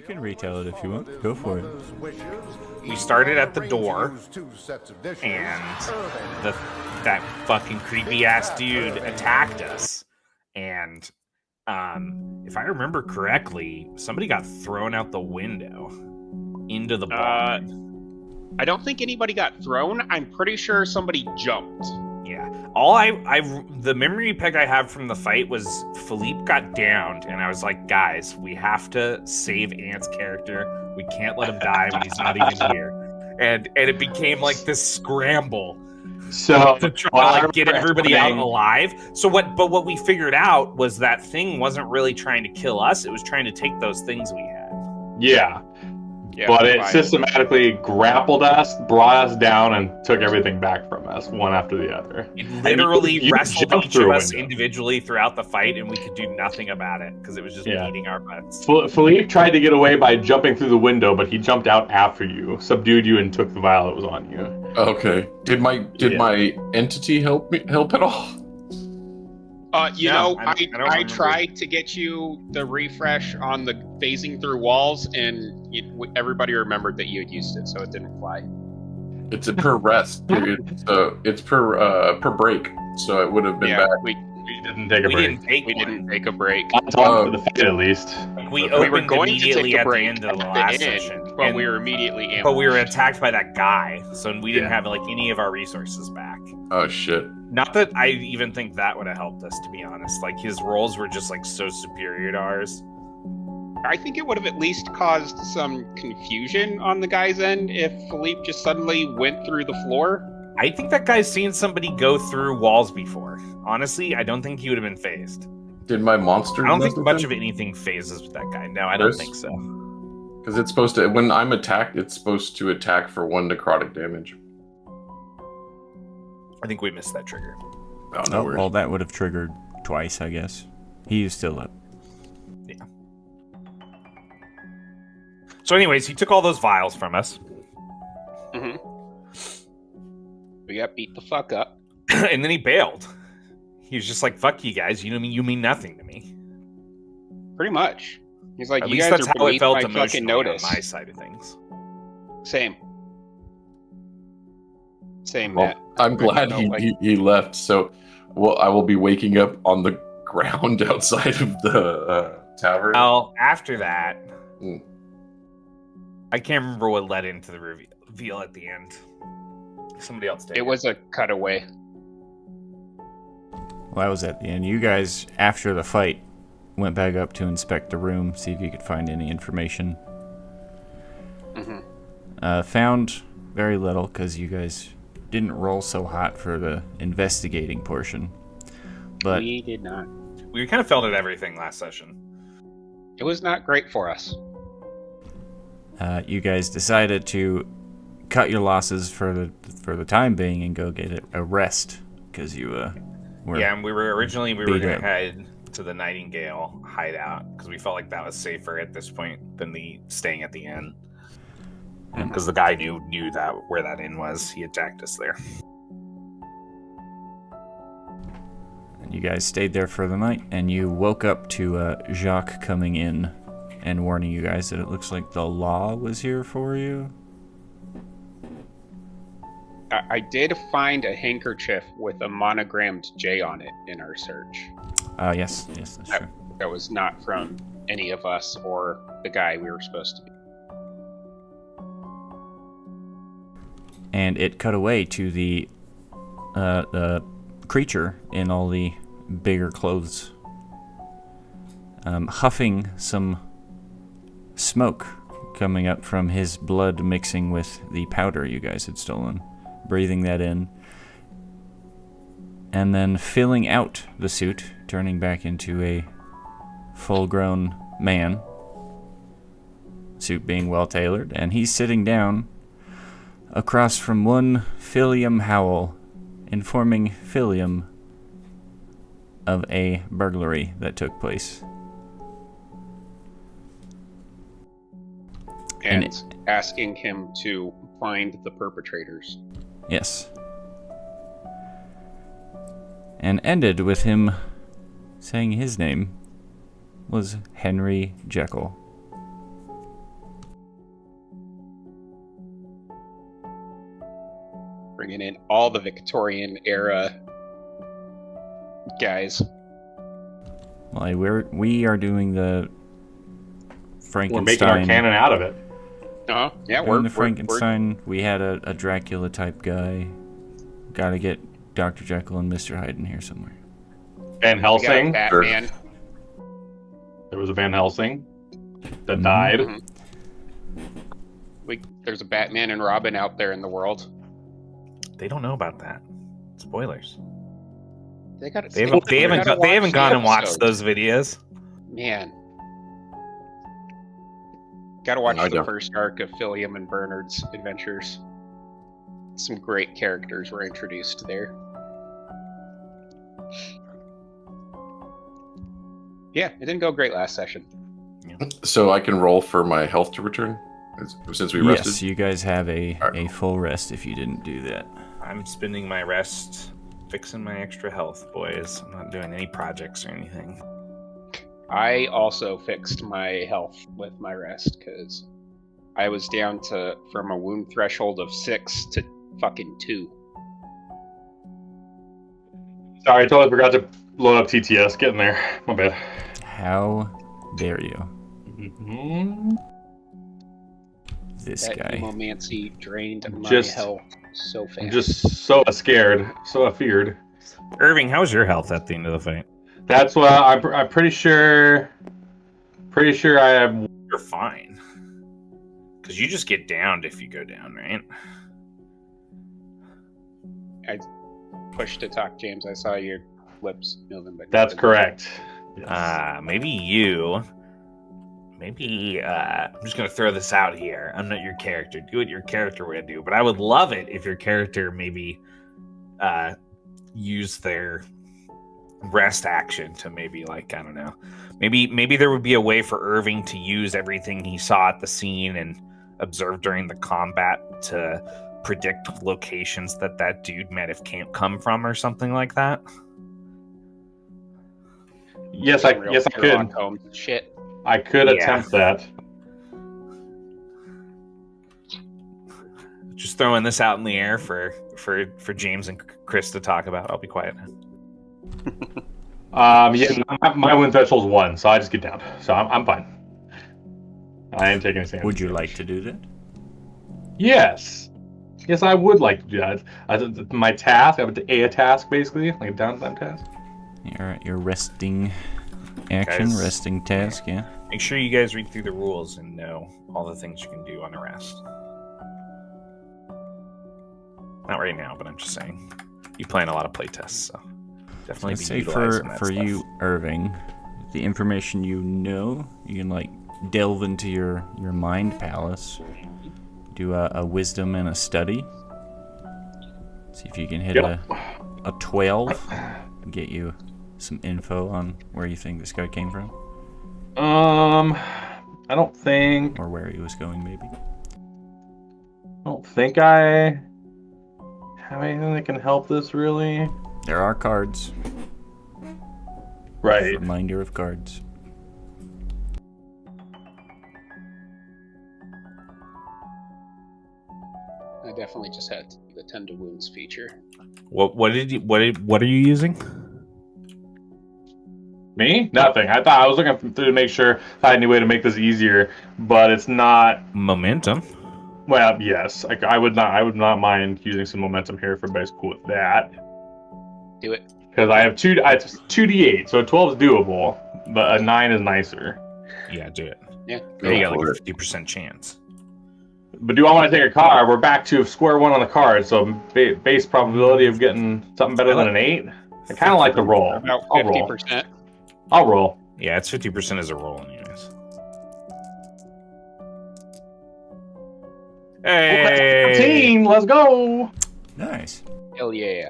can retell it if you want. Go for it. We started at the door, and that fucking creepy ass dude attacked us. And if I remember correctly, somebody got thrown out the window into the barn. I don't think anybody got thrown. I'm pretty sure somebody jumped. Yeah. The memory peg I have from the fight was Philippe got downed, and I was like, guys, we have to save Ant's character. We can't let him die when he's not even here. And it became like this scramble. So to try to get everybody out alive. But what we figured out was that thing wasn't really trying to kill us. It was trying to take those things we had. Yeah, but it systematically grappled us, brought us down, and took everything back from us, one after the other. It literally wrestled each of us individually throughout the fight, and we could do nothing about it because it was just beating our butts. Philippe tried to get away by jumping through the window, but he jumped out after you, subdued you, and took the vial that was on you. Okay. Did my entity help at all? I tried to get you the refresh on the phasing through walls, and everybody remembered that you had used it, so it didn't fly. It's a per rest period, so it's per break, so it would have been bad. We didn't take a break. We didn't take a break. Not for the fight, at least. We opened immediately at the end of the last session, but we were immediately ambushed. But we were attacked by that guy, so we didn't have any of our resources back. Oh shit. Not that I even think that would have helped us, to be honest. Like, his rolls were just so superior to ours. I think it would have at least caused some confusion on the guy's end if Philippe just suddenly went through the floor. I think that guy's seen somebody go through walls before. Honestly, I don't think he would have been phased. Did my monster? I don't think much of anything phases with that guy. No, I don't think so. Because it's supposed to, when I'm attacked, it's supposed to attack for 1 necrotic damage. I think we missed that trigger. Oh, no worries. Well, that would have triggered twice, I guess. He is still up. Yeah. So anyways, he took all those vials from us. Mm-hmm. We got beat the fuck up. And then he bailed. He was just like, fuck you guys, you mean nothing to me. Pretty much. He's like, at you least guys that's are how it felt my fucking notice. On my side of things. Same, well, Matt. I'm glad he left, so I will be waking up on the ground outside of the tavern. Well, after that, I can't remember what led into the reveal at the end. Somebody else did. It was a cutaway. Well, that was at the end. You guys, after the fight, went back up to inspect the room, see if you could find any information. Mm-hmm. Found very little, because you guys didn't roll so hot for the investigating portion. But we did not. We kind of failed at everything last session. It was not great for us. You guys decided to cut your losses for the time being and go get a rest, because you were... Yeah, and we were going to head to the Nightingale hideout, because we felt like that was safer at this point than the staying at the inn. Because the guy knew that where that inn was. He attacked us there. And you guys stayed there for the night, and you woke up to Jacques coming in and warning you guys that it looks like the law was here for you. I did find a handkerchief with a monogrammed J on it in our search. Yes, that's true. That was not from any of us or the guy we were supposed to be. And it cut away to the creature in all the bigger clothes, huffing some smoke coming up from his blood mixing with the powder you guys had stolen, breathing that in, and then filling out the suit, turning back into a full-grown man, suit being well-tailored, and he's sitting down across from one Philium Howell, informing Philium of a burglary that took place. And asking him to find the perpetrators. Yes. And ended with him saying his name was Henry Jekyll. bringing in all the Victorian era guys. Well, we are doing the Frankenstein. We're making our canon out of it. Yeah, we're the Frankenstein. We had a Dracula type guy. Got to get Dr. Jekyll and Mr. Hyde in here somewhere. Van Helsing. Batman. There was a Van Helsing that died. Mm-hmm. There's a Batman and Robin out there in the world. They don't know about that. Spoilers. They haven't gone and watched those videos. Man. Gotta watch the first arc of Philium and Bernard's adventures. Some great characters were introduced there. Yeah, it didn't go great last session. So I can roll for my health to return? Since we rested? Yes, you guys have a full rest if you didn't do that. I'm spending my rest fixing my extra health, boys. I'm not doing any projects or anything. I also fixed my health with my rest, because I was down from a wound threshold of 6 to fucking 2. Sorry, I totally forgot to load up TTS. Get in there. My bad. How dare you? Mm-hmm. This that guy. Hemomancy drained my health so fast. I'm just so scared, so afeared. Irving, how was your health at the end of the fight? That's what I'm pretty sure. Pretty sure I have. You're fine. Because you just get downed if you go down, right? I pushed to talk, James. I saw your lips moving. But that's correct. Yes. Maybe I'm just going to throw this out here. I'm not your character. Do what your character would do. But I would love it if your character maybe use their rest action to maybe, like, I don't know. Maybe there would be a way for Irving to use everything he saw at the scene and observed during the combat to predict locations that dude might have come from or something like that. Yes, I could. Shit. I could attempt that. Just throwing this out in the air for James and Chris to talk about. I'll be quiet now. My win threshold is 1, so I just get down. So I'm fine. I am taking a stand. Would you like to do that? Yes. Yes, I would like to do that. My task, I have a task basically, like a downtime task. Your resting action, Guys, resting task, yeah. Make sure you guys read through the rules and know all the things you can do on a rest. Not right now, but I'm just saying. You play in a lot of playtests, so definitely I'd say for you, Irving, the information you know, you can like delve into your mind palace, do a wisdom and a study. See if you can hit a 12, and get you some info on where you think this guy came from. I don't think. Or where he was going, maybe. I don't think I have anything that can help this, really. There are cards. Right. Reminder of cards. I definitely just had the tend to wounds feature. What are you using? Me? Nothing. I thought I was looking to make sure I had any way to make this easier, but it's not Momentum. Well, yes. I would not mind using some momentum here if everybody's cool with that. Do it. Because I have 2d8, so a 12 is doable, but a 9 is nicer. Yeah, do it. Yeah. You got like a 50% chance. But do I want to take a card? We're back to square one on the card, so base probability of getting something better than an 8. I kind of like the roll. About 50%. I'll roll. Yeah, it's 50% as a roll, anyways. Hey! 13, let's go! Nice. Hell yeah.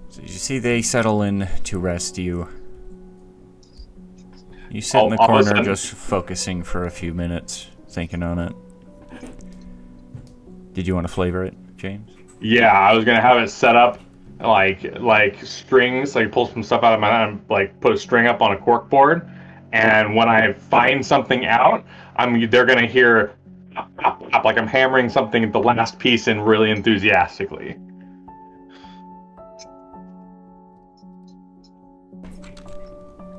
So you see they settle in to rest you. You sit in the corner just focusing for a few minutes, thinking on it. Did you want to flavor it, James? Yeah, I was gonna have it set up like strings, like pull some stuff out of my hand, like put a string up on a cork board, and when I find something out, they're gonna hear like I'm hammering something, the last piece in really enthusiastically.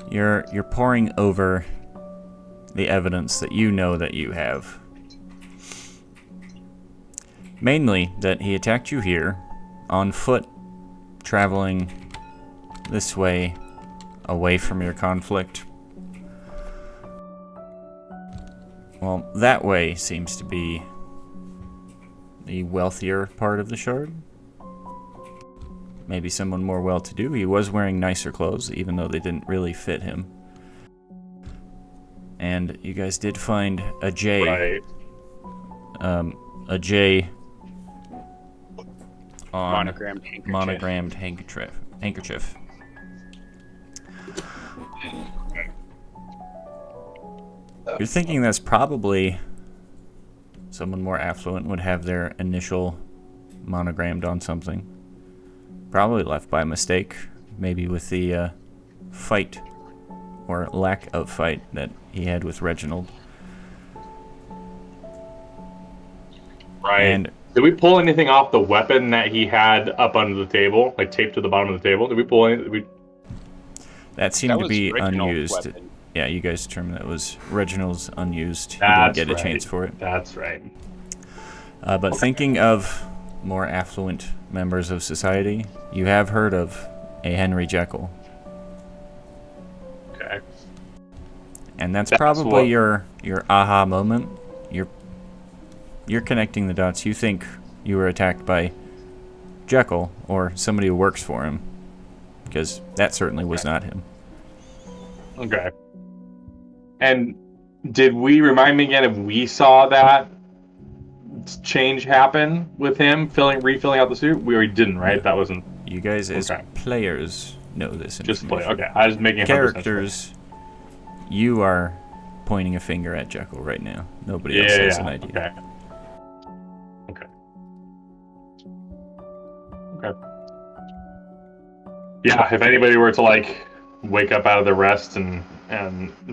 You're poring over the evidence that you know that you have. Mainly that he attacked you here, on foot, traveling this way, away from your conflict. Well, that way seems to be the wealthier part of the shard. Maybe someone more well-to-do. He was wearing nicer clothes, even though they didn't really fit him. And you guys did find a J. Right. A J on monogrammed handkerchief. handkerchief. You're thinking that's probably someone more affluent would have their initial monogrammed on something. Probably left by mistake, maybe with the fight or lack of fight that he had with Reginald. Right. And did we pull anything off the weapon that he had up under the table, like taped to the bottom of the table? Did we pull any? that seemed to was be Reginald's unused. weapon. Yeah, you guys determined that was Reginald's unused. He That's didn't get a right. chance for it. That's right. But thinking of more affluent members of society, you have heard of a Henry Jekyll. Okay. And that's That's probably what- your aha moment. You're connecting the dots. You think you were attacked by Jekyll or somebody who works for him, because that certainly was not him. Okay. And did we remind me again if we saw that change happen with him refilling out the suit? We already didn't, right? That wasn't You guys, as Okay. players, know this just play. information. Okay, I was making 100% sure. Characters, you are pointing a finger at Jekyll right now. Nobody else has an idea. Okay. Yeah, if anybody were to like wake up out of their rest and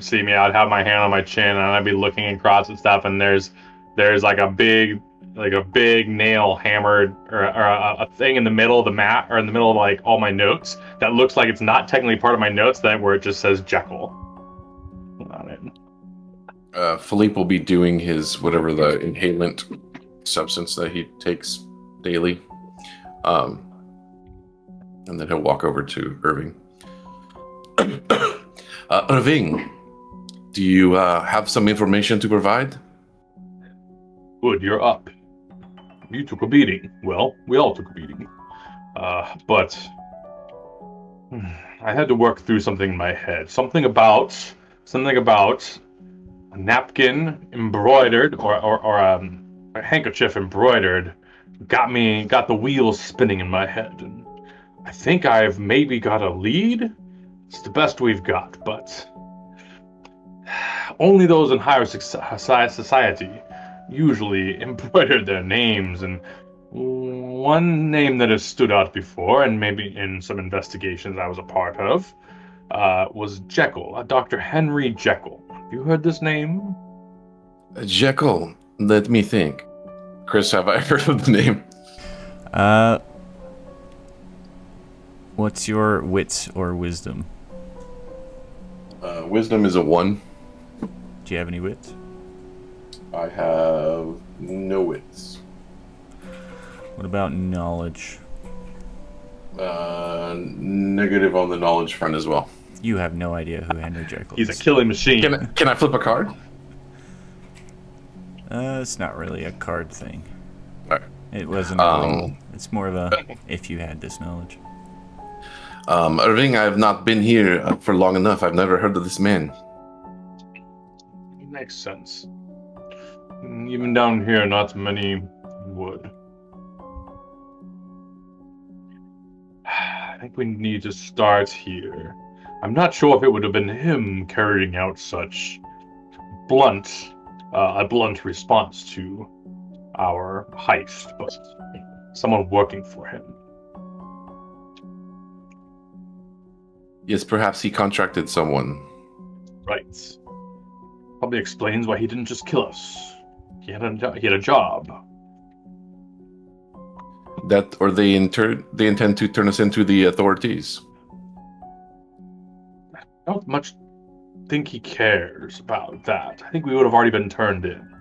see me, I'd have my hand on my chin and I'd be looking across at stuff, and there's like a big nail hammered or a thing in the middle of the mat or in the middle of like all my notes that looks like it's not technically part of my notes, that where it just says Jekyll on it. Philippe will be doing his whatever the inhalant substance that he takes daily. And then he'll walk over to Irving. Irving, do you have some information to provide? Good, you're up. You took a beating. Well, we all took a beating. But I had to work through something in my head. Something about a napkin embroidered or a handkerchief embroidered got the wheels spinning in my head. And I think I've maybe got a lead. It's the best we've got, but only those in higher society usually embroidered their names, and one name that has stood out before, and maybe in some investigations I was a part of, was Jekyll, Dr. Henry Jekyll. Have you heard this name? Jekyll, let me think. Chris, have I heard of the name? What's your wits or wisdom? Wisdom is a 1. Do you have any wits? I have no wits. What about knowledge? Negative on the knowledge front as well. You have no idea who Henry Jekyll is. He's a killing machine. Can I flip a card? It's not really a card thing. Alright. It wasn't a roll. It's more of a if you had this knowledge. Irving, I have not been here for long enough. I've never heard of this man. It makes sense. Even down here, not many would. I think we need to start here. I'm not sure if it would have been him carrying out such a blunt response to our heist, but someone working for him. Yes, perhaps he contracted someone. Right. Probably explains why he didn't just kill us. he had a job. That, or they intend to turn us into the authorities. I don't much think he cares about that. I think we would have already been turned in.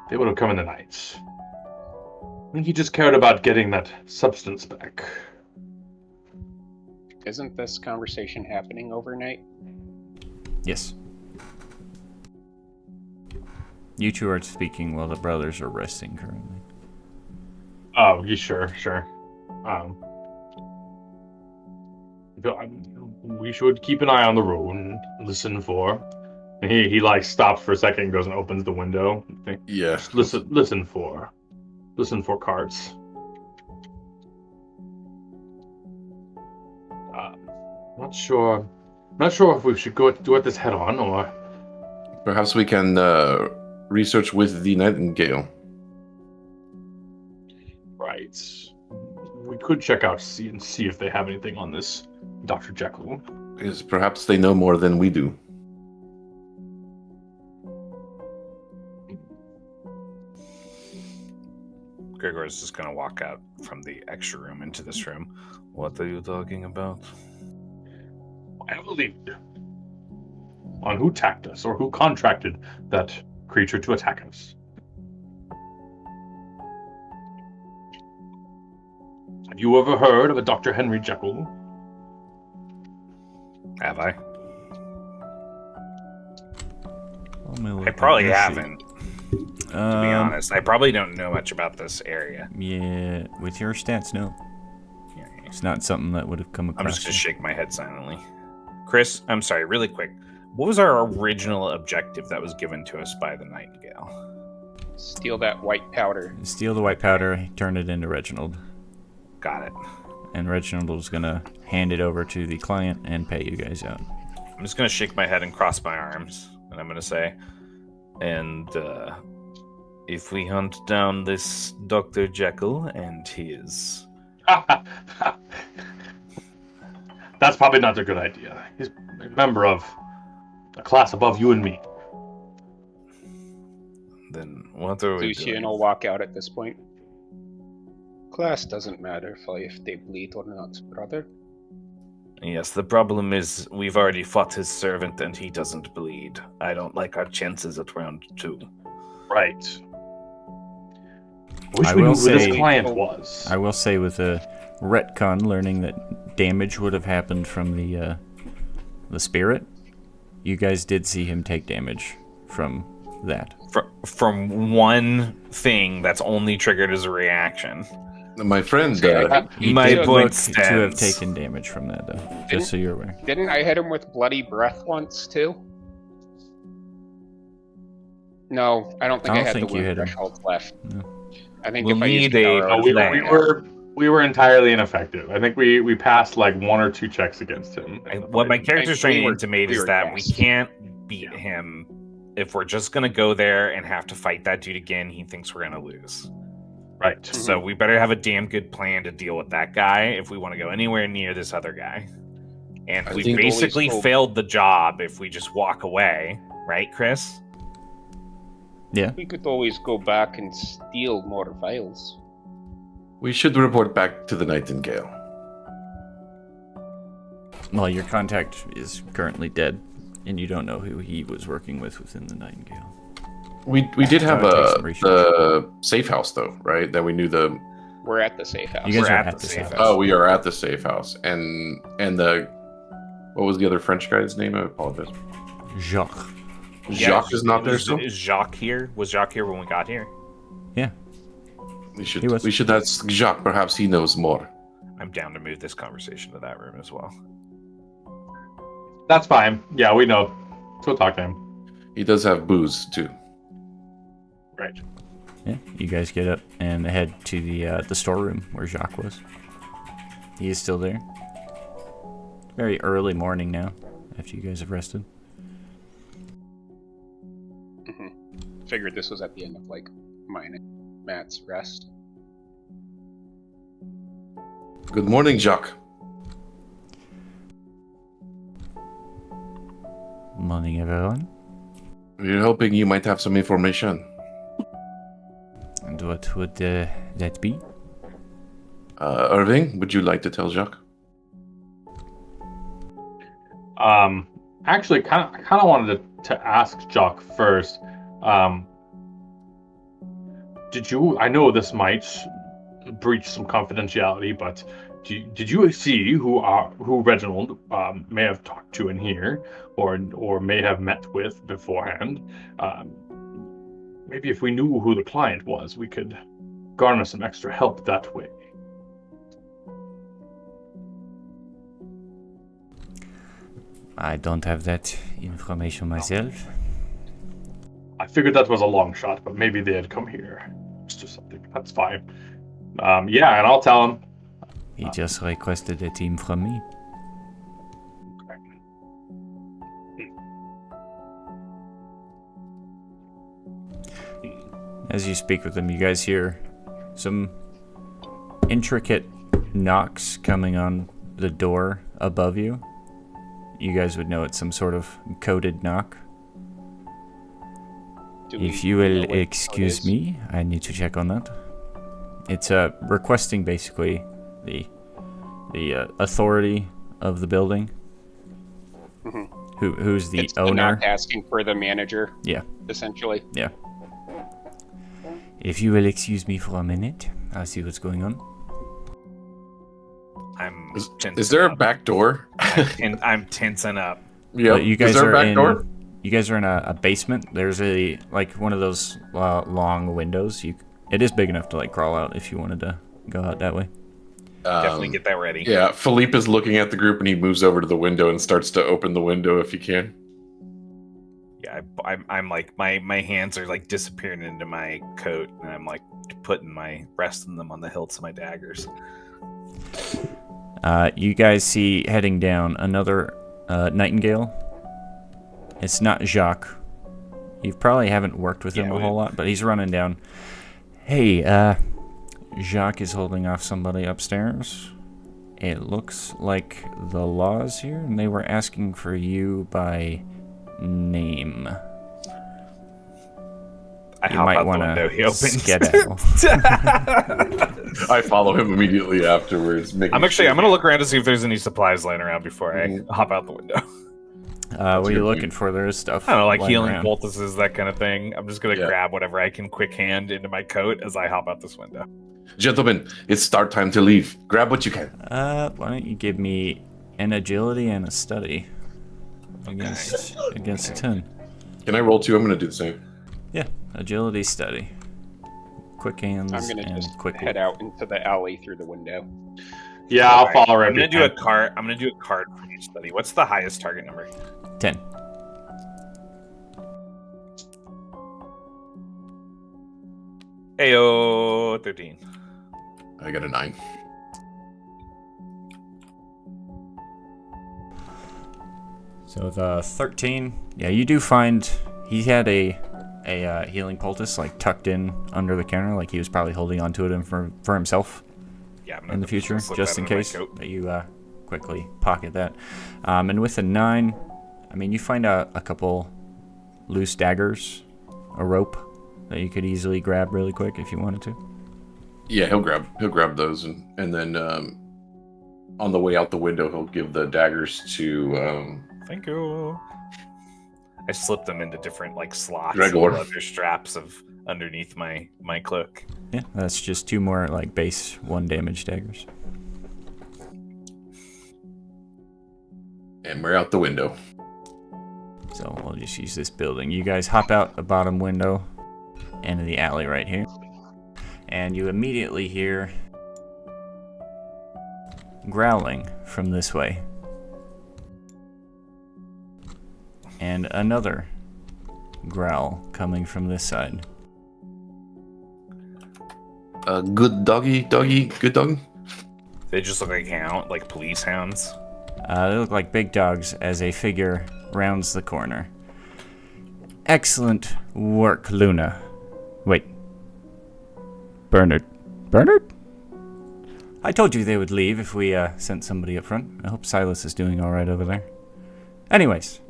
They would have come in the night. I think he just cared about getting that substance back. Isn't this conversation happening overnight? Yes. You two are speaking while the brothers are resting currently. Oh, yeah, sure. We should keep an eye on the road and listen for. And he like stops for a second, and goes and opens the window. Yeah. Just listen for carts. Not sure if we should go do it this head on or. Perhaps we can research with the Nightingale. Right. We could check out and see if they have anything on this Dr. Jekyll. Because perhaps they know more than we do. Gregor's just gonna walk out from the extra room into this room. What are you talking about? I have a lead on who attacked us or who contracted that creature to attack us. Have you ever heard of a Dr. Henry Jekyll? Have I? Let me look I probably at your haven't. sheet. To be honest, I probably don't know much about this area. Yeah, with your stats, no. It's not something that would have come across. I'm just gonna shake my head silently. Chris, I'm sorry, really quick. What was our original objective that was given to us by the Nightingale? Steal that white powder. Steal the white powder, turn it into Reginald. Got it. And Reginald's gonna hand it over to the client and pay you guys out. I'm just gonna shake my head and cross my arms, and I'm gonna say, and if we hunt down this Dr. Jekyll and his... That's probably not a good idea. He's a member of a class above you and me. Then what are we Lucian doing? will walk out at this point. Class doesn't matter if they bleed or not, brother. Yes, the problem is we've already fought his servant and he doesn't bleed. I don't like our chances at round 2. Right. I wish we knew who this client was. I will say with a retcon, learning that damage would have happened from the spirit, you guys did see him take damage from that. From one thing that's only triggered as a reaction. My friend, He My did point look to have stands. taken damage from that, though. Just so you're aware. Didn't I hit him with bloody breath once too? No, I don't think I, I don't had think the you wound hit him. threshold left. No. I think We'll if I used need a- power, No, Plan. we were entirely ineffective. I think we passed like 1 or 2 checks against him. What my character's trying to we were- intimate we is were that we gassed. can't beat him. If we're just going to go there and have to fight that dude again, he thinks we're going to lose. Right. So we better have a damn good plan to deal with that guy if we want to go anywhere near this other guy. And I we think basically always hope- failed the job if we just walk away. Right, Chris? Yeah. we could always go back and steal more vials. we should report back to the Nightingale. Well, your contact is currently dead, and you don't know who he was working with within the Nightingale. We did have That would take some research. the safe house though, right? That we knew the. We're at the safe house. You guys We're are at at the the safe safe house. house. Oh, we are at the safe house, and the. What was the other French guy's name? I apologize. Jacques. Jacques is not there still. Is Jacques here? Was Jacques here when we got here? Yeah. We should He was. ask Jacques. Perhaps he knows more. I'm down to move this conversation to that room as well. That's fine. Yeah, we know. So we'll talk to him. He does have booze too. Right. Yeah. You guys get up and head to the storeroom where Jacques was. He is still there. Very early morning now, after you guys have rested. Figured this was at the end of like mine and Matt's rest. Good morning, Jacques. Morning, everyone. We're hoping you might have some information. what would that be? Irving, would you like to tell Jacques? Actually, kind of wanted to ask Jock first. Did you? I know this might breach some confidentiality, but did you see who Reginald may have talked to in here, or may have met with beforehand? Maybe if we knew who the client was, we could garner some extra help that way. I don't have that information myself. I figured that was a long shot, but maybe they had come here to something. That's fine. Yeah, and I'll tell him. He just requested a team from me. As you speak with them, you guys hear some intricate knocks coming on the door above you. You guys would know it's some sort of coded knock. If you will excuse me, I need to check on that. It's requesting basically the authority of the building. Mm-hmm. Who's the owner? Not asking for the manager. Yeah. Essentially. Yeah. If you will excuse me for a minute, I'll see what's going on. Is there a back door? I'm tensing up. Yeah. You guys is there are a back door? You guys are in a basement. There's one of those long windows. It is big enough to crawl out if you wanted to go out that way. Definitely get that ready. Yeah, Philippe is looking at the group and he moves over to the window and starts to open the window if he can. Yeah, I'm like my hands are disappearing into my coat, and I'm resting them on the hilts of my daggers. You guys see heading down another Nightingale. It's not Jacques. You probably haven't worked with him a whole lot, but he's running down. Hey, Jacques is holding off somebody upstairs. It looks like the law's here, and they were asking for you by name. You might want to skedaddle. I follow him immediately afterwards. I'm gonna look around to see if there's any supplies laying around before I hop out the window. What are you looking for? There is stuff. I don't know, like healing poultices, that kind of thing. I'm just gonna grab whatever I can quick hand into my coat as I hop out this window. Gentlemen, it's start time to leave. Grab what you can. Why don't you give me an agility and a study against a 10? Can I roll 2? I'm gonna do the same. Yeah, agility, study. Quick hands. I'm gonna just quickly head out into the alley through the window. Yeah, I'll follow right. I'm gonna do a card for each study. What's the highest target number? 10. Ayo, 13. I got a 9. So the 13. Yeah, you do find he had a healing poultice tucked in under the counter, like he was probably holding onto it for himself. Yeah, in the future, just in case. That you quickly pocket that. And with a 9, I mean, you find a couple loose daggers, a rope that you could easily grab really quick if you wanted to. Yeah, he'll grab those, and then on the way out the window, he'll give the daggers to. Thank you. I slipped them into different slots, leather straps of underneath my cloak. Yeah, that's just 2 more base 1 damage daggers. And we're out the window. So we'll just use this building. You guys hop out the bottom window into the alley right here. And you immediately hear growling from this way. And another growl coming from this side. Good doggy, good dog. They just look like police hounds. They look like big dogs as a figure rounds the corner. Excellent work, Luna. Wait. Bernard? I told you they would leave if we sent somebody up front. I hope Silas is doing all right over there. Anyways.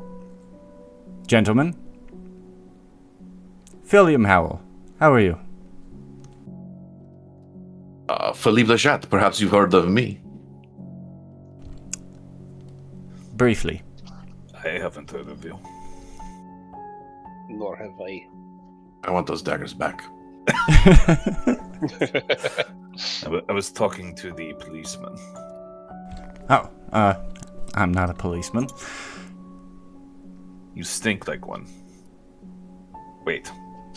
Gentlemen. Philium Howell, how are you? Philippe Lachat, perhaps you've heard of me. Briefly. I haven't heard of you. Nor have I. I want those daggers back. I was talking to the policeman. Oh, I'm not a policeman. You stink like one. Wait.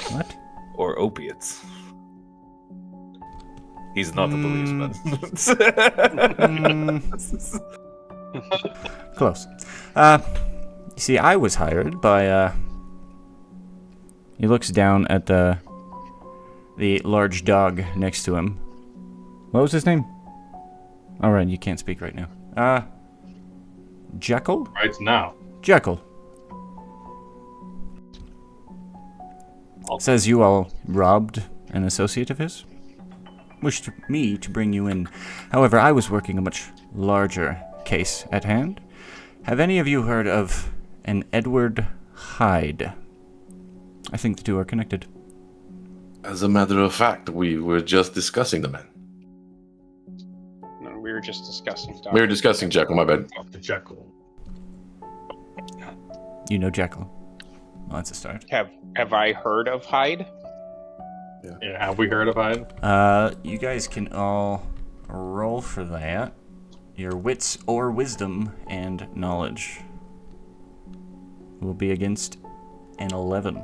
What? Or opiates. He's not a policeman. Close. You see, I was hired by, He looks down at the large dog next to him. What was his name? Alright, you can't speak right now. Jekyll? Right now. Jekyll. Says you all robbed an associate of his. Wished me to bring you in. However, I was working a much larger case at hand. Have any of you heard of an Edward Hyde? I think the two are connected. As a matter of fact, we were just discussing the man. No, we were just discussing. We were discussing Jekyll, my bad. Dr. Jekyll. You know Jekyll. Well, that's a start. Have I heard of Hyde? Yeah, have we heard of Hyde? You guys can all roll for that. Your wits or wisdom and knowledge will be against an 11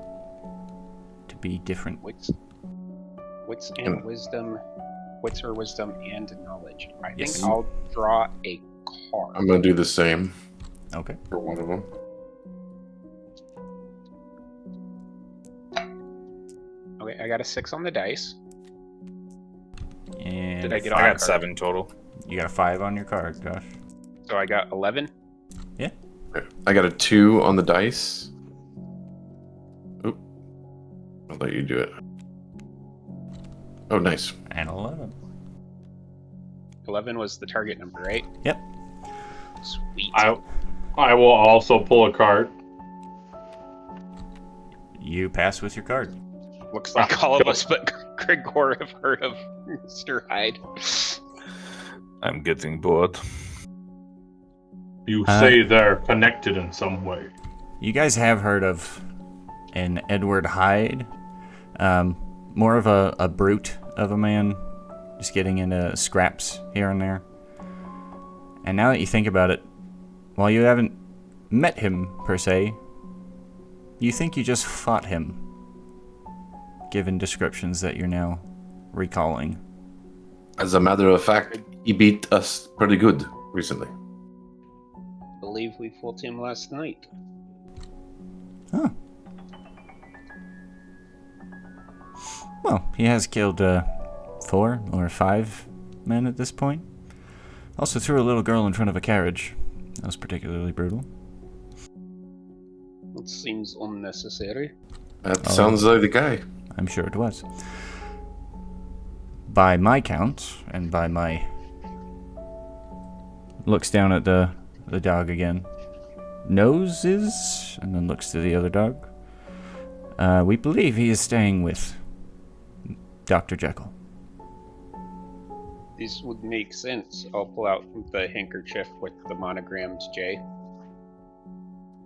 to be different. Wits and wisdom. Wits or wisdom and knowledge. I Yes. think I'll draw a card. I'm going to do the same Okay. for one of them. Okay, I got a 6 on the dice. And Did I get I all got cards? 7 total. you got a 5 on your card, Josh. So I got 11. I got a 2 on the dice. Oop. I'll let you do it. Oh, nice. And 11. 11 was the target number, right? Yep. Sweet. I will also pull a card. You pass with your card. Looks like all of us but Grigor have heard of Mr. Hyde. I'm getting bored. You say they're connected in some way. You guys have heard of an Edward Hyde. More of a brute of a man. Just getting into scraps here and there. And now that you think about it, while you haven't met him, per se, you think you just fought him, given descriptions that you're now recalling. As a matter of fact, he beat us pretty good recently. Believe we fought him last night. Huh. Well, he has killed 4 or 5 men at this point. Also threw a little girl in front of a carriage. That was particularly brutal. It seems unnecessary. That sounds like the guy. I'm sure it was. By my count, and by my... Looks down at the dog again. Noses, and then looks to the other dog. We believe he is staying with Dr. Jekyll. This would make sense. I'll pull out the handkerchief with the monogrammed J.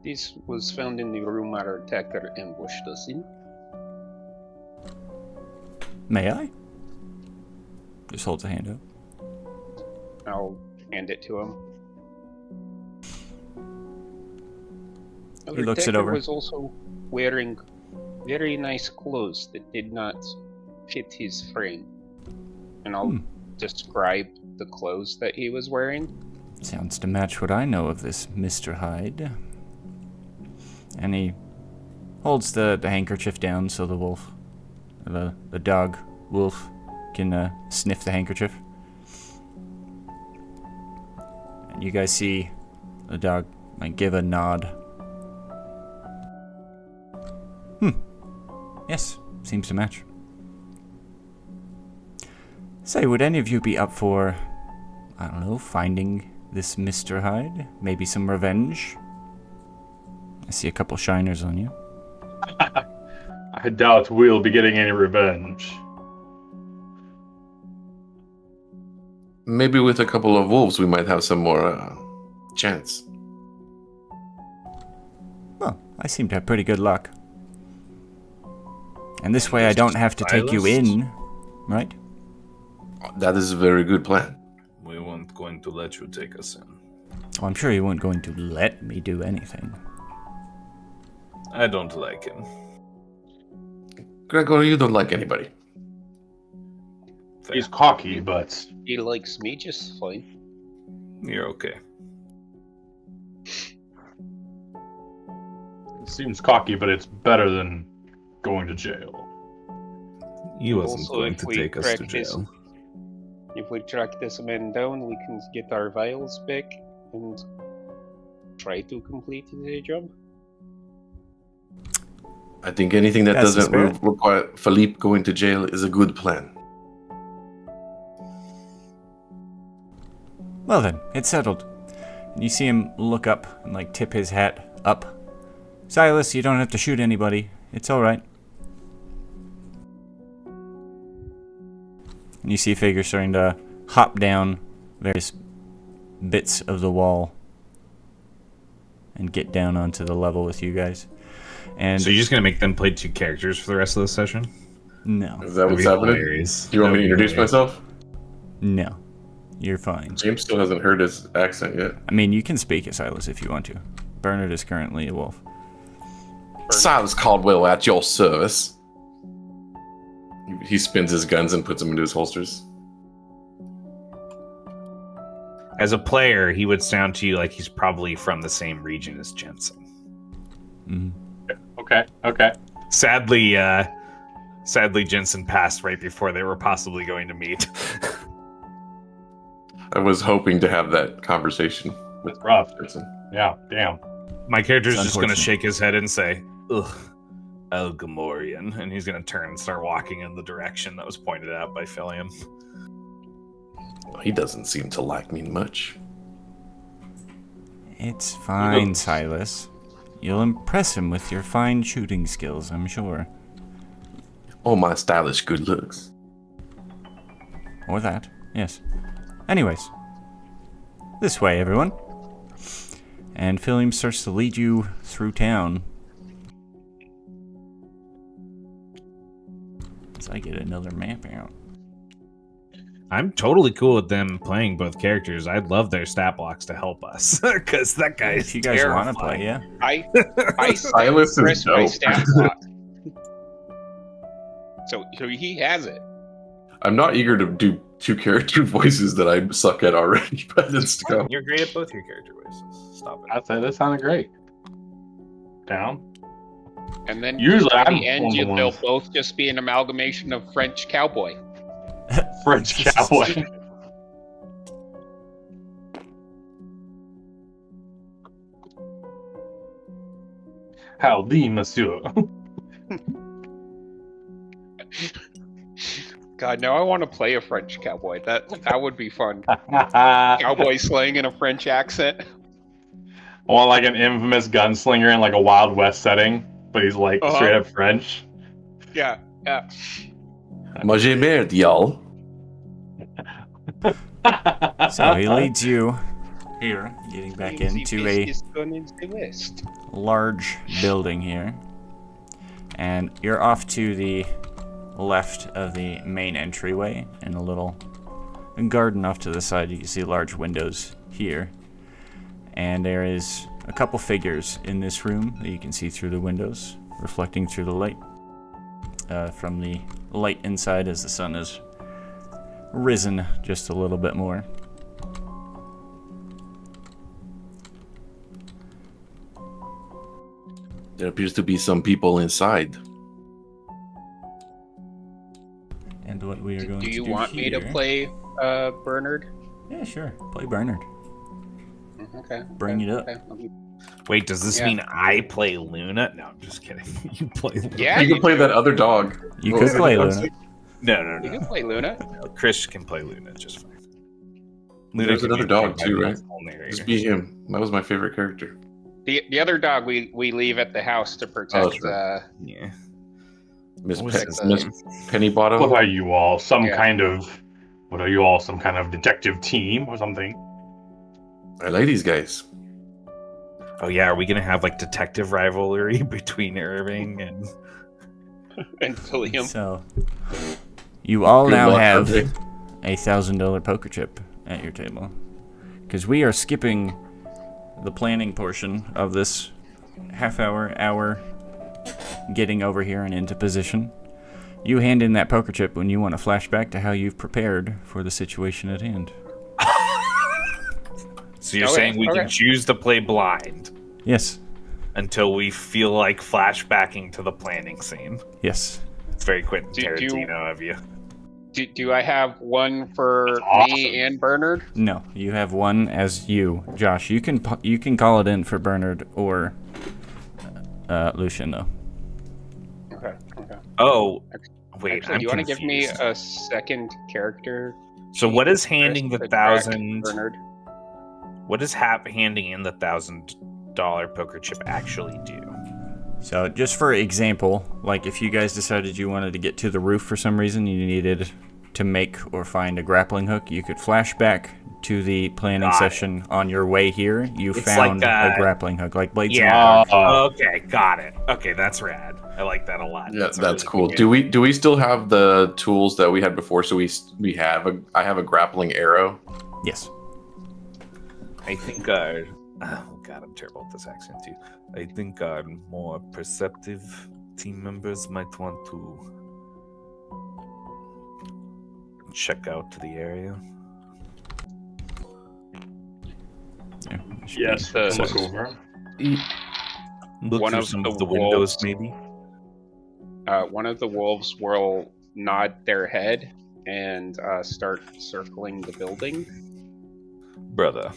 This was found in the room our attacker ambushed us in. May I? Just holds a hand out. I'll hand it to him. He looks it attacker over. Was also wearing very nice clothes that did not fit his frame. And I'll describe the clothes that he was wearing. Sounds to match what I know of this Mr. Hyde. And he holds the handkerchief down so the wolf, the dog wolf, can sniff the handkerchief. And you guys see the dog give a nod. Yes, seems to match. Say, would any of you be up for, I don't know, finding this Mr. Hyde? Maybe some revenge? I see a couple shiners on you. I doubt we'll be getting any revenge. maybe with a couple of wolves, we might have some more chance. Well, I seem to have pretty good luck. And this way I don't have to take you in, right? That is a very good plan. We weren't going to let you take us in. Well, I'm sure you weren't going to let me do anything. I don't like him. Gregor, you don't like anybody. He's cocky, but He likes me just fine. You're okay. it seems cocky, but it's better than going to jail. He wasn't Also, going if to we take us to crack this- jail. If we track this man down, we can get our vials back and try to complete the job. I think anything that That's the doesn't spirit. require Philippe going to jail is a good plan. Well then, it's settled. And you see him look up and like tip his hat up. Silas, you don't have to shoot anybody. It's alright. And you see a figure starting to hop down various bits of the wall and get down onto the level with you guys. And So you're just gonna make them play 2 characters for the rest of the session? no, Is that what's happening? Hilarious. Do you want me to That'd be introduce hilarious. myself? no, you're fine. James still hasn't heard his accent yet. I mean, you can speak as Silas if you want to. Bernard is currently a wolf. Silas Caldwell at your service. He spins his guns and puts them into his holsters. As a player, he would sound to you like he's probably from the same region as Jensen. Mhm. Okay. Sadly, Jensen passed right before they were possibly going to meet. I was hoping to have that conversation with Rough. Jensen. Yeah, damn. My character's It's just going to unfortunate. shake his head and say, "Ugh, Elgamorian," and he's going to turn and start walking in the direction that was pointed out by Philium. Well, he doesn't seem to like me much. It's fine, Silas. You'll impress him with your fine shooting skills, I'm sure. Oh, my stylish good looks. Or that, yes. Anyways, this way, everyone. And Philium starts to lead you through town. As I get another map out. I'm totally cool with them playing both characters. I'd love their stat blocks to help us, because that guy is If you guys want to play, terrifying. yeah. I Silas is press my dope. stat block. So he has it. I'm not eager to do 2 character voices that I suck at already, but let's go. You're great at both your character voices. Stop it. I'd say that sounded great. Down. And then Usually at I'm the end, one of the they'll ones. both just be an amalgamation of French cowboy. French cowboy. Howdy, monsieur. God, now I want to play a French cowboy. That would be fun. Cowboy slang in a French accent. I want like an infamous gunslinger in like a Wild West setting, but he's like Uh-huh. straight up French. Yeah. Manger merde, y'all. So he leads you here, getting back into a Is gone into the west. large building here. And you're off to the left of the main entryway and a little garden off to the side. You can see large windows here. And there is a couple figures in this room that you can see through the windows, reflecting through the light from the light inside as the sun has risen just a little bit more. There appears to be some people inside. And what we are going Do to you do want me to here- play Bernard? Yeah, sure. Play Bernard. Okay. Bring it up. Okay. Wait, does this Yeah. mean I play Luna? No, I'm just kidding. You play Luna. Yeah, You can play that other dog. You What could was play it? Luna. No, You no. can play Luna. Chris can play Luna just fine. There's can another be dog played too, by right? the full narrator. Just be him. That was my favorite character. The other dog we leave at the house to protect. sure. Yeah. Miss What was Pe- his Miss name? Penny Bottom. What are you all? Some Yeah. kind of What are you all, some kind of detective team or something? I like these guys. Oh yeah, are we gonna have like detective rivalry between Irving and? And William. So, you all Good now luck, have Irving. a $1,000 poker chip at your table. Because we are skipping the planning portion of this hour getting over here and into position. You hand in that poker chip when you want to flashback to how you've prepared for the situation at hand. So you're saying we can choose to play blind Yes. until we feel like flashbacking to the planning scene. Yes. It's very Quentin Do you- Tarantino of you. Do I have one for That's me awesome. and Bernard? No, you have one as you, Josh. You can call it in for Bernard or Lucian though. Okay. Oh, wait. Actually, I'm do you want to give me confused. a second character? So what is first handing the to track 1,000? Bernard? What is handing in the $1,000 poker chip actually do? So just for example, like if you guys decided you wanted to get to the roof for some reason, you needed to make or find a grappling hook, you could flash back to the planning Got it. session on your way here. You It's found like, a grappling hook, like Blades in the Yeah. Dark. Okay, got it. Okay, that's rad. I like that a lot. Yeah, a that's really cool. good Do we still have the tools that we had before? So I have a grappling arrow. Yes. I think our oh god, I'm terrible at this accent too. I think our more perceptive team members might want to check out the area. Yeah, it should Yes, be- look over. Look One through of some the of the windows, wolves- maybe. One of the wolves will nod their head and start circling the building, Brother.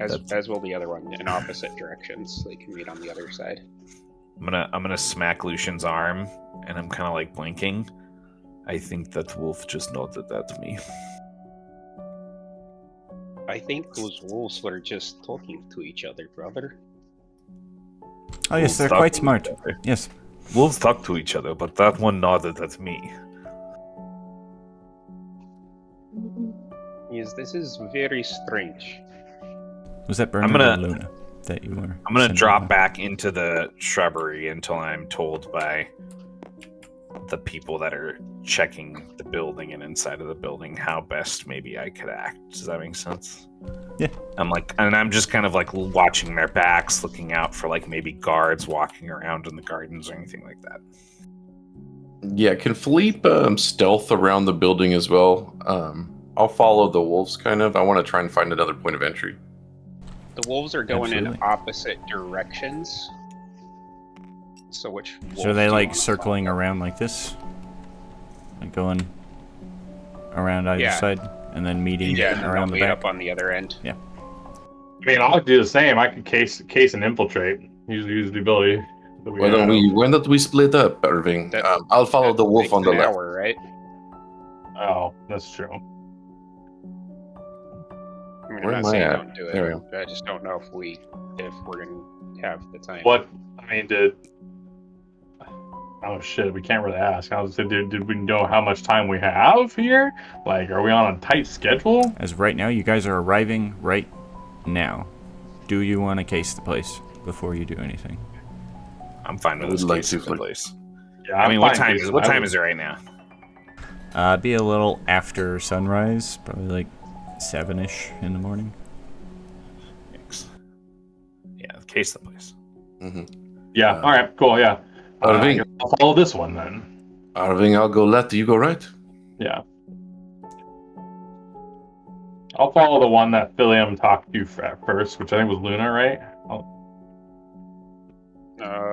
as will the other one in opposite directions. They can meet on the other side. I'm gonna smack Lucian's arm, and I'm kind of like blinking. I think that wolf just nodded at me. I think those wolves were just talking to each other, brother. Oh yes, they're Wolves quite talk to smart. each other. Yes. Wolves talk to each other, but that one nodded at me. Yes, this is very strange. Was that Bernard gonna- or Luna that you were? I'm gonna sending drop out? back into the shrubbery until I'm told by the people that are checking the building and inside of the building how best maybe I could act. Does that make sense? Yeah. I'm just kind of like watching their backs, looking out for like maybe guards walking around in the gardens or anything like that. Yeah, can Philippe stealth around the building as well? I'll follow the wolves kind of. I want to try and find another point of entry. The wolves are going in Absolutely. opposite directions. So which wolf So are they do you like wanna circling follow? around like this? Like going around either Yeah. side and then meeting Yeah, and then they'll around the meet back? up on the other end. I mean, I'll do the same. I could case and infiltrate. Use the ability that we Why have. don't we split up, Irving? That- I'll follow the wolf Takes on the an left. hour, right? Oh, that's true. I mean, Where I'm am not I saying at? don't do There we it. I just don't know if we're gonna have the time. What? I mean, oh shit, we can't really ask. I was say, did we know how much time we have here? Like, are we on a tight schedule? As right now, you guys are arriving right now. Do you want to case the place before you do anything? I'm fine with I would this like case to, of the like- place. Yeah, I mean, what fine, time Jason. is it right now? Be a little after sunrise, probably like 7-ish in the morning. Thanks. Yeah, case the place. Mm-hmm. Yeah. All right. Cool. Yeah. I Irving, guess I'll follow this one then. Irving, I'll go left. You go right. Yeah. I'll follow the one that Philium talked to at first, which I think was Luna, right?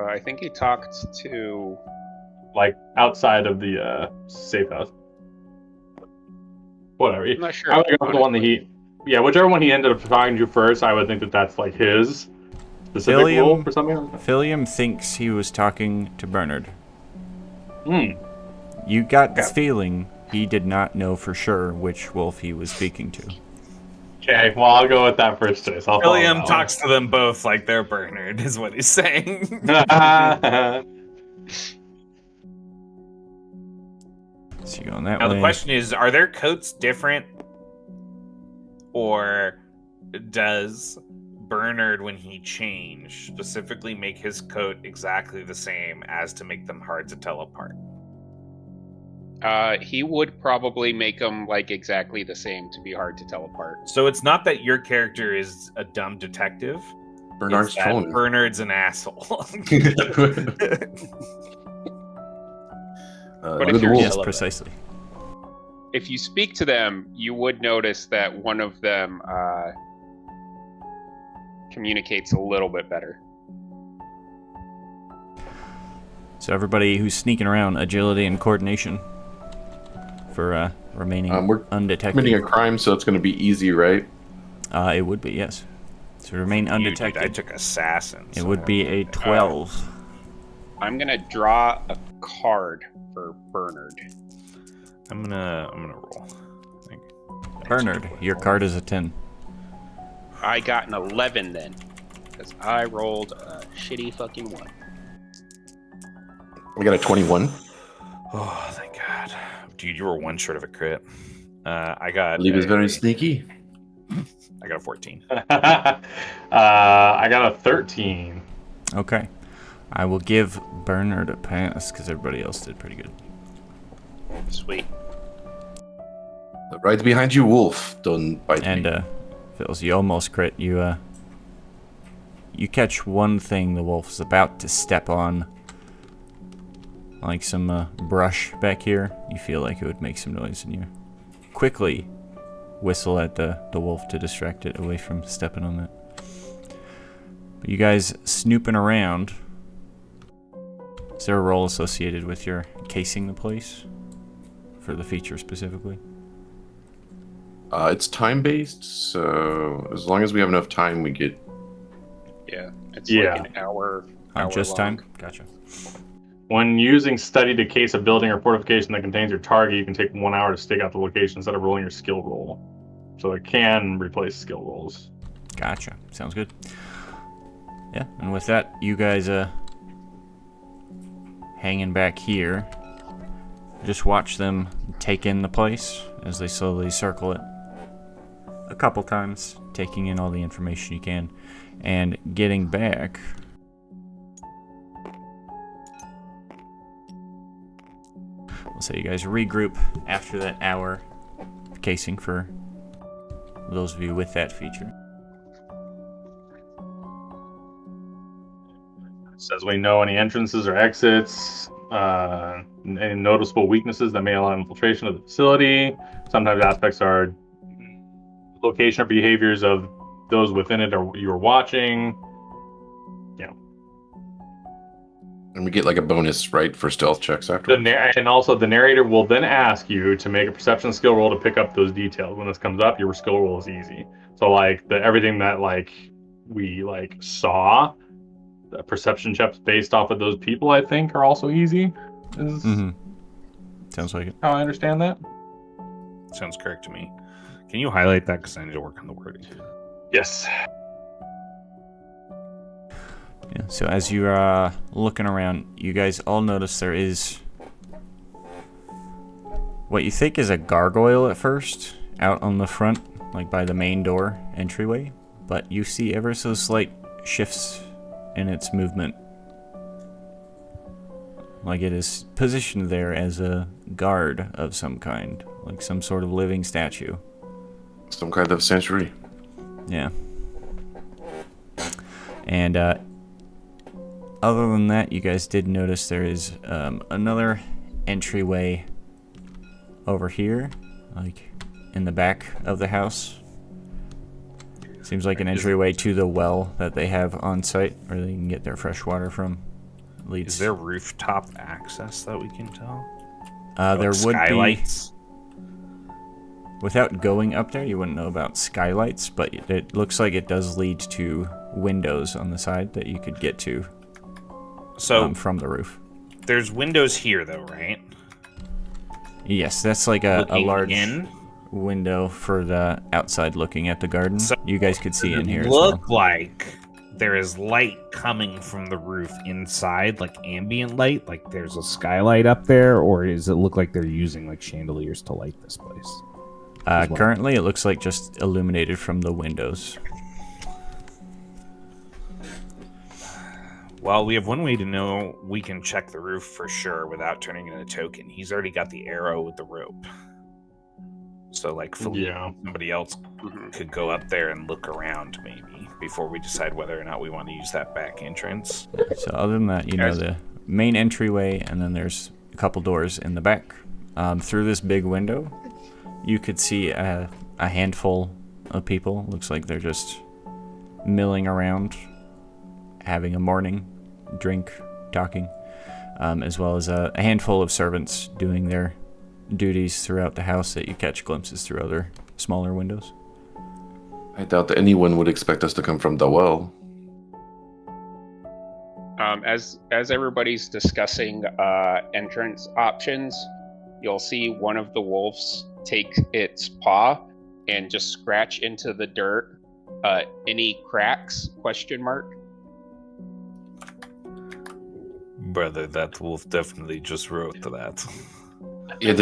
I think he talked to. Like outside of the safe house. Whatever. I'm not sure. I would go with the one that whichever one he ended up talking to first, I would think that that's like his specific Philium- wolf or something like that. Philium thinks he was talking to Bernard. Hmm. You got the Okay. feeling he did not know for sure which wolf he was speaking to. Okay, well, I'll go with that first choice. I'll follow William that talks to them both like they're Bernard, is what he's saying. one. So you're going that Now way. the question is, are their coats different? Or does Bernard, when he changed, specifically make his coat exactly the same as to make them hard to tell apart? He would probably make them like exactly the same to be hard to tell apart. So it's not that your character is a dumb detective. Bernard's it's that trolling. Bernard's an asshole. But Look if at the you're wolf. Yes, precisely. If you speak to them, you would notice that one of them communicates a little bit better. So everybody who's sneaking around, agility and coordination for remaining We're undetected. committing a crime, so it's going to be easy, right? It would be, yes. To remain undetected. I took assassin. It would be a 12. I'm gonna draw a card for Bernard. I'm gonna roll. Bernard, your card is a 10. I got an 11 then, because I rolled a shitty fucking 1. We got a 21. Oh, thank God, dude! You were one short of a crit. I got. Lee was very sneaky. I got a 14. I got a 13. Okay. I will give Bernard a pass because everybody else did pretty good. Sweet. Right behind you, wolf. Don't bite me. And Phils, you almost crit. You catch one thing the wolf's about to step on, like some brush back here. You feel like it would make some noise, and you quickly whistle at the wolf to distract it away from stepping on that. But you guys snooping around. Is there a roll associated with your casing the place for the feature specifically? It's time-based, so as long as we have enough time, we get... Yeah, it's Yeah. like an hour. Just long. time? Gotcha. When using study to case a building or fortification that contains your target, you can take 1 hour to stake out the location instead of rolling your skill roll. So it can replace skill rolls. Gotcha. Sounds good. Yeah, and with that, you guys hanging back here. Just watch them take in the place as they slowly circle it a couple times, taking in all the information you can, and getting back. We'll say you guys regroup after that hour of casing for those of you with that feature. Says we know any entrances or exits, any noticeable weaknesses that may allow infiltration of the facility. Sometimes aspects are location or behaviors of those within it or you are watching. And we get like a bonus, right, for stealth checks after. And also the narrator will then ask you to make a perception skill roll to pick up those details. When this comes up, your skill roll is easy. So like everything that like we like saw, the perception checks based off of those people, I think, are also easy. Is Sounds like it. how I understand that. Sounds correct to me. Can you highlight that? Because I need to work on the wording. Yes. Yeah, so as you're looking around, you guys all notice there is what you think is a gargoyle at first, out on the front, like by the main door entryway, but you see ever so slight shifts in its movement. Like it is positioned there as a guard of some kind, like some sort of living statue. Some kind of century. Yeah. And other than that, you guys did notice there is another entryway over here, like in the back of the house. Seems like an entryway to the well that they have on site, where they can get their fresh water from. Leads. Is there rooftop access that we can tell? There would skylights? be. Without going up there, you wouldn't know about skylights, but it looks like it does lead to windows on the side that you could get to. So from the roof. There's windows here, though, right? Yes, that's like a large in? window for the outside looking at the garden. So you guys could see in here as look well. like there is light coming from the roof inside, like ambient light, like there's a skylight up there, or does it look like they're using like chandeliers to light this place? Currently, it looks like just illuminated from the windows. Well, we have one way to know we can check the roof for sure without turning in a token. He's already got the arrow with the rope. So, like, somebody else could go up there and look around, maybe, before we decide whether or not we want to use that back entrance. So other than that, you know, the main entryway, and then there's a couple doors in the back. Through this big window, you could see a handful of people. Looks like they're just milling around, having a morning drink, talking, as well as a handful of servants doing their duties throughout the house that you catch glimpses through other smaller windows. I doubt that anyone would expect us to come from the well. As everybody's discussing entrance options, you'll see one of the wolves take its paw and just scratch into the dirt. Any cracks? Question mark. Brother, that wolf definitely just wrote to that. Yeah,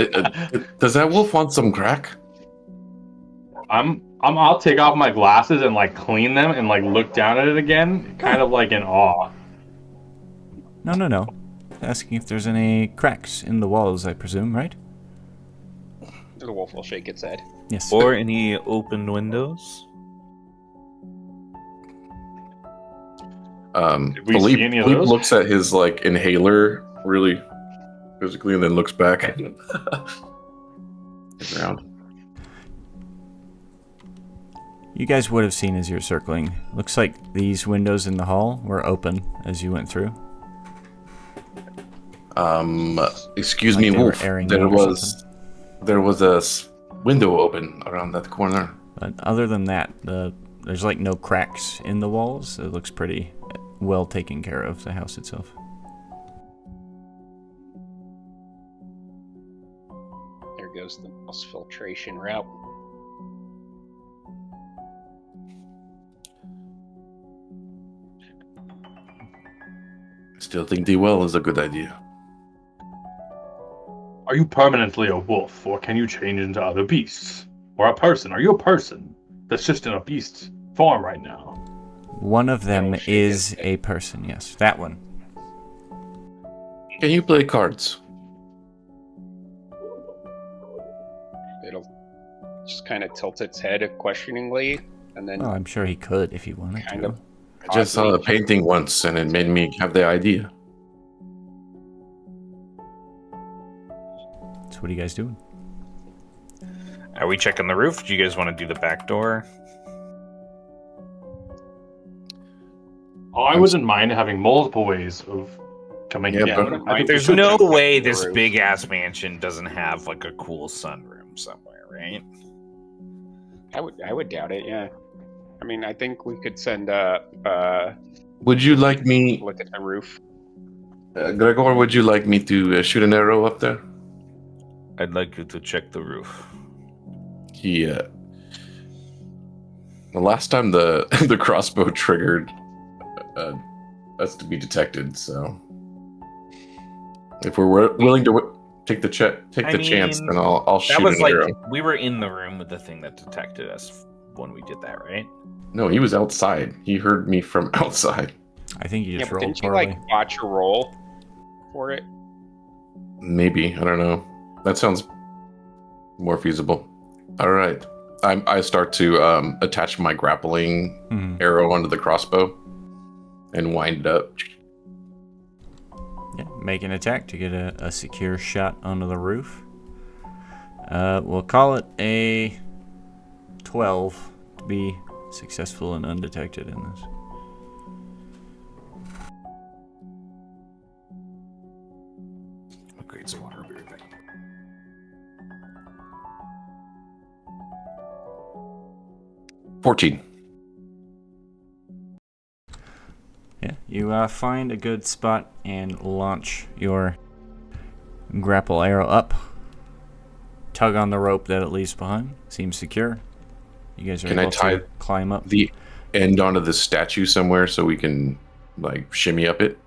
does that wolf want some crack? I'll take off my glasses and like clean them and like look down at it again, kind of like in awe. No. Asking if there's any cracks in the walls, I presume, right? The wolf will shake its head. Yes. Or any open windows? Did we see any of those? Looks at his like inhaler really physically, and then looks back around. You guys would have seen as you're circling. Looks like these windows in the hall were open as you went through. Excuse Like me, they were wolf. airing There out or was a window open around that corner. But other than that, there's like no cracks in the walls. It looks pretty well taken care of, the house itself. There goes the mouse filtration route. I still think the well is a good idea. Are you permanently a wolf, or can you change into other beasts? Or a person? Are you a person that's just in a beast form right now? One of them is a person, yes. That one. Can you play cards? It'll just kind of tilt its head questioningly, and then Oh, I'm sure he could if he wanted kind to. of. I just saw a painting once, and it made me have the idea. So what are you guys doing? Are we checking the roof? Do you guys want to do the back door? Oh, I wouldn't mind having multiple ways of coming Yeah, in. but I think There's we should no check way the this roof. big ass mansion doesn't have like a cool sunroom somewhere, right? I would doubt it. Yeah. I mean, I think we could send Would you like me, look at the roof. Gregor? Would you like me to shoot an arrow up there? I'd like you to check the roof. The last time the crossbow triggered us to be detected, so if we're willing to take the chance, then I'll shoot That was an like arrow. we were in the room with the thing that detected us when we did that, right? No, he was outside. He heard me from outside. I think you Yeah, just but rolled didn't you poorly. like watch a roll for it? Maybe, I don't know. That sounds more feasible. All right, I start to attach my grappling Mhm. arrow onto the crossbow and wind it up. Yeah, make an attack to get a secure shot onto the roof. We'll call it a 12 to be successful and undetected in this. Great water. I'll be right back. $14. Yeah, you find a good spot and launch your grapple arrow up. Tug on the rope that it leaves behind. Seems secure. You guys are Can I able tie to climb up. The end onto the statue somewhere so we can like shimmy up it?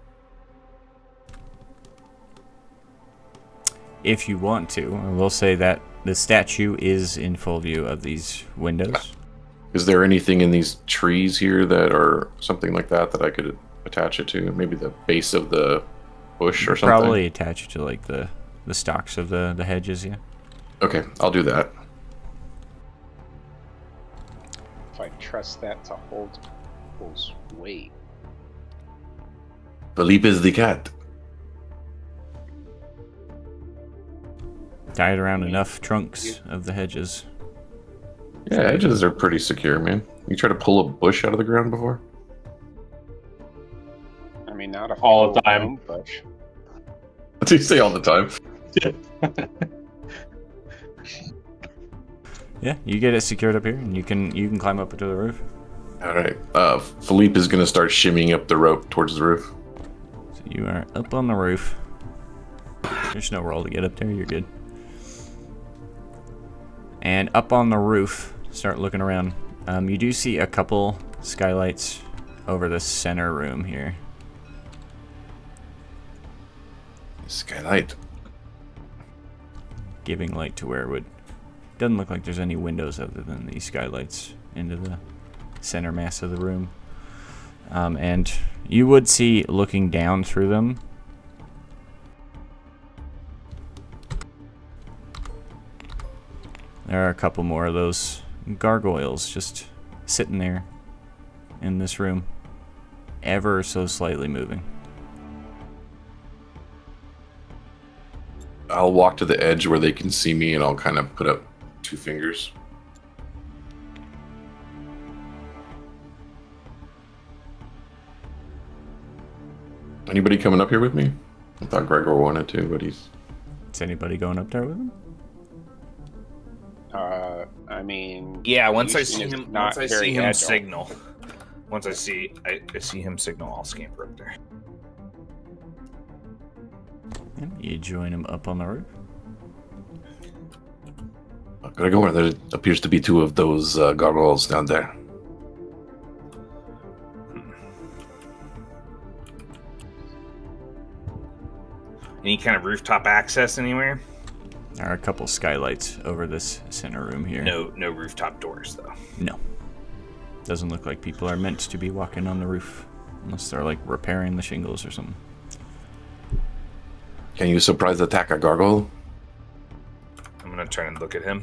If you want to, I will say that the statue is in full view of these windows. Is there anything in these trees here that are something like that I could attach it to? Maybe the base of the bush or something? Probably attach it to like the stalks of the hedges, yeah. Okay, I'll do that. If I trust that to hold people's weight. Philippe is the cat. Tie it around enough trunks of the hedges. Yeah, edges are pretty secure, man. You try to pull a bush out of the ground before? I mean, not a All the time. full-blown bush. What do you say all the time? Yeah, you get it secured up here, and you can climb up into the roof. All right. Philippe is going to start shimmying up the rope towards the roof. So you are up on the roof. There's no roll to get up there. You're good. And up on the roof, start looking around. You do see a couple skylights over the center room here. Skylight. Giving light to where it would. Doesn't look like there's any windows other than these skylights into the center mass of the room. And you would see, looking down through them, there are a couple more of those gargoyles just sitting there in this room, ever so slightly moving. I'll walk to the edge where they can see me, and I'll kind of put up 2 fingers. Anybody coming up here with me? I thought Gregor wanted to, but he's... Is anybody going up there with him? I mean, Yeah, once I Houston see is him, not once I very see him agile. signal, once I see him signal, I'll scamper up there. And you join him up on the roof. Gregor, there appears to be 2 of those gargoyles down there. Any kind of rooftop access anywhere? There are a couple skylights over this center room here. No rooftop doors though. No. Doesn't look like people are meant to be walking on the roof. Unless they're like repairing the shingles or something. Can you surprise attack a gargoyle? I'm gonna turn and look at him.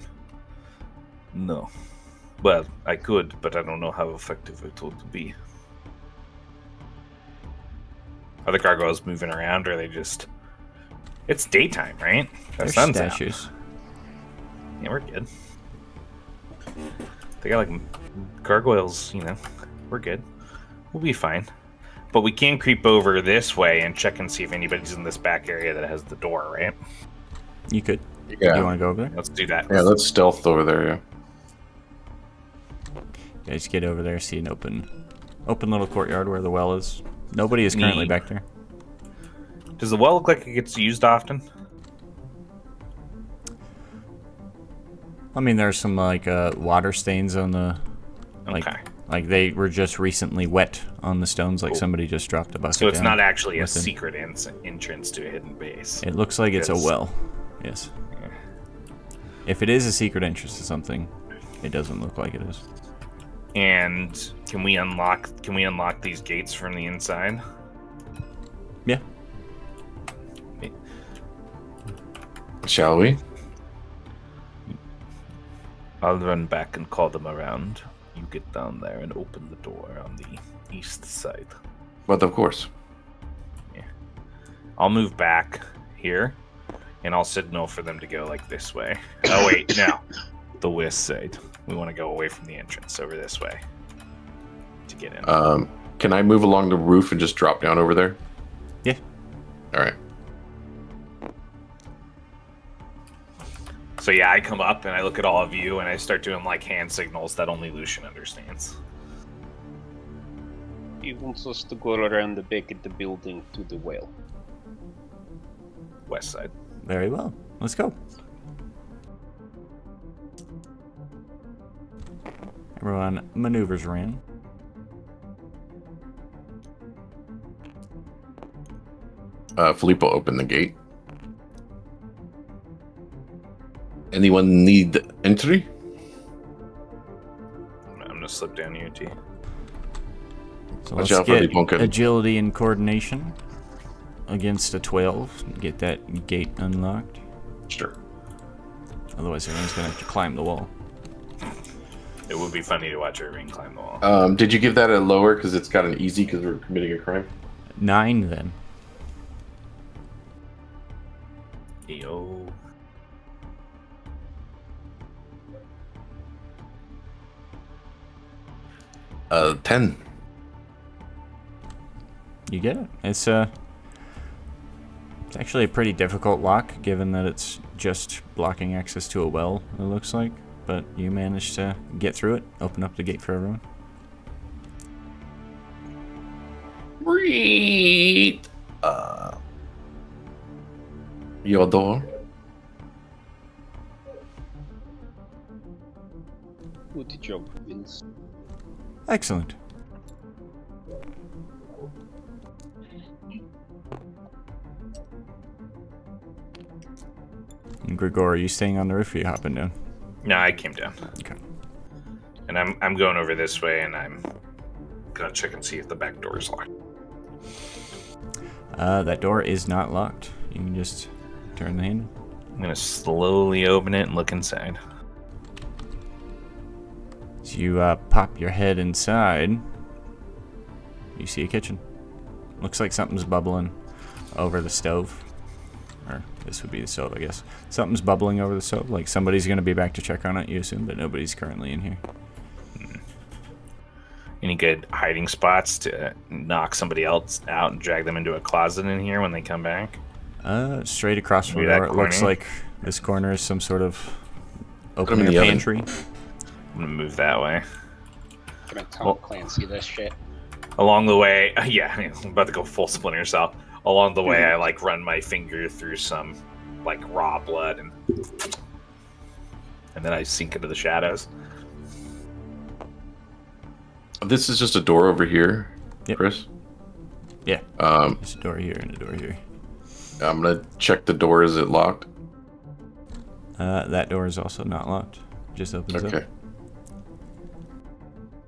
No. Well, I could, but I don't know how effective it will be. Are the gargoyles moving around, or are they just... It's daytime, right? The They're sun's out. statues. Yeah, we're good. They got like gargoyles, you know. We're good. We'll be fine. But we can creep over this way and check and see if anybody's in this back area that has the door, right? You could. Yeah. You want to go over there? Let's do that. Yeah, let's stealth over there, yeah. You guys get over there, see an open little courtyard where the well is. Nobody is currently Neat. back there. Does the well look like it gets used often? I mean, there's some like water stains on the, like, Okay. like they were just recently wet on the stones, like Cool. somebody just dropped a bucket. So it's down not actually a with it. secret entrance to a hidden base. It looks like it's a Because- well. Yes. Yeah. If it is a secret entrance to something, it doesn't look like it is. And can we unlock these gates from the inside? Yeah. Shall we? I'll run back and call them around. You get down there and open the door on the east side. But of course. I'll move back here, and I'll signal for them to go like this way. Oh wait, no, the west side. We want to go away from the entrance over this way to get in. Can I move along the roof and just drop down over there? Yeah. All right. So yeah, I come up and I look at all of you and I start doing like hand signals that only Lucian understands. He wants us to go around the back of the building to the well. West side. Very well. Let's go. Everyone maneuvers around. Filippo open the gate. Anyone need entry? I'm gonna slip down UT. So Watch let's out for the get bunker. agility and coordination against a 12 and get that gate unlocked. Sure. Otherwise, everyone's gonna have to climb the wall. It would be funny to watch Irving climb the wall. Did you give that a lower because it's got an easy because we're committing a crime? 9 then. Yo. 10. You get it. It's actually a pretty difficult lock, given that it's just blocking access to a well, it looks like. But you managed to get through it, open up the gate for everyone. Read. Your door. Good job, Vince. Excellent. And Grigor, are you staying on the roof or are you hopping down? No, I came down. Okay. And I'm going over this way, and I'm gonna check and see if the back door is locked. That door is not locked. You can just turn the handle. I'm gonna slowly open it and look inside. So you pop your head inside. You see a kitchen. Looks like something's bubbling over the stove. Or this would be the stove, I guess. Something's bubbling over the stove. Like somebody's going to be back to check on it, you assume, but nobody's currently in here. Any good hiding spots to knock somebody else out and drag them into a closet in here when they come back? Straight across from Maybe the that door. It looks corner? like this corner is some sort of in open air the oven. pantry. I'm gonna move that way. Gonna tell Well- Clancy this shit. Along the way, yeah, I'm about to go full Splinter Cell. Along the way, I like run my finger through some like raw blood, and then I sink into the shadows. This is just a door over here, Yep. Chris. Yeah. Um, There's a door here and a door here. I'm gonna check the door. Is it locked? That door is also not locked. Just opens Okay. up.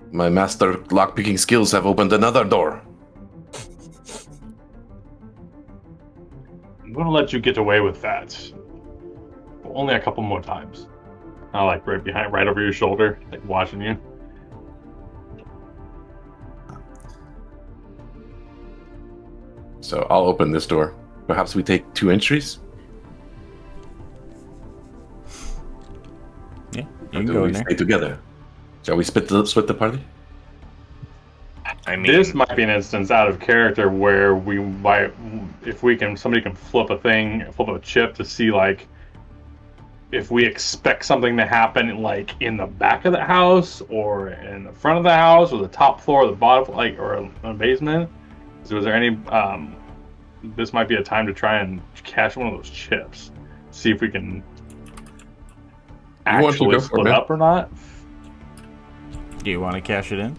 My master lockpicking skills have opened another door. I'm gonna let you get away with that. Only a couple more times. I like right behind, right over your shoulder, like watching you. So I'll open this door. Perhaps we take 2 entries? Yeah, Or you can do go we in there. stay together? Shall we split the party? I mean, This might be an instance out of character where we might, if we can, somebody can flip a chip to see like if we expect something to happen like in the back of the house or in the front of the house or the top floor or the bottom, like or a basement. So is there any? This might be a time to try and cash one of those chips. See if we can You want to actually go for split it? up or not. Do you want to cash it in?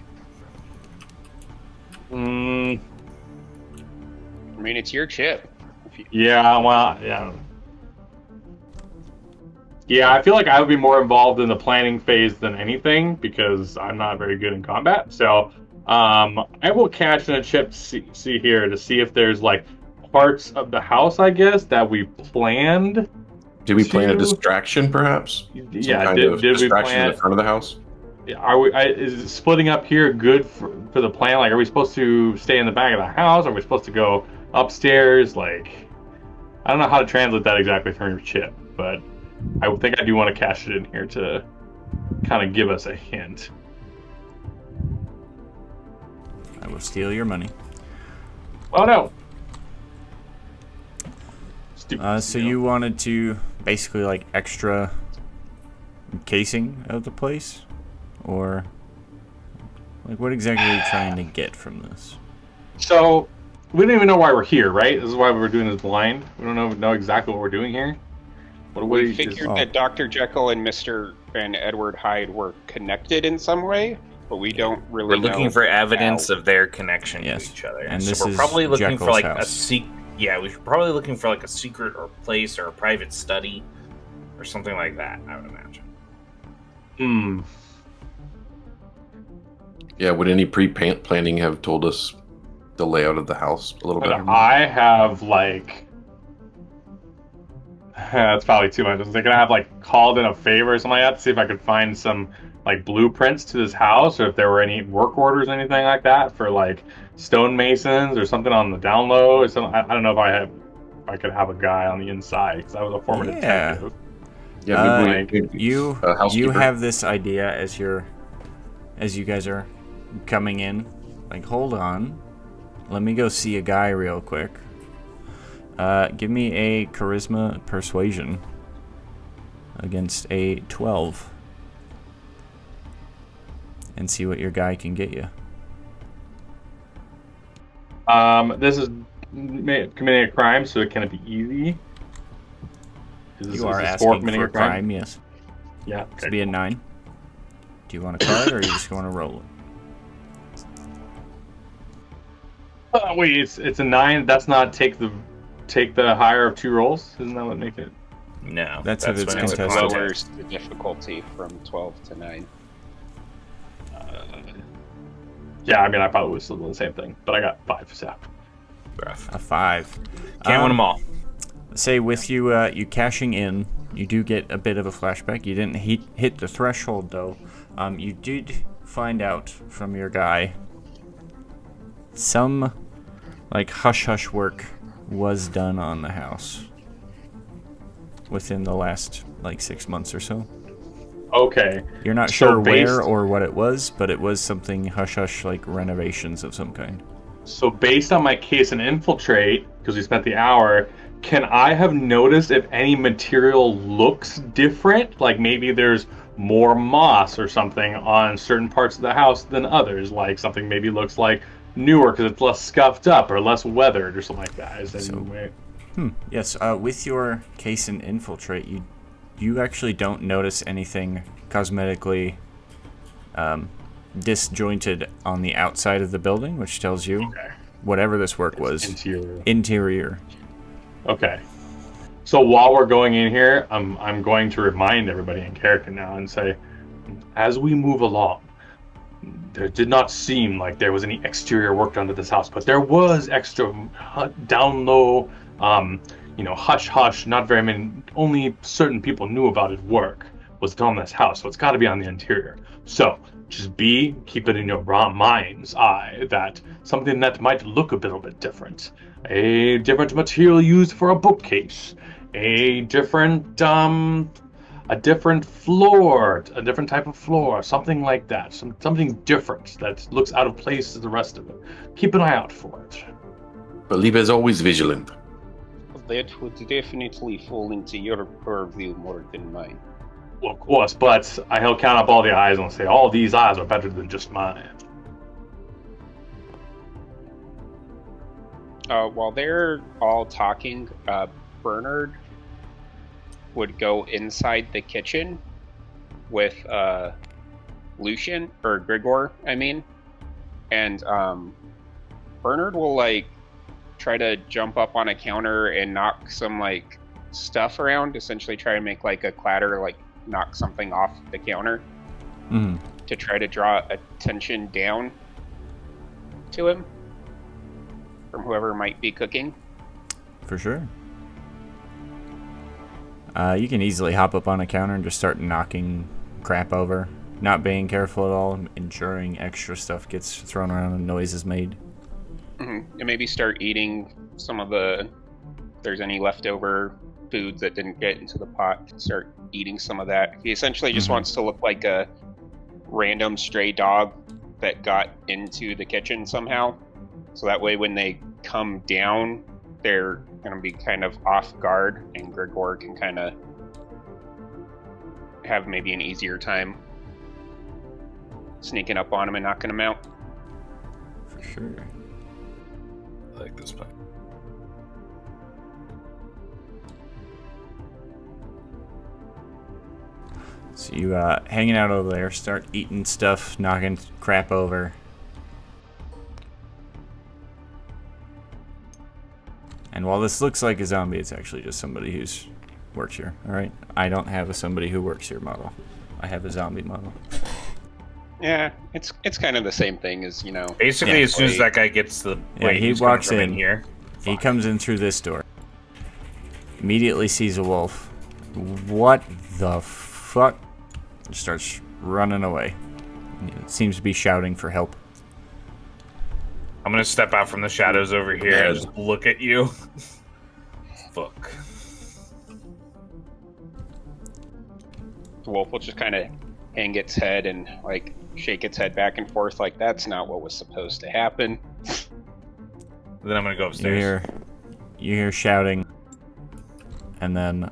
Mm, I mean, it's your chip. If you, yeah, well, yeah. Yeah, I feel like I would be more involved in the planning phase than anything because I'm not very good in combat. So I will cash in a chip see here to see if there's like parts of the house, I guess, that we planned. Did we plan a Two- distraction, perhaps? Some Yeah, kind did of we distraction in plan? the front of the house? Are we? Is splitting up here good for the plan? Like, are we supposed to stay in the back of the house? Are we supposed to go upstairs? Like, I don't know how to translate that exactly from your chip, but I would think I do want to cash it in here to kind of give us a hint. I will steal your money. Oh no! Stupid. So you wanted to basically like extra casing of the place? Or like what exactly are you trying to get from this? So we don't even know why we're here, right? This is why we're doing this blind. We don't know exactly what we're doing here. What we is- figured oh. that Dr. Jekyll and Mr. and Edward Hyde were connected in some way, but we don't really we're looking know for evidence how. of their connection Yes. to each other. And so this we're is probably looking for Jekyll's like house. Yeah, we should probably looking for like a secret or place or a private study or something like that, I would imagine. Hmm. Yeah, would any pre-planning have told us the layout of the house a little But better? I have like. That's probably too much. I was thinking I have like called in a favor or something like that to see if I could find some like blueprints to this house, or if there were any work orders or anything like that for like stonemasons or something on the down low or something. I don't know if I could have a guy on the inside because I was a former Yeah. detective. Yeah, maybe You housekeeper. have this idea as you guys are coming in. Like, hold on, let me go see a guy real quick. Give me a charisma persuasion against a 12, and see what your guy can get you. This is committing a crime, so it can't be easy. You are asking for a crime, yes. Yeah. It's to be a 9. Do you want to call it, or are you just going to roll it? Wait, it's a 9. That's not take the higher of 2 rolls. Isn't that what make it? No, That's if it's when a contested. contest. Lowers the difficulty from 12 to 9. Yeah, I mean, I probably was still doing the same thing, but I got 5, so. Rough. A 5. Can't win them all. Say with you cashing in, you do get a bit of a flashback. You didn't hit the threshold though. You did find out from your guy some like hush work was done on the house within the last like 6 months or so. Okay. You're not So sure where based- or what it was, but it was something hush like renovations of some kind. So based on my case and infiltrate, because we spent the hour, can I have noticed if any material looks different? Like maybe there's more moss or something on certain parts of the house than others. Like something maybe looks like newer because it's less scuffed up or less weathered or something like that. Is there any way? Yes, with your case and infiltrate, you actually don't notice anything cosmetically disjointed on the outside of the building, which tells you whatever this work was interior. Okay. So while we're going in here, I'm going to remind everybody in character now and say, as we move along, there did not seem like there was any exterior work done to this house, but there was extra down low, hush, not very many, only certain people knew about his work was done on this house, so it's got to be on the interior. So just keep it in your mind's eye that something that might look a little bit different, a different material used for a bookcase, a different floor, a different type of floor, something like that, something different that looks out of place to the rest of it. Keep an eye out for it. Felipe is always vigilant. That would definitely fall into your purview more than mine. Well, of course, but he'll count up all the eyes and say, all these eyes are better than just mine. While they're all talking, Bernard would go inside the kitchen with Lucian, or Grigor, I mean. And Bernard will, try to jump up on a counter and knock some, stuff around, essentially try to make, a clatter, knock something off the counter to try to draw attention down to him from whoever might be cooking. For sure. You can easily hop up on a counter and just start knocking crap over, not being careful at all, ensuring extra stuff gets thrown around and noise is made. And maybe start eating some of if there's any leftover foods that didn't get into the pot, start eating some of that. He essentially just wants to look like a random stray dog that got into the kitchen somehow. So that way when they come down, they're going to be kind of off guard, and Grigor can kind of have maybe an easier time sneaking up on him and knocking him out. For sure. I like this plan. So you hanging out over there, start eating stuff, knocking crap over. And while this looks like a zombie, it's actually just somebody who's works here. All right, I don't have a somebody who works here model. I have a zombie model. Yeah, it's kind of the same thing as, you know. Basically, as soon as that guy gets the way he he's walks coming in from here, He comes in through this door. Immediately sees a wolf. What the fuck? Starts running away. He seems to be shouting for help. I'm gonna step out from the shadows over here and just look at you. Fuck. The wolf will just kind of hang its head and like shake its head back and forth like that's not what was supposed to happen. Then I'm gonna go upstairs. You hear shouting, and then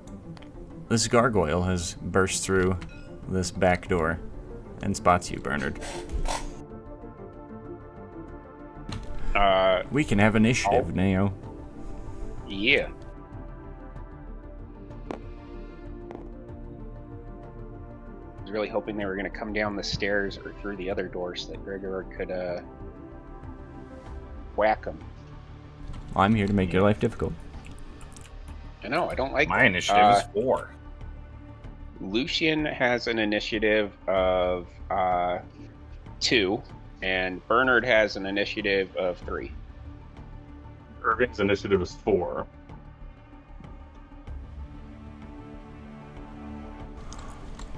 this gargoyle has burst through this back door and spots you, Bernard. We can have initiative, Neo. Yeah. I was really hoping they were going to come down the stairs or through the other doors so that Gregor could whack them. I'm here to make your life difficult. I know, I don't like My that. initiative is 4. Lucian has an initiative of 2, and Bernard has an initiative of 3. Irving's initiative is 4.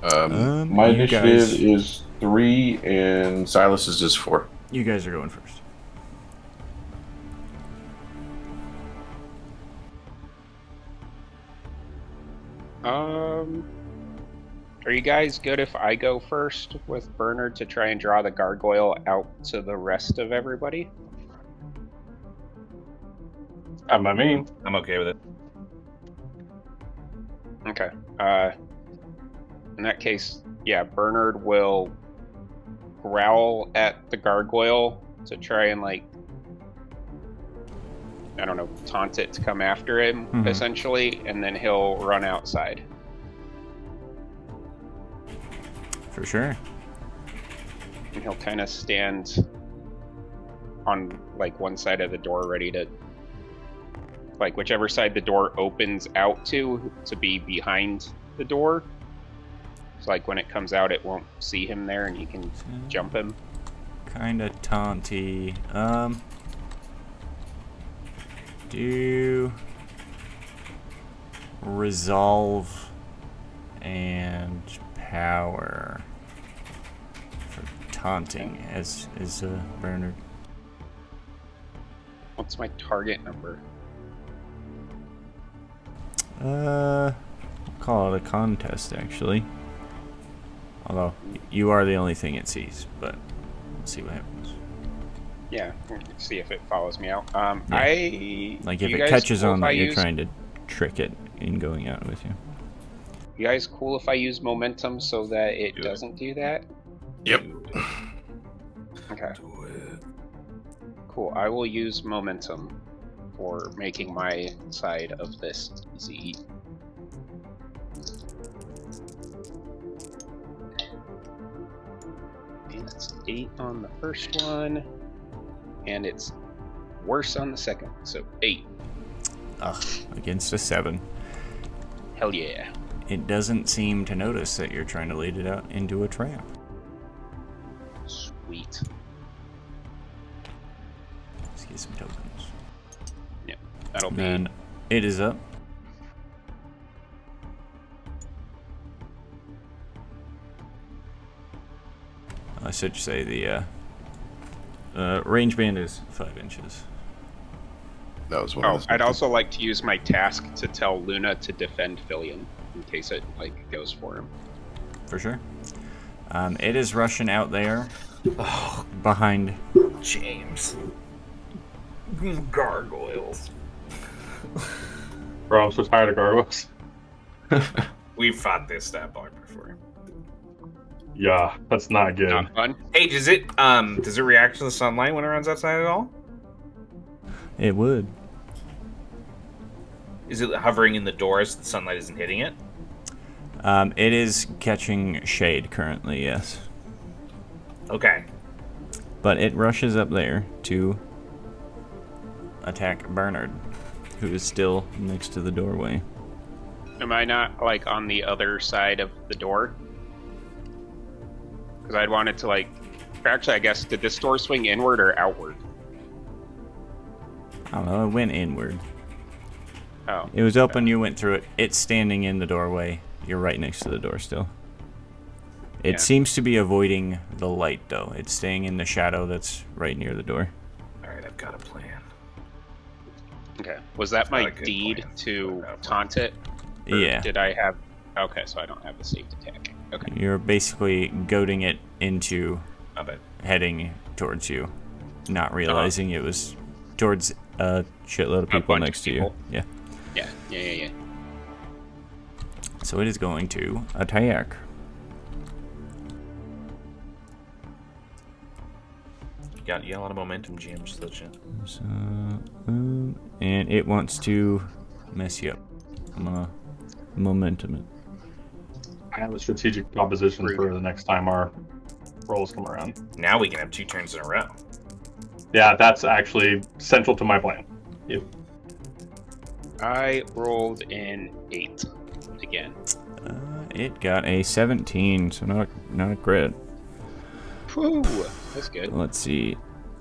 My you initiative guys- is 3, and Silas's is 4. You guys are going first. Are you guys good if I go first with Bernard to try and draw the gargoyle out to the rest of everybody? I mean, I'm okay with it. Okay. In that case, yeah, Bernard will growl at the gargoyle to try and, like, I don't know, taunt it to come after him, essentially, and then he'll run outside. For sure. And he'll kind of stand on, like, one side of the door ready to, like, whichever side the door opens out to be behind the door. So, like, when it comes out, it won't see him there and you can jump him. Kinda taunty. Do resolve and power for taunting as is Bernard. What's my target number? Call it a contest actually. Although you are the only thing it sees, but we'll see what happens. Yeah, see if it follows me out. Like if you it guys catches cool on if that I you're use- trying to trick it in going out with you. You guys cool if I use momentum so that it doesn't do that? Yep. Okay. Cool. I will use momentum for making my side of this easy. And it's 8 on the first one, and it's worse on the second, so 8. Ugh, against a 7. Hell yeah. It doesn't seem to notice that you're trying to lead it out into a trap. Sweet. Let's get some tokens. Yep, that'll be... Then it is up. I should say the range band is 5 inches. That was one Oh, of the I'd also like to use my task to tell Luna to defend Filion in case it like goes for him. For sure. It is rushing out there behind. James. Gargoyles. bro, I'm so tired of gargoyles. We've fought this stat block before. Yeah, that's not good. Not fun. Hey, does it react to the sunlight when it runs outside at all? It would. Is it hovering in the door so the sunlight isn't hitting it? It is catching shade currently, yes. Okay. But it rushes up there to attack Bernard. who is still next to the doorway. Am I not, like, on the other side of the door? Because I'd wanted to, like... Actually, I guess, did this door swing inward or outward? I don't know, it went inward. Oh. It was open, you went through it. It's standing in the doorway. You're right next to the door still. It seems to be avoiding the light, though. It's staying in the shadow that's right near the door. Alright, I've got a plan. Okay. Was that my Not a good deed plan. to taunt it? Or Yeah. did I have... Okay, so I don't have the saved attack. Okay. You're basically goading it into I bet. heading towards you, not realizing it was towards a shitload of people bunch next of to you. people. Yeah. Yeah. So it is going to attack. You got a lot of momentum, GM, just let you. So, and it wants to mess you up. I'm gonna momentum it. I have a strategic proposition for the next time our rolls come around. Now we can have 2 turns in a row. Yeah, that's actually central to my plan. Yep. I rolled an 8 again. It got a 17, so not a crit. Whew, that's good. Let's see.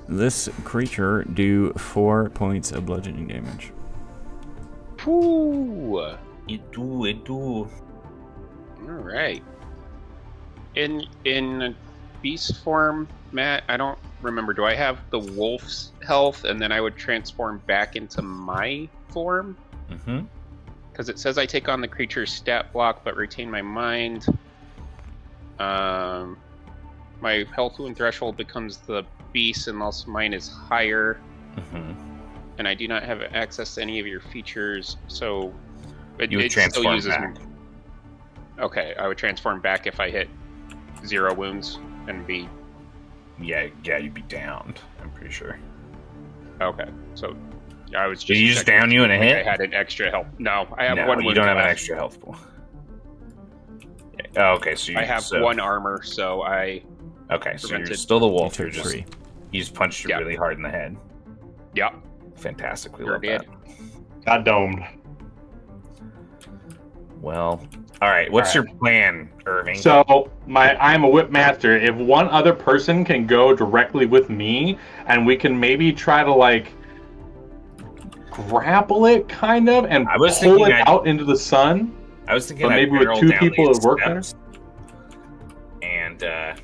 This creature do 4 points of bludgeoning damage. Whew. It do. Alright. In beast form, Matt, I don't remember. Do I have the wolf's health and then I would transform back into my form? Mm-hmm. Because it says I take on the creature's stat block but retain my mind. My health wound threshold becomes the beast unless mine is higher. Mm-hmm. And I do not have access to any of your features, so You would it still transform uses back. Okay, I would transform back if I hit 0 wounds and be... Yeah, you'd be downed, I'm pretty sure. Okay, so I was just... Did you just checking down you in a if hit? I had an extra health. No, I have No, one you wound don't have an left. extra health pool. Yeah. Oh, okay, so you I have so, 1 armor, so I... Okay, so you're prevented- still the You wolf. took You're just 3. you just punched you Yeah. really hard in the head. Yeah, Fantastic. We sure love did. that. Got domed. Well, all right. What's All your plan, Irving? So I'm a whip master. If one other person can go directly with me, and we can maybe try to like grapple it, kind of, and I was pull thinking it out into the sun. I was thinking But I'd maybe with barrel 2 down people these it would work steps and try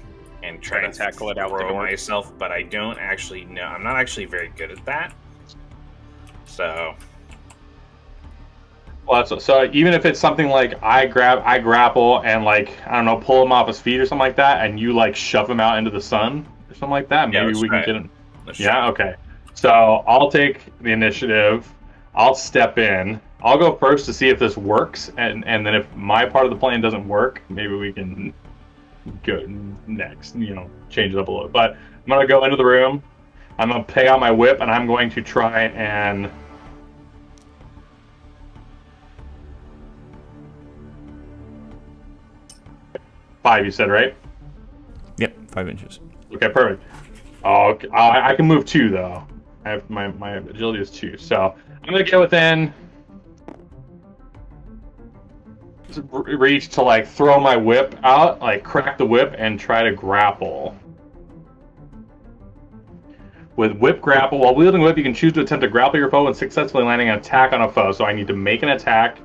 Try to to tackle it out the throw door. myself, but I don't actually know. I'm not actually very good at that. So Well, so even if it's something like I grapple and like I don't know, pull him off his feet or something like that, and you like shove him out into the sun or something like that, Yeah, maybe let's we try can it. get him. let's Yeah, try. okay. So I'll take the initiative. I'll step in. I'll go first to see if this works, and then if my part of the plan doesn't work, maybe we can go next. Change it up a little. But I'm gonna go into the room. I'm gonna pay out my whip, and I'm going to try and. Five, you said, right? Yep, 5 inches. Okay, perfect. Oh, okay. I can move 2 though. I have my agility is 2, so I'm gonna get within reach to like throw my whip out, like crack the whip, and try to grapple. With whip grapple, while wielding whip, you can choose to attempt to grapple your foe and successfully landing an attack on a foe. So I need to make an attack,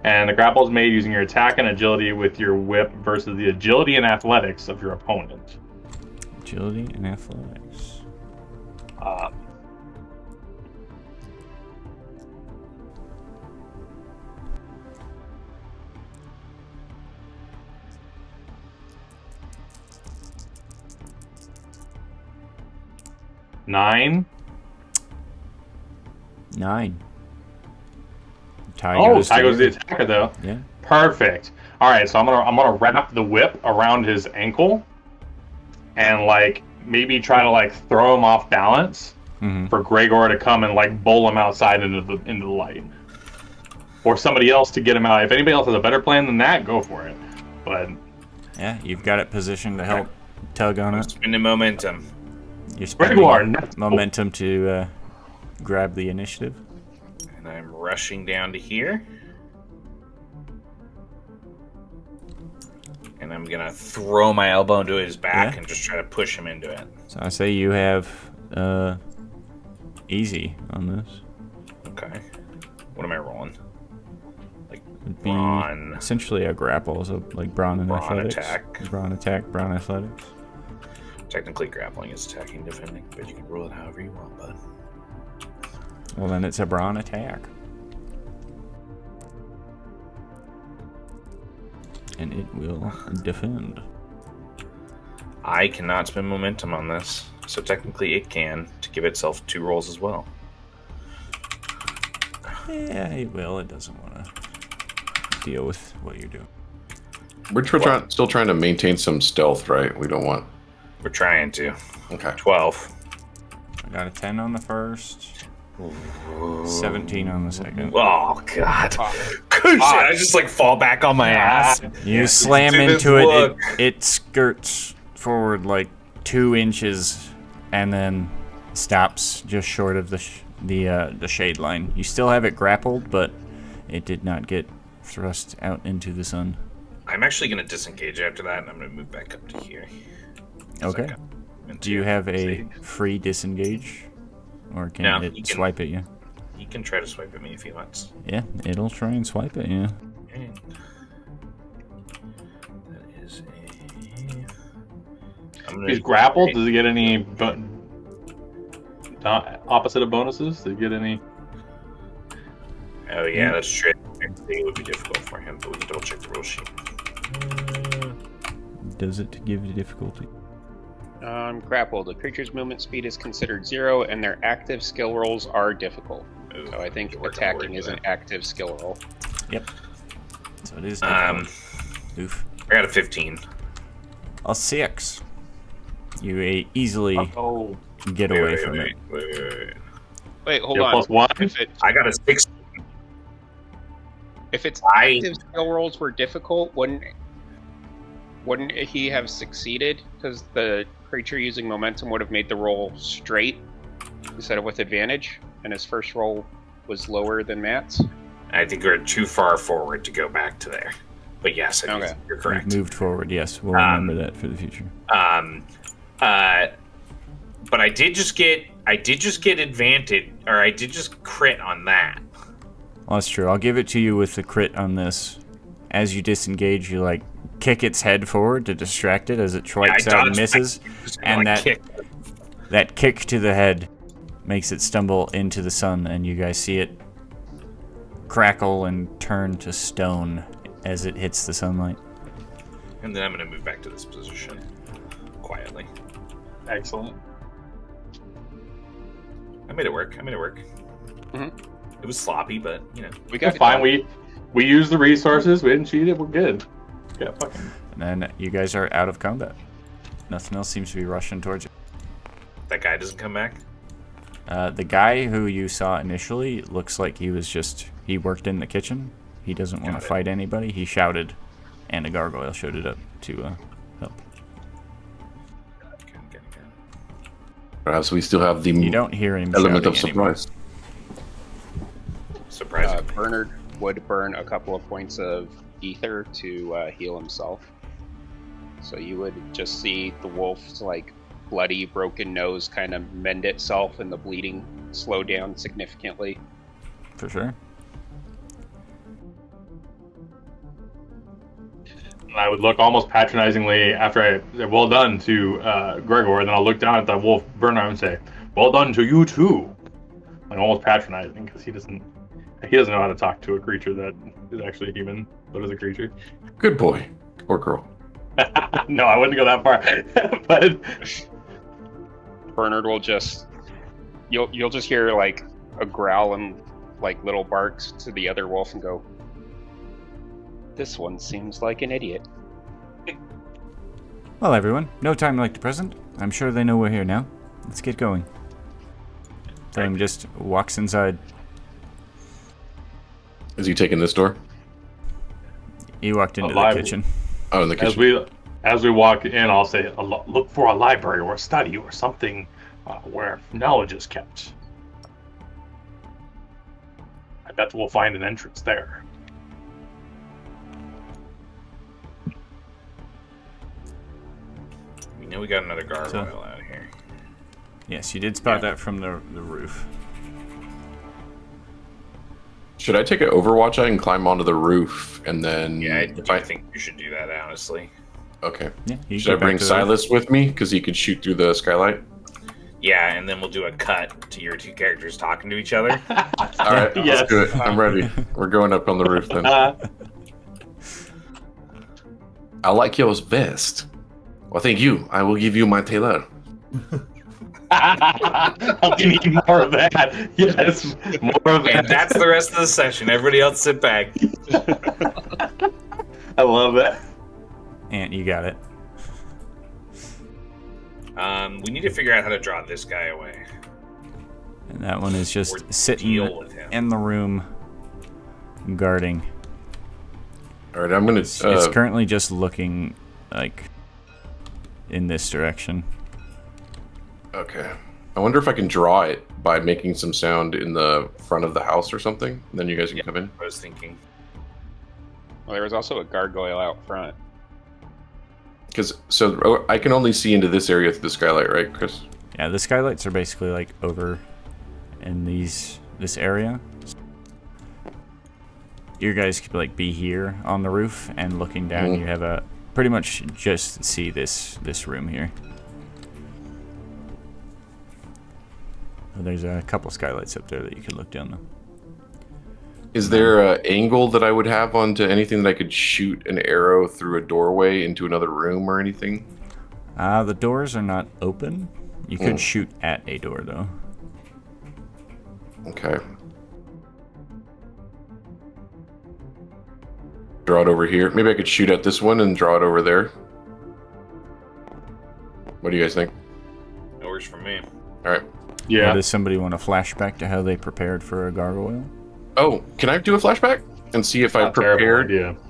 and the grapple is made using your attack and agility with your whip versus the agility and athletics of your opponent. Agility and athletics. Uh, Nine. 9. Ty Goes to the you. attacker though. Yeah. Perfect. All right, so I'm gonna wrap the whip around his ankle, and like maybe try to like throw him off balance Mm-hmm. for Gregor to come and like bowl him outside into the light, or somebody else to get him out. If anybody else has a better plan than that, go for it. But Yeah, you've got it positioned to help tug on it. Spending momentum. You're spending Gregor, momentum to grab the initiative. And I'm rushing down to here. And I'm going to throw my elbow into his back and just try to push him into it. So I say you have easy on this. Okay. What am I rolling? Like It'd be brawn. essentially a grapple, so like brawn and athletics. Attack. Brawn attack, brawn athletics. Technically, grappling is attacking, defending, but you can roll it however you want, bud. Well, then it's a brawn attack. And it will defend. I cannot spend momentum on this, so technically it can, to give itself 2 rolls as well. Yeah, it will. It doesn't want to deal with what you're doing. We're still trying to maintain some stealth, right? We don't want. We're trying to. Okay. 12. I got a 10 on the first, 17 on the second. Oh, God. Good shit. I just, like, fall back on my ass. You slam into it, it skirts forward like 2 inches and then stops just short of the shade line. You still have it grappled, but it did not get thrust out into the sun. I'm actually going to disengage after that, and I'm going to move back up to here. Okay. Do you have a free disengage? Or can it swipe at you? He can try to swipe at me if he wants. Yeah, it'll try and swipe at you. Okay. That is He's grappled. Does he get any opposite of bonuses? Does he get any? Oh yeah, that's true. I think it would be difficult for him, but we can double check the rule sheet. Does it give you difficulty? Grappled. The creature's movement speed is considered 0, and their active skill rolls are difficult. Ooh, So I think attacking is an active skill roll. Yep. So it is. Oof. I got a 15. A 6. You easily get away from it. Wait, hold You're on. +1. I got a 6. If its active skill rolls were difficult, wouldn't he have succeeded? Because the creature using momentum would have made the roll straight instead of with advantage, and his first roll was lower than Matt's. I think we're too far forward to go back to there. But yes, I think you're correct. We've moved forward, yes. We'll remember that for the future. But I did just get advantage, or I did just crit on that. Well, that's true. I'll give it to you with the crit on this. As you disengage, you like kick its head forward to distract it as it swipes out and misses, and that kick to the head makes it stumble into the sun, and you guys see it crackle and turn to stone as it hits the sunlight. And then I'm going to move back to this position quietly. Excellent. I made it work. Mm-hmm. It was sloppy, but you know, We got fine. We used the resources. We didn't cheat it. We're good. Yeah, fucking. And then you guys are out of combat. Nothing else seems to be rushing towards you. that guy doesn't come back. The guy who you saw initially looks like he worked in the kitchen. He doesn't want to fight anybody. He shouted, and a gargoyle showed it up to help. Perhaps we still have the You don't hear him element of shouting anymore. surprise. Surprising. Bernard would burn a couple of points of ether to heal himself. So you would just see the wolf's like bloody, broken nose kind of mend itself, and the bleeding slow down significantly. For sure. I would look almost patronizingly after I said, well done to Gregor, and then I'll look down at the wolf Bernard and say, well done to you too. Like almost patronizing, because he doesn't know how to talk to a creature that is actually human, but is a creature. Good boy. Or girl. No, I wouldn't go that far. But Bernard will just you'll just hear like a growl and like little barks to the other wolf and go, this one seems like an idiot. Well, everyone, no time like the present. I'm sure they know we're here now. Let's get going. Flame just walks inside. Is he taking this door? He walked into the kitchen. Oh, in the kitchen. As we walk in, I'll say, look for a library or a study or something where knowledge is kept. I bet we'll find an entrance there. We know we got another gargoyle out here. Yes, you did spot that from the roof. Should I take an overwatch eye and climb onto the roof and then? Yeah, I think you should do that, honestly. Okay. Yeah. Should I bring Silas with me because he could shoot through the skylight? Yeah, and then we'll do a cut to your two characters talking to each other. All right, let's do it. I'm ready. We're going up on the roof then. I like your vest. Well, thank you. I will give you my tailor. I'll need more of that. Yes, more of that. And that's the rest of the session. Everybody else sit back. I love that. Ant, you got it. We need to figure out how to draw this guy away. And that one is just Or sitting deal with him. in the room, guarding. All right, I'm gonna. It's currently just looking like in this direction. Okay. I wonder if I can draw it by making some sound in the front of the house or something. And then you guys can come in. I was thinking. Well, there was also a gargoyle out front. So I can only see into this area through the skylight, right, Chris? Yeah, the skylights are basically like over in this area. You guys could like be here on the roof and looking down. You have a pretty much just see this room here. There's a couple skylights up there that you could look down though. Is there an angle that I would have onto anything that I could shoot an arrow through a doorway into another room or anything? The doors are not open. You could shoot at a door though. Okay. Draw it over here. Maybe I could shoot at this one and draw it over there. What do you guys think? That works for me. All right. Yeah. Does somebody want a flashback to how they prepared for a gargoyle? Oh, can I do a flashback and see if I Not terrible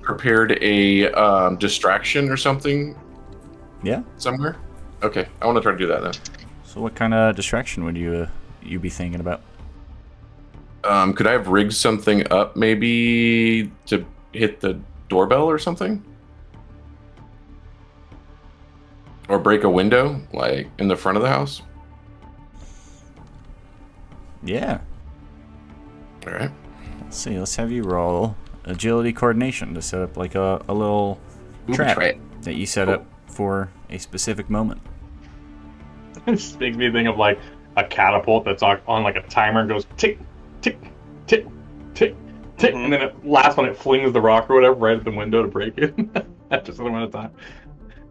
prepared idea. a distraction or something Yeah. somewhere? Okay, I want to try to do that then. So what kind of distraction would you be thinking about? Could I have rigged something up maybe to hit the doorbell or something? Or break a window, like in the front of the house? Yeah. All right. Let's see. Let's have you roll agility coordination to set up like a little Booby trap trap. that you set up for a specific moment. This makes me think of like a catapult that's on like a timer and goes tick, tick, tick, tick, tick, and then last one it flings the rock or whatever right at the window to break it after some amount of time.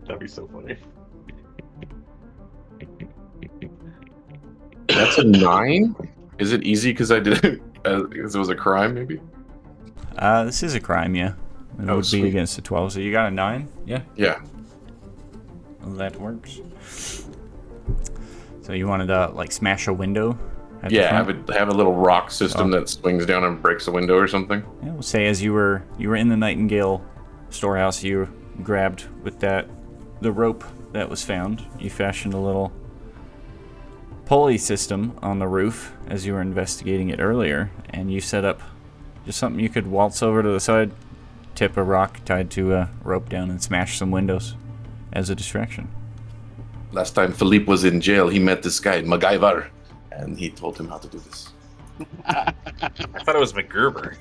That'd be so funny. That's a 9? Is it easy because I did it because it was a crime, maybe? This is a crime, yeah. It Oh, would sweet. be against a 12, so you got a 9? Yeah. Yeah. Well, that works. So you wanted to like smash a window? At the Yeah, front? have a little rock system that swings down and breaks a window or something. Yeah, we'll say as you were in the Nightingale storehouse, you grabbed with the rope that was found. You fashioned a little pulley system on the roof as you were investigating it earlier, and you set up just something you could waltz over to the side, tip a rock tied to a rope down, and smash some windows as a distraction. Last time Philippe was in jail, he met this guy, MacGyver, and he told him how to do this. I thought it was MacGruber.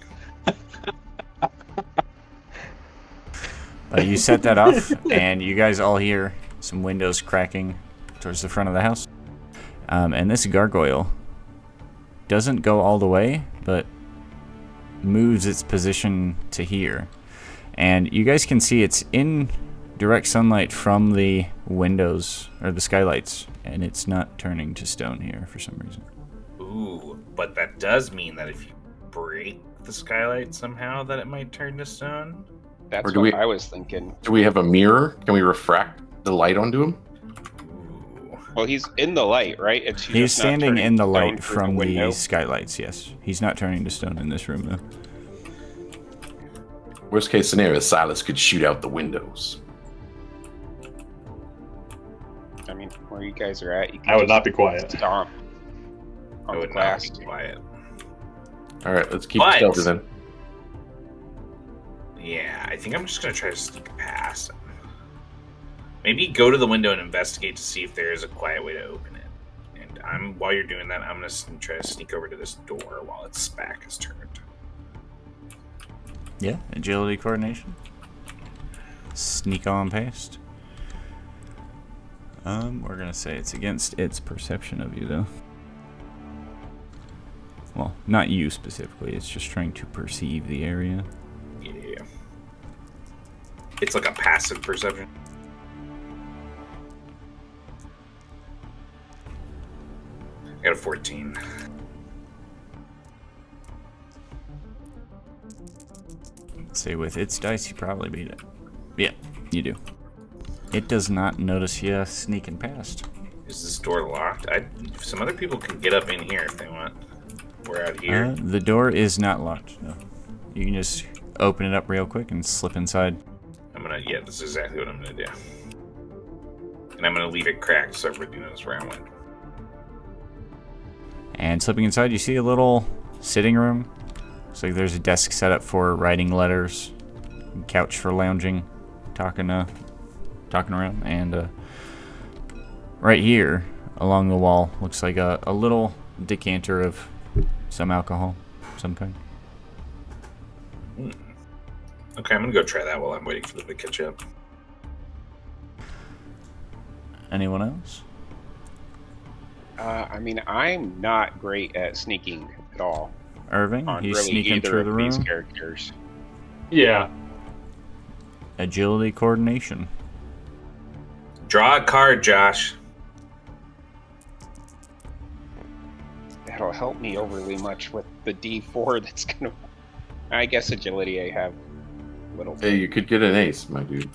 You set that off, and you guys all hear some windows cracking towards the front of the house. And this gargoyle doesn't go all the way, but moves its position to here. And you guys can see it's in direct sunlight from the windows, or the skylights, and it's not turning to stone here for some reason. Ooh, but that does mean that if you break the skylight somehow, that it might turn to stone. That's Or do what we- I was thinking. Do we have a mirror? Can we refract the light onto him? Ooh. Well, he's in the light, right? He's He's just not standing turning in the stone light through from the window. skylights, yes. He's not turning to stone in this room, though. Worst case scenario, Silas could shoot out the windows. I mean, where you guys are at, you can I would just not be quiet. stomp I on the would not glass. be quiet. All right, let's keep But- stealthy then. Yeah, I think I'm just gonna try to sneak past him. Maybe go to the window and investigate to see if there is a quiet way to open it. And while you're doing that, I'm gonna try to sneak over to this door while its back is turned. Yeah, agility coordination. Sneak on past. We're gonna say it's against its perception of you, though. Well, not you specifically. It's just trying to perceive the area. Yeah. It's like a passive perception. I got a 14. Say with its dice, you probably beat it. Yeah, you do. It does not notice you sneaking past. Is this door locked? Some other people can get up in here if they want. We're out here. The door is not locked. No, you can just open it up real quick and slip inside. Yeah, this is exactly what I'm gonna do. And I'm gonna leave it cracked so everybody knows where I went. And slipping inside, you see a little sitting room. So there's a desk set up for writing letters, couch for lounging, talking around, and right here along the wall looks like a little decanter of some alcohol, some kind. Okay, I'm gonna go try that while I'm waiting for them to catch up. Anyone else? I mean, I'm not great at sneaking at all. Irving, On he's really sneaking either through the of these room. characters. Yeah. Agility coordination. Draw a card, Josh. That'll help me overly much with the D4 that's gonna... I guess agility I have a little bit. Hey, you could get an ace, my dude.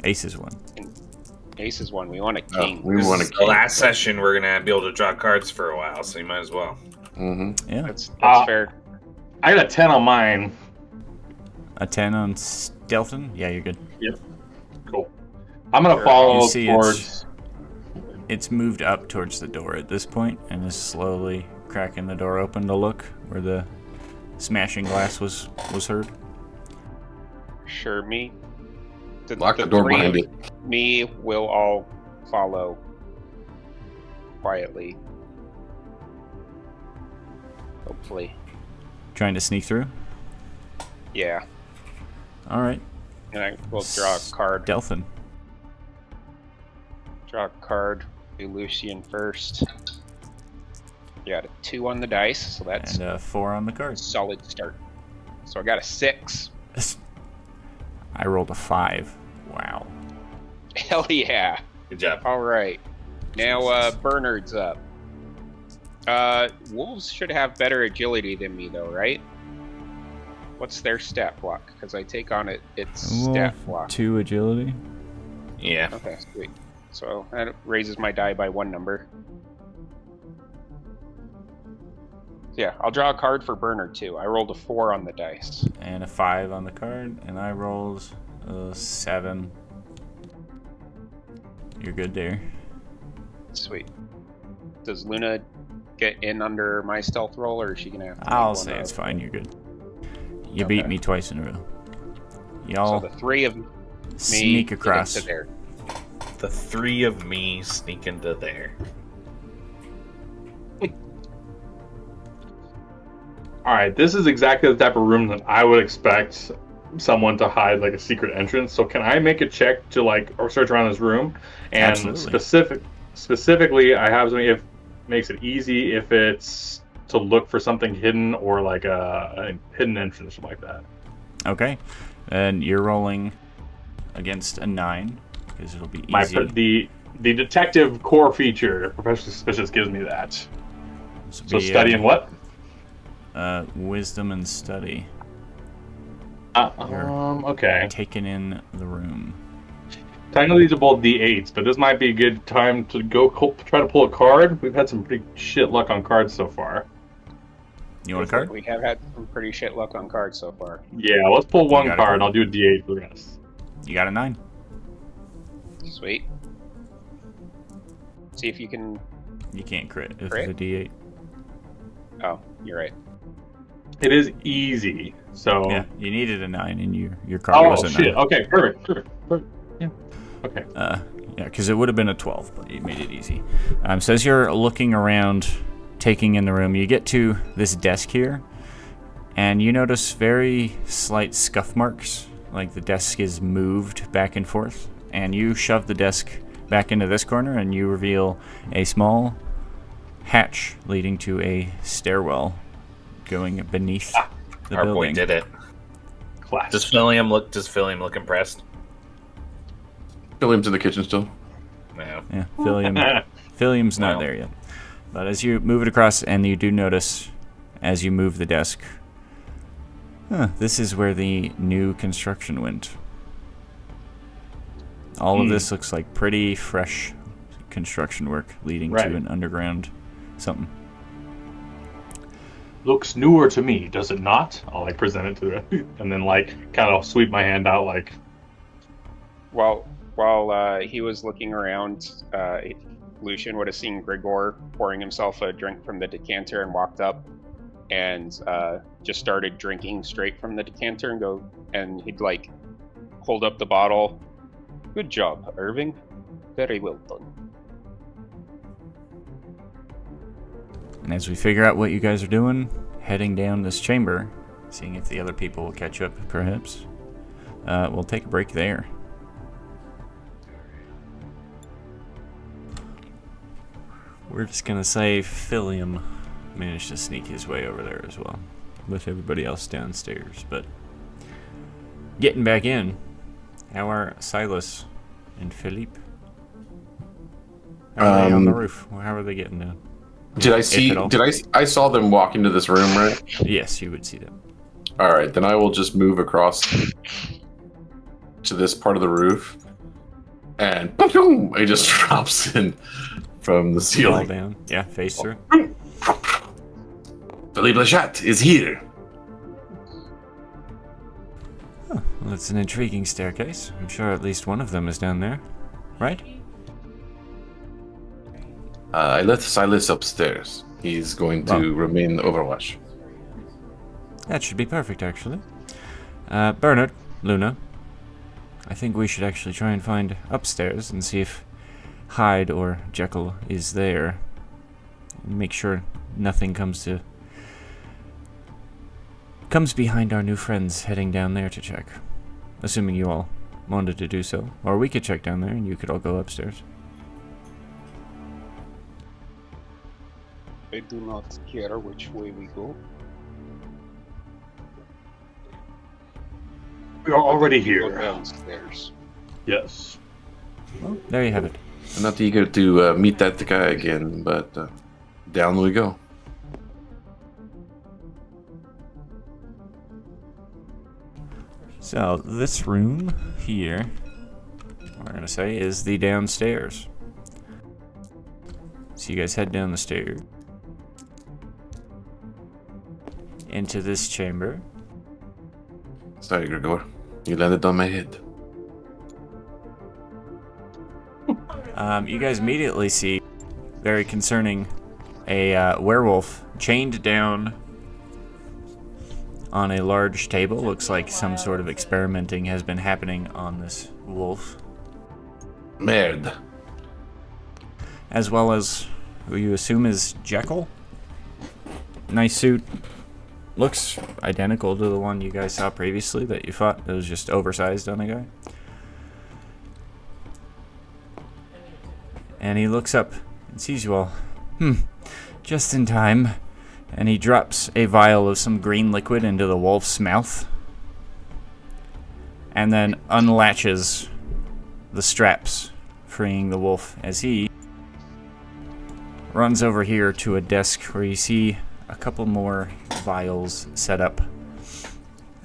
Ace is one. Ace is one. We want a Oh, king. we This want is to the last session. We're gonna be able to draw cards for a while, so you might as well. Mm-hmm. Yeah. That's Uh, fair. I got a 10 on mine. A 10 on stealthing? Yeah, you're good. Cool. I'm gonna Sure. follow You see towards. It's moved up towards the door at this point and is slowly cracking the door open to look where the smashing glass was heard. Sure, me. Lock the door three behind of it. Me will all follow quietly. Hopefully. Trying to sneak through? Yeah. All right. And I will draw a card. Delphin. Draw a card. Do Lucian first. You got a 2 on the dice, so that's And a 4 on the a card. solid start. So I got a 6. I rolled a 5. Wow. Hell yeah. Good job. All right. Now Bernard's up. Wolves should have better agility than me, though, right? What's their stat block? Because I take on its stat block. 2 agility. Yeah. Okay, sweet. So that raises my die by 1 number. Yeah, I'll draw a card for Bernard too. I rolled a 4 on the dice. And a 5 on the card. And I rolled a 7. You're good there. Sweet. Does Luna get in under my stealth roll, or is she gonna have to make I'll one say it's of- fine. You're good. You Okay. beat me twice in a row. So Y'all the 3 of me sneak get across. into there. The 3 of me sneak into there. All right, this is exactly the type of room that I would expect someone to hide like a secret entrance. So can I make a check to or search around this room? And Absolutely. specifically, I have something if makes it easy if it's to look for something hidden or like a hidden entrance or something like that. Okay. And you're rolling against a 9 because it'll be My easy. the detective core feature, professionally suspicious, gives me that. This will So be, studying what? wisdom and study. Okay. Taking in the room. I know these are both D8s, but this might be a good time to go try to pull a card. We've had some pretty shit luck on cards so far. You want a card? We have had some pretty shit luck on cards so far. Yeah, let's pull one got a card. card? And I'll do a D8 for the rest. You got a 9. Sweet. See if you can You can't crit. It's Crit? a D8. Oh, you're right. It is easy. So. Yeah, you needed a 9 and your card Oh was a 9. shit. Okay. Perfect. Yeah. Okay. Yeah, because it would have been a 12, but you made it easy. So as you're looking around, taking in the room, you get to this desk here, and you notice very slight scuff marks, like the desk is moved back and forth. And you shove the desk back into this corner, and you reveal a small hatch leading to a stairwell going beneath the Our building. boy did it. Class. Does Philium look impressed? William's in the kitchen still. No. Yeah, Philium's not Well. there yet. But as you move it across, and you do notice, as you move the desk, this is where the new construction went. All of this looks like pretty fresh construction work leading Right. to an underground something. Looks newer to me, does it not? I'll like present it to the and then like kind of sweep my hand out like. While he was looking around, Lucian would have seen Grigor pouring himself a drink from the decanter and walked up and just started drinking straight from the decanter and he'd like hold up the bottle. Good job, Irving. Very well done. And as we figure out what you guys are doing, heading down this chamber, seeing if the other people will catch up, perhaps, we'll take a break there. We're just gonna say Philium managed to sneak his way over there as well, with everybody else downstairs. But getting back in, how are Silas and Philippe? How are they on the roof? How are they getting down? Did I see? at all. I saw them walk into this room, right? Yes, you would see them. All right, then I will just move across to this part of the roof, and boom, it just drops in from the Fall ceiling. down. Yeah, face through. Philippe Lachat is here. Well, it's an intriguing staircase. I'm sure at least one of them is down there, right? I left Silas upstairs. He's going to remain Overwatch. That should be perfect, actually. Bernard, Luna, I think we should actually try and find upstairs and see if Hyde or Jekyll is there. Make sure nothing comes behind our new friends heading down there to check. Assuming you all wanted to do so. Or we could check down there and you could all go upstairs. I do not care which way we go. We are already Go here. downstairs. Yes. Well, there you have it. I'm not eager to meet that guy again, but down we go. So, this room here, we're going to say, is the downstairs. So you guys head down the stairs into this chamber. Sorry, Gregor. You landed on my head. You guys immediately see, very concerning, a werewolf chained down on a large table. Looks like some sort of experimenting has been happening on this wolf. Merde. As well as who you assume is Jekyll. Nice suit. Looks identical to the one you guys saw previously that you thought it was just oversized on a guy. And he looks up and sees you all. Just in time. And he drops a vial of some green liquid into the wolf's mouth. And then unlatches the straps, freeing the wolf as he runs over here to a desk where you see a couple more vials set up.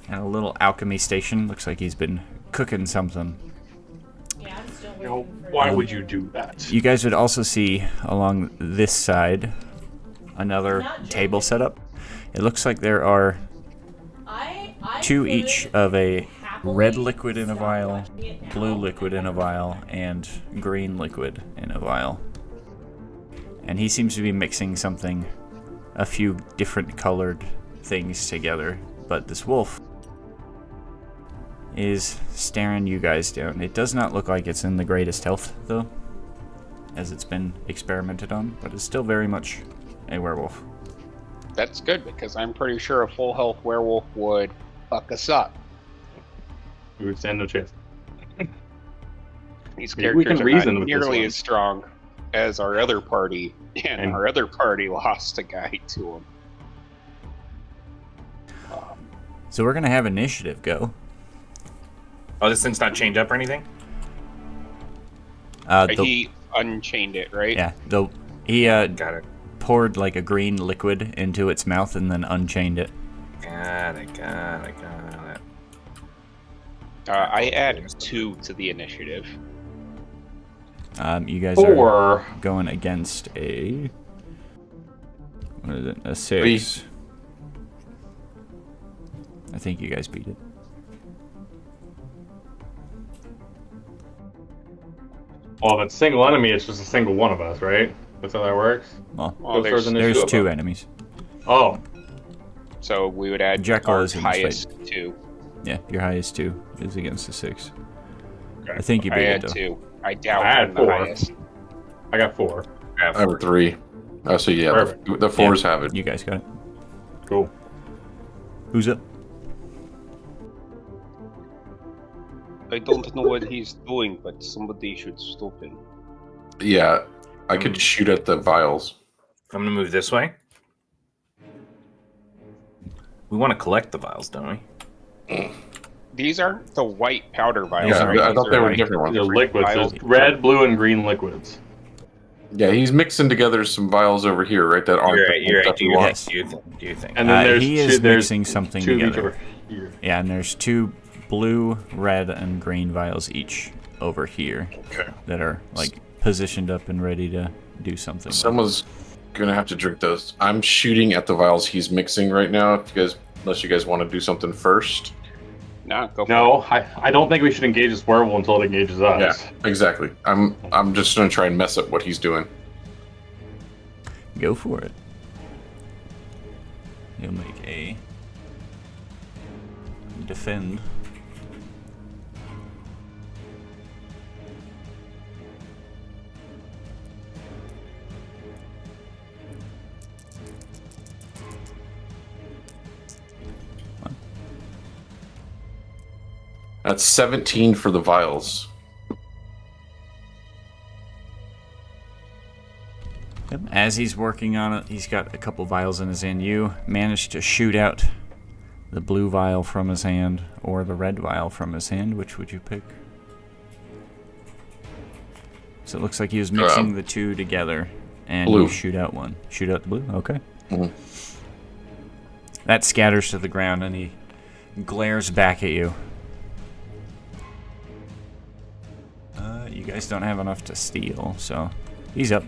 And a little alchemy station. Looks like he's been cooking something. Yeah, I'm still You know, waiting for why the- would you do that? You guys would also see along this side another table set up. It looks like there are I two could each of a happily red liquid in a stop vial, watching it now. blue liquid in a vial, and green liquid in a vial. And he seems to be mixing something, a few different colored things together. But this wolf is staring you guys down. It does not look like it's in the greatest health, though, as it's been experimented on, but it's still very much a werewolf. That's good, because I'm pretty sure a full health werewolf would fuck us up. We would stand no chance. These Maybe we characters can are reason not with this nearly one. as strong as our other party, and our other party lost a guy to him. So we're gonna have initiative go. Oh, this thing's not chained up or anything? He unchained it, right? Yeah, he Got it. poured like a green liquid into its mouth and then unchained it. Got it. I add 2 to the initiative. You guys 4. are going against a... What is it? A 6. I think you guys beat it. Well, if it's single enemy, it's just a single one of us, right? That's how that works? Well, Well, Goes there's, towards there's initiative. 2 enemies. Oh, so we would add Jekyll our is in this highest 2. Yeah, your highest 2 is against the 6. I think you I beat it, had though. 2. I doubt I had I'm the 4. highest. I got 4. I have 3. Oh, so yeah, Perfect. the 4s have it. You guys got it. Cool. Who's up? I don't know what he's doing, but somebody should stop him. Yeah, I could shoot at the vials. I'm gonna move this way. We want to collect the vials, don't we? These aren't the white powder vials, Yeah, right? I These thought they are were like different ones. They're liquids. vials. There's red, blue, and green liquids. Yeah, he's mixing together some vials over here, right? That aren't You're the right. stuff you want. Yes. Do you think? And then there's he two, is there's mixing something 2 of each together. over here. Yeah, and there's 2 blue, red, and green vials each over here Okay. that are like positioned up and ready to do something. Someone's gonna have to drink those. I'm shooting at the vials he's mixing right now. Unless you guys want to do something first. Nah, go for No, I don't think we should engage this werewolf until it engages us. Yeah, exactly. I'm just gonna try and mess up what he's doing. Go for it. You'll make a defend. That's 17 for the vials. Yep. As he's working on it, he's got a couple vials in his hand. You managed to shoot out the blue vial from his hand or the red vial from his hand. Which would you pick? So it looks like he was mixing the 2 together, and Blue. you shoot out one. Shoot out the blue? Okay. Mhm. That scatters to the ground, and he glares back at you. You guys don't have enough to steal, so he's up.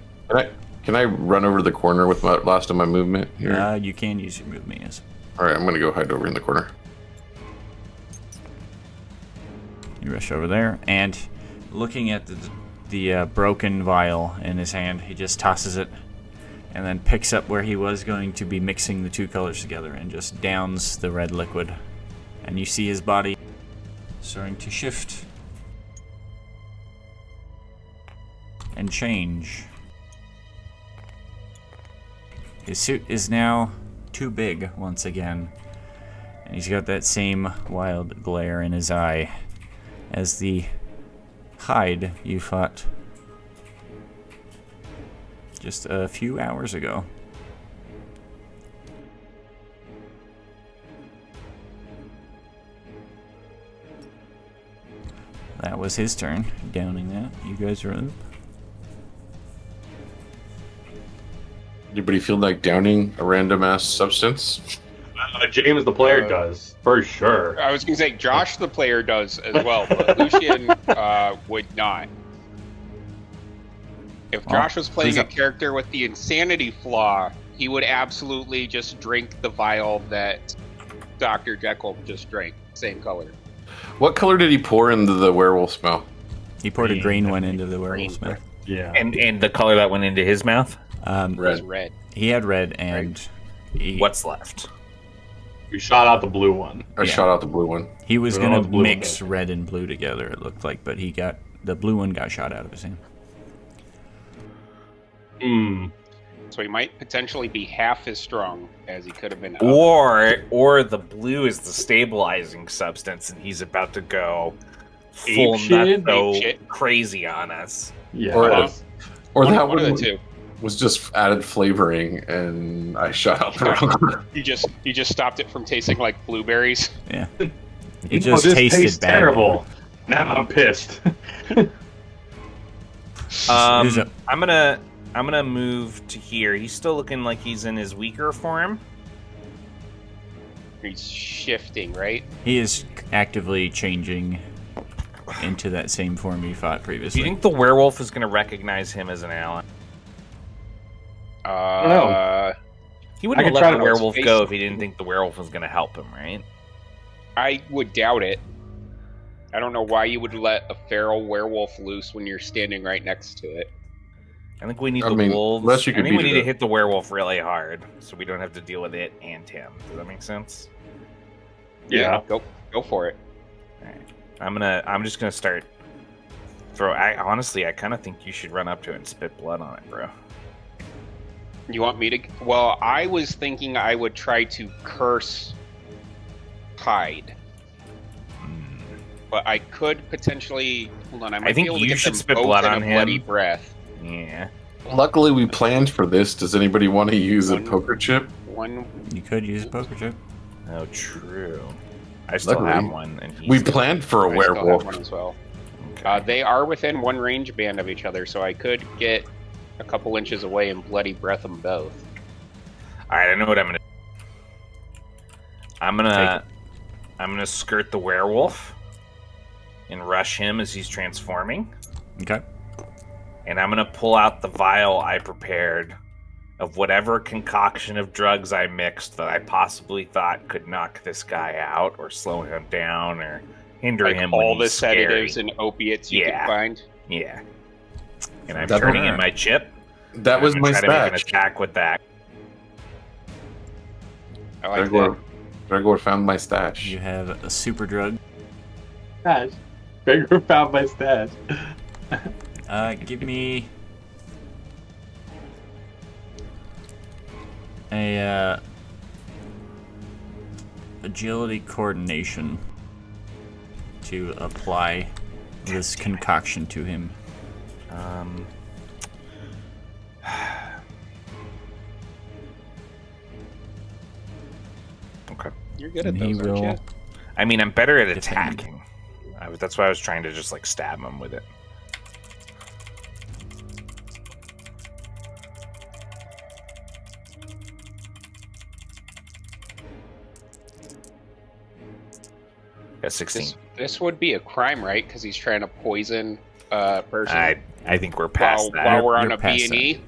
Can I run over to the corner with my last of my movement here? You can use your movement, yes. All right, I'm gonna go hide over in the corner. You rush over there, and looking at the broken vial in his hand, he just tosses it, and then picks up where he was going to be mixing the 2 colors together, and just downs the red liquid. And you see his body starting to shift and change. His suit is now too big once again, and he's got that same wild glare in his eye as the hide you fought just a few hours ago. That was his turn, downing that. You guys are up. Anybody feel like downing a random ass substance? James the player does, for sure. I was going to say, Josh the player does as well, but Lucian would not. If Well, Josh was playing who's a up? character with the insanity flaw, he would absolutely just drink the vial that Dr. Jekyll just drank. Same color. What color did he pour into the werewolf's mouth? He poured a Green, green I one think. into the werewolf's mouth. Yeah. And the color that went into his mouth? It was Red. red. He had red, and What's left? We shot out the blue one. I shot out the blue one. he was We don't gonna know the blue one mix does. red and blue together. It looked like, but the blue one got shot out of his hand. Hmm. So he might potentially be half as strong as he could have been. Or the blue is the stabilizing substance, and he's about to go full Apeshit? nutso Apeshit. crazy on us. Yeah. Or one, that one one of the two. was just added flavoring, and I shot out the wrong one. You just stopped it from tasting like blueberries. Yeah, Oh, it just this tasted tastes bad. terrible. Now I'm pissed. There's a- I'm gonna move to here. He's still looking like he's in his weaker form. He's shifting, right? He is actively changing into that same form he fought Do previously. you think the werewolf is gonna recognize him as an ally? Uh, He wouldn't I have could let try the to- werewolf face- go if he didn't think the werewolf was gonna help him, right? I would doubt it. I don't know why you would let a feral werewolf loose when you're standing right next to it. I think we need I the mean, wolves. unless you I could think we beat need it to up. hit the werewolf really hard, so we don't have to deal with it and him. Does that make sense? Yeah. Go for it. I'm just gonna start honestly, I kind of think you should run up to it and spit blood on it, bro. You want me to? Well, I was thinking I would try to curse hide, but I could potentially. Hold on, I might think be able to you get should them spit both blood in on a him. bloody breath. Yeah. Luckily, we planned for this. Does anybody want to use a One- poker chip? One. You could use a poker chip. Oh, true. I still Luckily, have one, and he's We planned for a I still have werewolf. one as well. Okay. They are within one range band of each other, so I could get a couple inches away and bloody breath them both. All right, I know what I'm gonna. I'm gonna skirt the werewolf and rush him as he's transforming, Okay. and I'm gonna pull out the vial I prepared of whatever concoction of drugs I mixed that I possibly thought could knock this guy out or slow him down or hinder Like him when all the he's scary. sedatives and opiates you Yeah. can find. Yeah. And I'm That turning don't- in my chip. That was I'm my gonna try to make an stash. attack with that. I like that. Gregor found my stash. You have a super drug. Stash. Gregor found my stash. Give me a agility coordination to apply this concoction to him. Okay. You're good at And he those, aren't will. you? I mean, I'm better at Defend. attacking. That's why I was trying to just like stab him with it. Got 16. This would be a crime, right? Because he's trying to poison a person I think we're past that. while we're on You're a past B&E.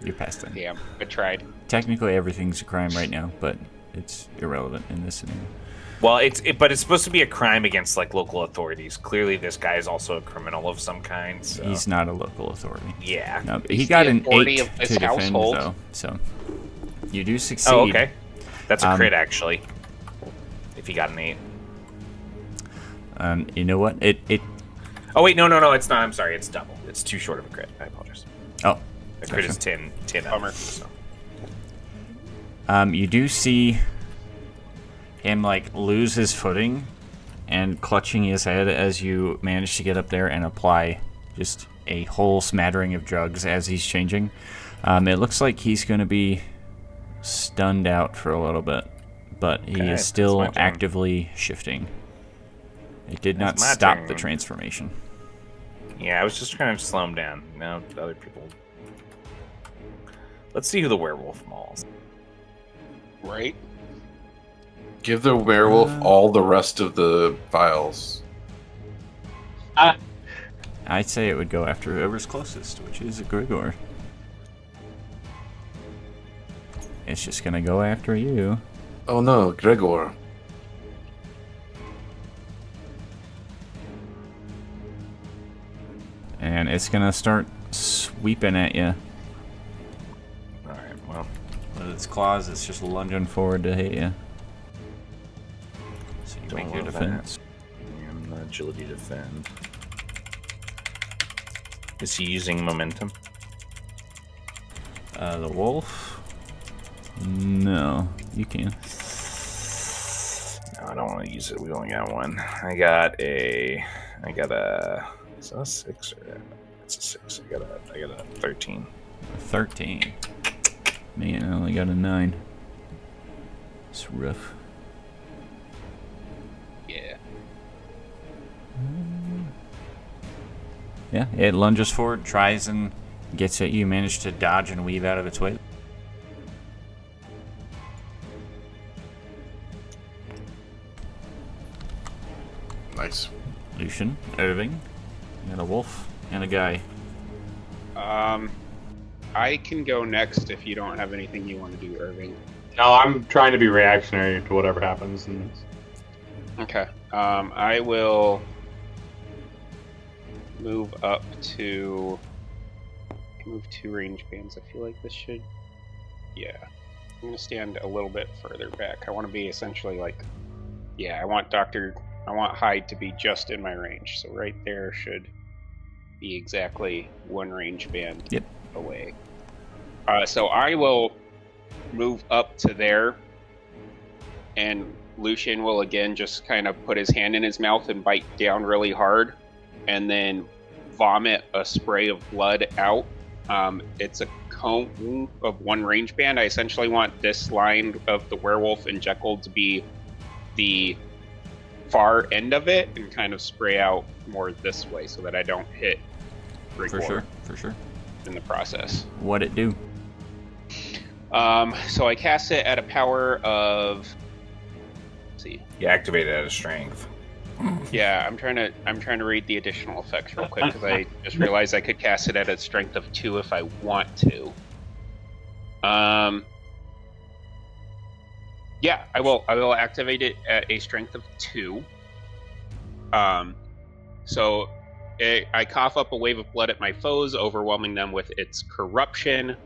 You're past that. Damn, I tried. Technically, everything's a crime right now, but it's irrelevant in this scenario. Well, but it's supposed to be a crime against like local authorities. Clearly, this guy is also a criminal of some kind. So. He's not a local authority. Yeah. No, He's he got the an authority 8 of this to defend, household. though. So you do succeed. Oh, okay. That's a Um, crit, actually. If he got an 8. You know what? It. Oh wait, no, it's not. I'm sorry, it's double. It's too short of a crit. I apologize. Oh, The crit gotcha. is 10 up, Bummer. so. You do see him like lose his footing and clutching his head as you manage to get up there and apply just a whole smattering of drugs as he's changing. It looks like he's going to be stunned out for a little bit, but he Okay, is still that's my turn. actively shifting. It did not That's my stop the turn. transformation. Yeah, I was just trying to slow him down. Now other people. Let's see who the werewolf mauls. Right? Give the werewolf all the rest of the vials. I'd say it would go after whoever's closest, which is Grigor. It's just gonna go after you. Oh no, Gregor. And it's gonna start sweeping at you. its claws. It's just lunging forward to hit you. So you Don't make your love defense. And agility defend. Is he using momentum? The wolf? No, you can. No, I don't want to use it. We only got one. I got a. Is that a 6 or? It's a 6. I got a 13. 13. Man, I only got a 9. It's rough. Yeah. Yeah, it lunges forward, tries and gets at you. Manage to dodge and weave out of its way. Nice. Lucian, Irving, you got a wolf and a guy. I can go next if you don't have anything you want to do, Irving. No, I'm trying to be reactionary to whatever happens. And Okay. I will move up to move 2 range bands. I feel like this should. Yeah. I'm gonna stand a little bit further back. I want to be essentially like. Yeah, I want Hyde to be just in my range. So right there should be exactly 1 range band away. So I will move up to there, and Lucian will again just kind of put his hand in his mouth and bite down really hard, and then vomit a spray of blood out. It's a cone of 1 range band. I essentially want this line of the werewolf and Jekyll to be the far end of it and kind of spray out more this way so that I don't hit Rigor For sure. in the process. What'd it do? So I cast it at a power of. Let's see. You activate it at a strength. Yeah, I'm trying to read the additional effects real quick because I just realized I could cast it at a strength of 2 if I want to. Yeah, I will activate it at a strength of 2. So I cough up a wave of blood at my foes, overwhelming them with its corruption.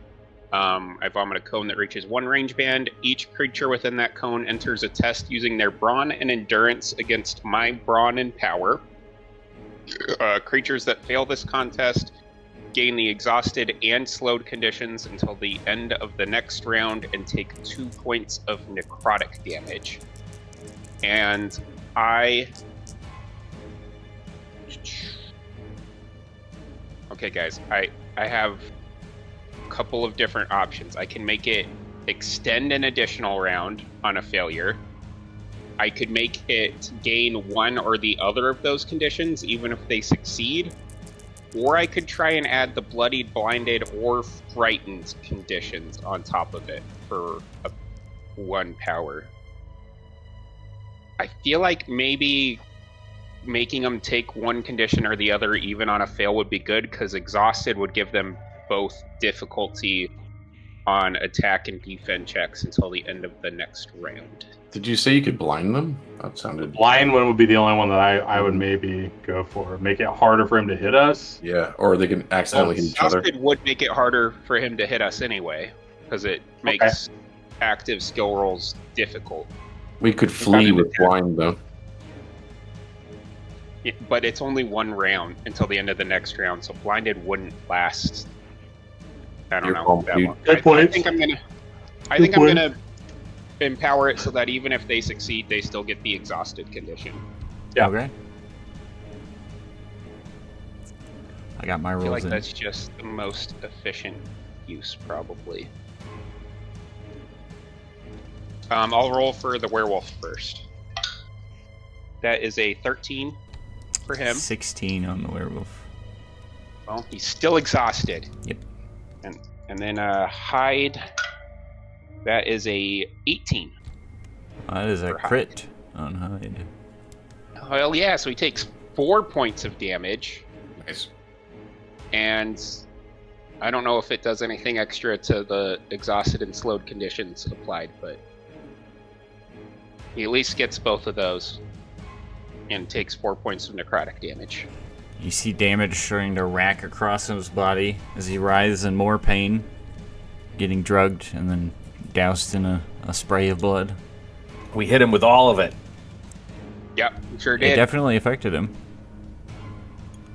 I vomit a cone that reaches 1 range band. Each creature within that cone enters a test using their brawn and endurance against my brawn and power. Creatures that fail this contest gain the exhausted and slowed conditions until the end of the next round and take 2 points of necrotic damage. And Okay, guys, I have couple of different options. I can make it extend an additional round on a failure. I could make it gain 1 or the other of those conditions, even if they succeed. Or I could try and add the bloodied, blinded, or frightened conditions on top of it for 1 power. I feel like maybe making them take 1 condition or the other, even on a fail, would be good, because exhausted would give them both difficulty on attack and defend checks until the end of the next round. Did you say you could blind them? That sounded. blind one would be the only one that I would maybe go for. Make it harder for him to hit us. Yeah, or they can accidentally hit each other. Exhausted would make it harder for him to hit us anyway, because it makes active skill rolls difficult. We could flee with blind though. But it's only 1 round until the end of the next round, so blinded wouldn't last. I don't know. That long. I think I'm gonna empower it so that even if they succeed, they still get the exhausted condition. Yeah. Okay. I got my I rules feel like in. that's just the most efficient use, probably. I'll roll for the werewolf first. That is a 13 for him. 16 on the werewolf. Well, he's still exhausted. Yep. And then Hyde, that is a 18. That is a For crit on Hyde. Well, yeah, so he takes 4 points of damage. Nice. And I don't know if it does anything extra to the exhausted and slowed conditions applied, but he at least gets both of those and takes 4 points of necrotic damage. You see damage starting to rack across his body as he writhes in more pain, getting drugged, and then doused in a spray of blood. We hit him with all of it. Yep, sure It did. definitely affected him.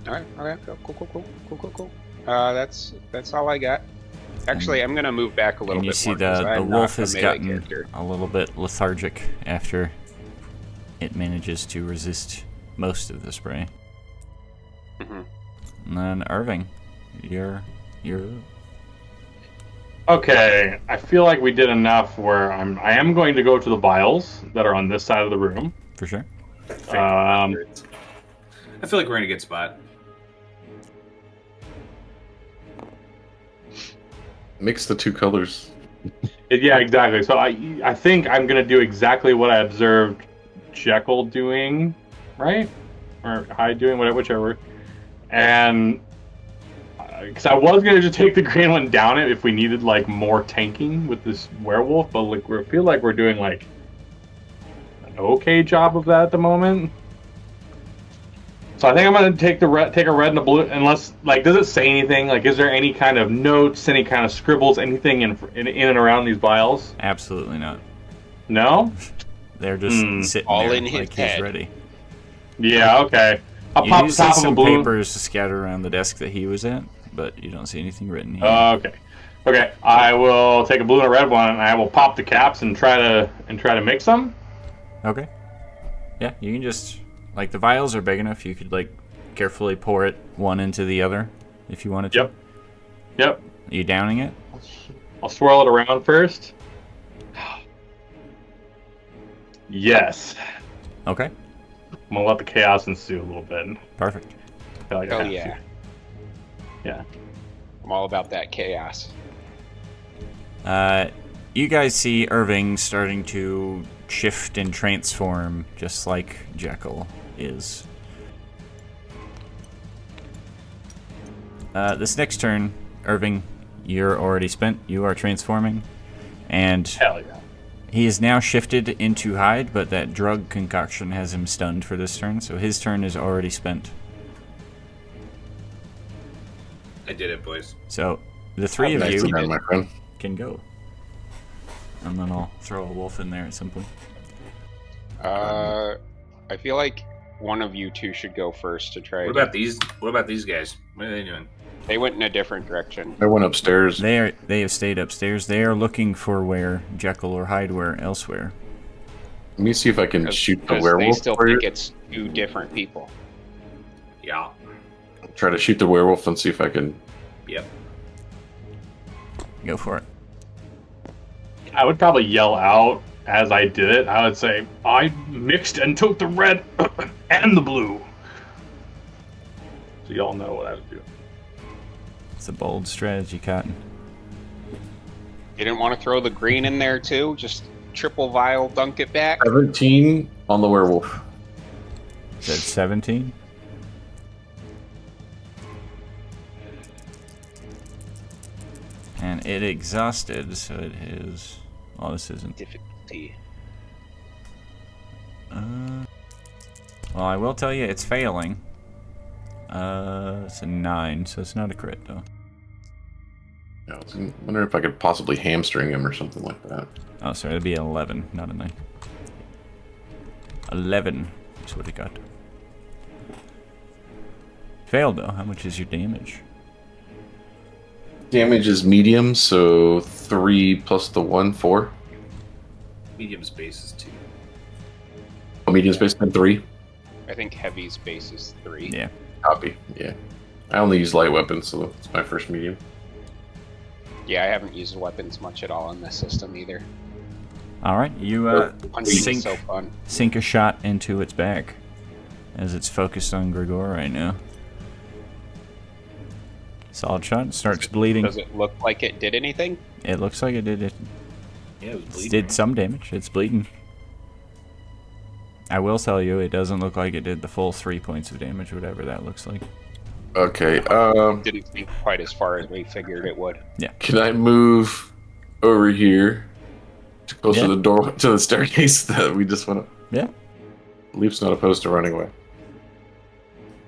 All right. Cool. That's all I got. Actually, I'm gonna move back a little And you bit see more. 'Cause the I'm wolf not a has melee gotten character. a little bit lethargic after it manages to resist most of the spray. Mhm. And then Irving, you're Okay, I feel like we did enough where I am going to go to the vials that are on this side of the room. for sure. I feel like we're in a good spot. Mix the two colors. Yeah, exactly. So I think I'm gonna do exactly what I observed Jekyll doing, right? Or Hyde doing, whatever, whichever. And because I was gonna just take the green one down it if we needed like more tanking with this werewolf, but like we feel like we're doing like an okay job of that at the moment. So I think I'm gonna take a red and a blue. Unless, like, does it say anything? Like, is there any kind of notes, any kind of scribbles, anything in and around these vials? Absolutely not. No. They're just sitting All there in his like head. he's ready. Yeah. Okay. I'll You pop do the see top of a some blue. papers scattered around the desk that he was at, but you don't see anything written here. Okay. Okay. I will take a blue and a red one, and I will pop the caps and try to mix them. Okay. Yeah, you can just, like, the vials are big enough. You could, like, carefully pour it one into the other if you wanted to. Yep. Yep. Are you downing it? I'll swirl it around first. Yes. Okay. I'm gonna let the chaos ensue a little bit. Perfect. I feel like I Oh have to. yeah, Yeah. I'm all about that chaos. You guys see Irving starting to shift and transform just like Jekyll is. This next turn, Irving, you're already spent. You are transforming. And Hell yeah. he is now shifted into Hyde, but that drug concoction has him stunned for this turn, so his turn is already spent. I did it, boys. So the three of Nicely you done, my friend. can go. And then I'll throw a wolf in there at some point. I feel like one of you two should go first to try. What about these? What about these guys? What are they doing? They went in a different direction. I went upstairs. They have stayed upstairs. They are looking for where Jekyll or Hyde were elsewhere. Let me see if I can shoot the Because werewolf. they still for you. think it's two different people. Yeah. Try to shoot the werewolf and see if I can. Yep. Go for it. I would probably yell out as I did it. I would say, I mixed and took the red and the blue. So y'all know what I was doing. It's a bold strategy, Cotton. You didn't want to throw the green in there too? Just triple vial dunk it back? 17 on the werewolf. Is that 17? And it exhausted, so it is... Oh, this isn't... Difficulty. Well, I will tell you, it's failing. It's a 9, so it's not a crit, though. I was wondering if I could possibly hamstring him or something like that. Oh, sorry, it'd be an 11, not a 9. 11 is what it got. Failed, though. How much is your damage? Damage is medium, so 3 plus the 1, 4. Medium space is 2. Oh, medium space and 3. I think heavy's base is 3. Yeah. Copy. Yeah. I only use light weapons, so it's my first medium. Yeah, I haven't used weapons much at all in this system either. Alright, you Punching is sink, so fun. sink a shot into its back as it's focused on Grigor right now. Solid shot. Starts bleeding. Does it look like it did anything? It looks like it did it. Yeah, it was bleeding. Did some damage. It's bleeding. I will tell you, it doesn't look like it did the full 3 points of damage, whatever that looks like. Okay. Didn't seem quite as far as we figured it would. Can I move over here to close Yeah. to the door to the staircase that we just went up? Yeah. Leap's not opposed to running away.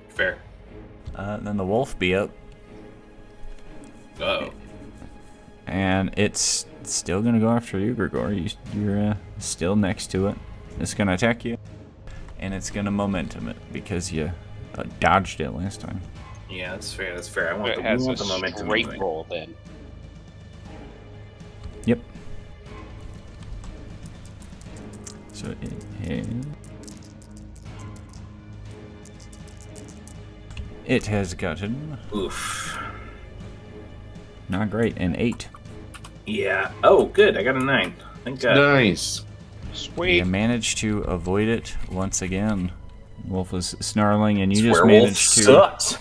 Fair. Then the wolf be up, Uh-oh. and it's It's still gonna go after you, Grigor. You're still next to it. It's gonna attack you, and it's gonna momentum it because you dodged it last time. Yeah, that's fair. That's fair. I want It has the a momentum. straight anyway. roll then. Yep. So it has gotten Oof. not great, an 8. Yeah. Oh, good. I got a 9. Thank God. Nice. Sweet. You managed to avoid it once again. Wolf was snarling, and you just Werewolf managed to sucks.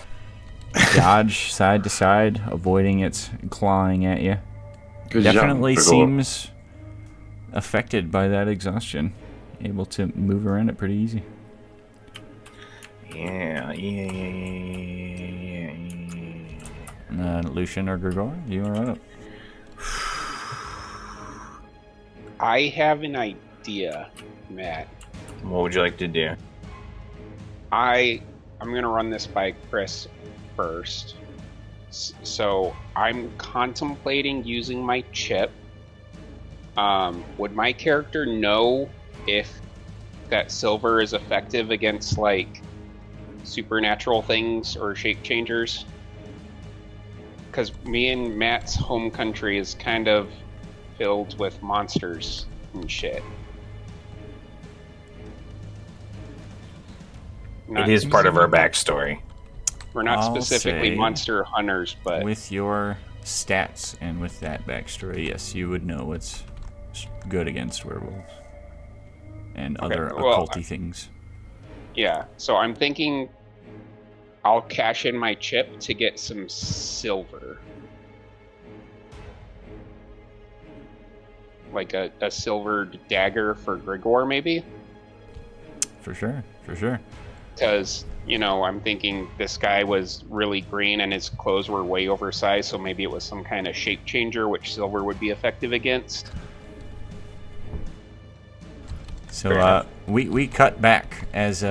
dodge side to side, avoiding its clawing at you. Good Definitely job. seems affected by that exhaustion. Able to move around it pretty easy. Yeah. Lucian or Grigor, you are up. I have an idea, Matt. What would you like to do? I'm gonna run this by Chris first. So I'm contemplating using my chip. Would my character know if that silver is effective against like supernatural things or shape changers? Because me and Matt's home country is kind of filled with monsters and shit. It is part of our backstory. We're not I'll specifically say monster hunters, but with your stats and with that backstory, yes, you would know what's good against werewolves and other well, occulty things. yeah. So I'm thinking I'll cash in my chip to get some silver. Like a silver dagger for Grigor, maybe? For sure, for sure. Because, I'm thinking this guy was really green and his clothes were way oversized, so maybe it was some kind of shape changer which silver would be effective against. So we cut back as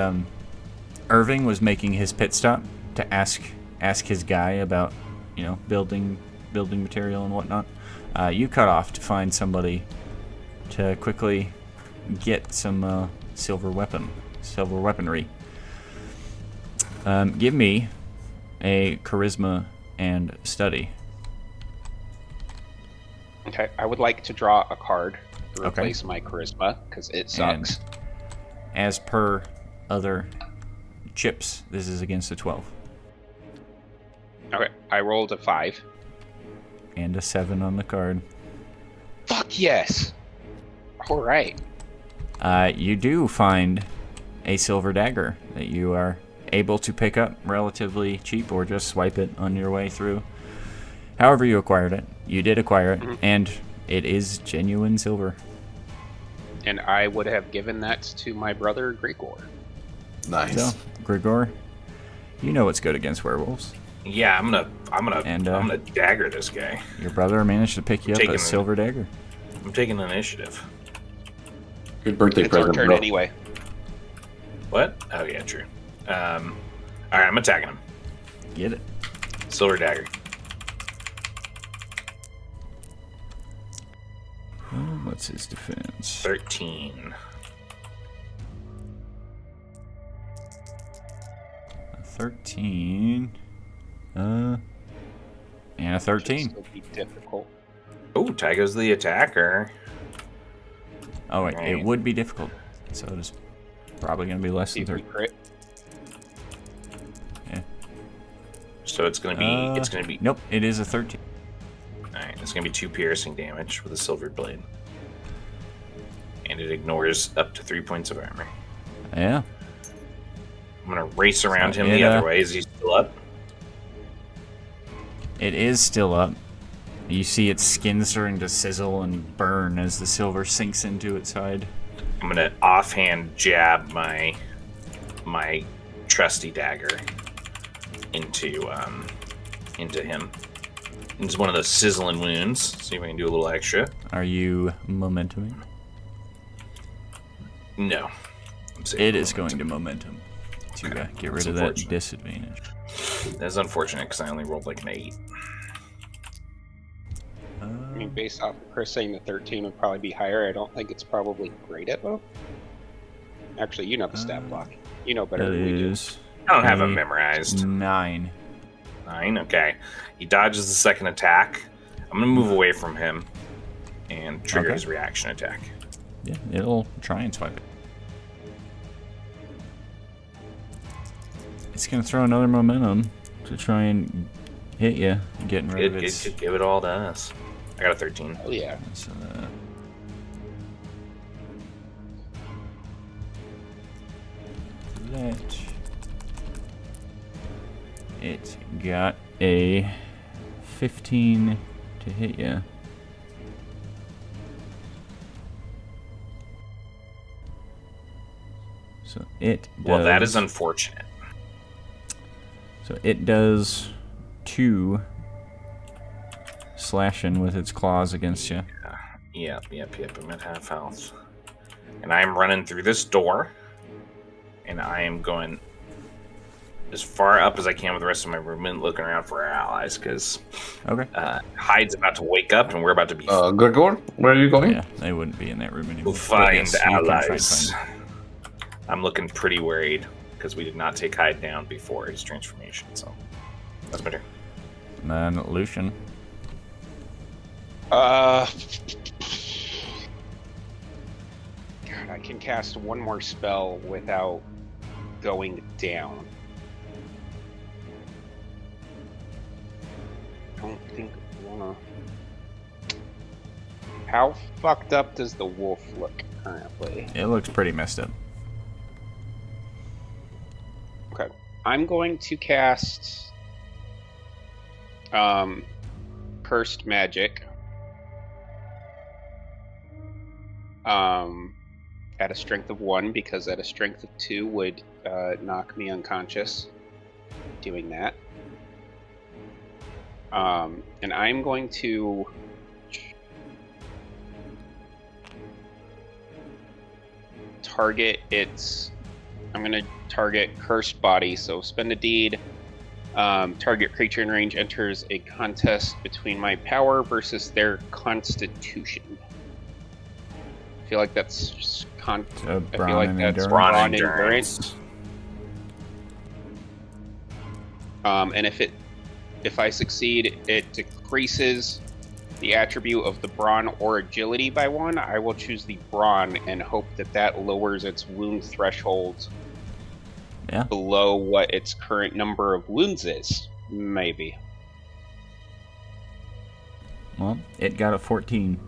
Irving was making his pit stop to ask his guy about building material and whatnot. You cut off to find somebody to quickly get some silver weaponry. Give me a charisma and study. Okay, I would like to draw a card to Okay. replace my charisma, because it sucks. As per other chips, this is against a 12 Okay, I rolled a 5. and a 7 on the card. Fuck yes! Alright. You do find a silver dagger that you are able to pick up relatively cheap, or just swipe it on your way through. However you acquired it, you did acquire it, and it is genuine silver. And I would have given that to my brother Grigor. Nice. So, Grigor, you know what's good against werewolves. Yeah, I'm gonna dagger this guy. Your brother managed to pick you up Taking a it. silver dagger. I'm taking initiative. Good birthday It's our present, turn bro. anyway. What? Oh yeah, true. All right, I'm attacking him. Get it. Silver dagger. What's his defense? 13. 13. And a 13. This will be difficult. Oh, Tygo's the attacker. Oh wait, Right. it would be difficult. So it's probably gonna be less See than if we 30. crit. Yeah. So it's gonna be. Nope, it is a 13. All right, it's gonna be 2 piercing damage with a silver blade, and it ignores up to 3 points of armor. Yeah. I'm gonna race around So him it, the other way. Is he still up? It is still up. You see its skin starting to sizzle and burn as the silver sinks into its hide. I'm gonna offhand jab my trusty dagger into him. It's one of those sizzling wounds. See if I can do a little extra. Are you momentuming? No. I'm saving It is momentum. going to momentum to Okay, get that's rid of that unfortunate. disadvantage. That's unfortunate because I only rolled like an 8. mean, based off of Chris saying the 13 would probably be higher, I don't think it's probably great at both. Actually, you know the stat block. You know better That than we do. is I don't have it a memorized. 9. 9, okay. He dodges the second attack. I'm going to move away from him and trigger Okay. his reaction attack. Yeah, it'll try and swipe it. It's going to throw another momentum to try and hit you, getting rid of its... Give it all to us. I got a 13. Oh, yeah. So, that... It got a 15 to hit you. So it does... Well, that is unfortunate. So it does 2 slashing with its claws against you. Yep. I'm at half health. And I'm running through this door. And I am going as far up as I can with the rest of my movement, looking around for our allies, because Okay. Hyde's about to wake up, and we're about to be Gregor, where are you going? Yeah, they wouldn't be in that room anymore. we'll find But yes, you can try and allies. find I'm looking pretty worried, because we did not take Hyde down before his transformation, so that's my turn. them. And then Lucian. God, I can cast one more spell without going down. I don't think I wanna. How fucked up does the wolf look currently? It looks pretty messed up. Okay, I'm going to cast Cursed Magic. At a strength of 1, because at a strength of 2 would knock me unconscious. Doing that. And I'm going to target its... I'm going to target Cursed Body, so spend a deed. Target creature in range enters a contest between my power versus their constitution. I feel like that's So I feel brawn like and that's endurance. brawn endurance. And if I succeed, it decreases the attribute of the brawn or agility by 1. I will choose the brawn and hope that lowers its wound threshold Yeah. below what its current number of wounds is. Maybe. Well, it got a 14.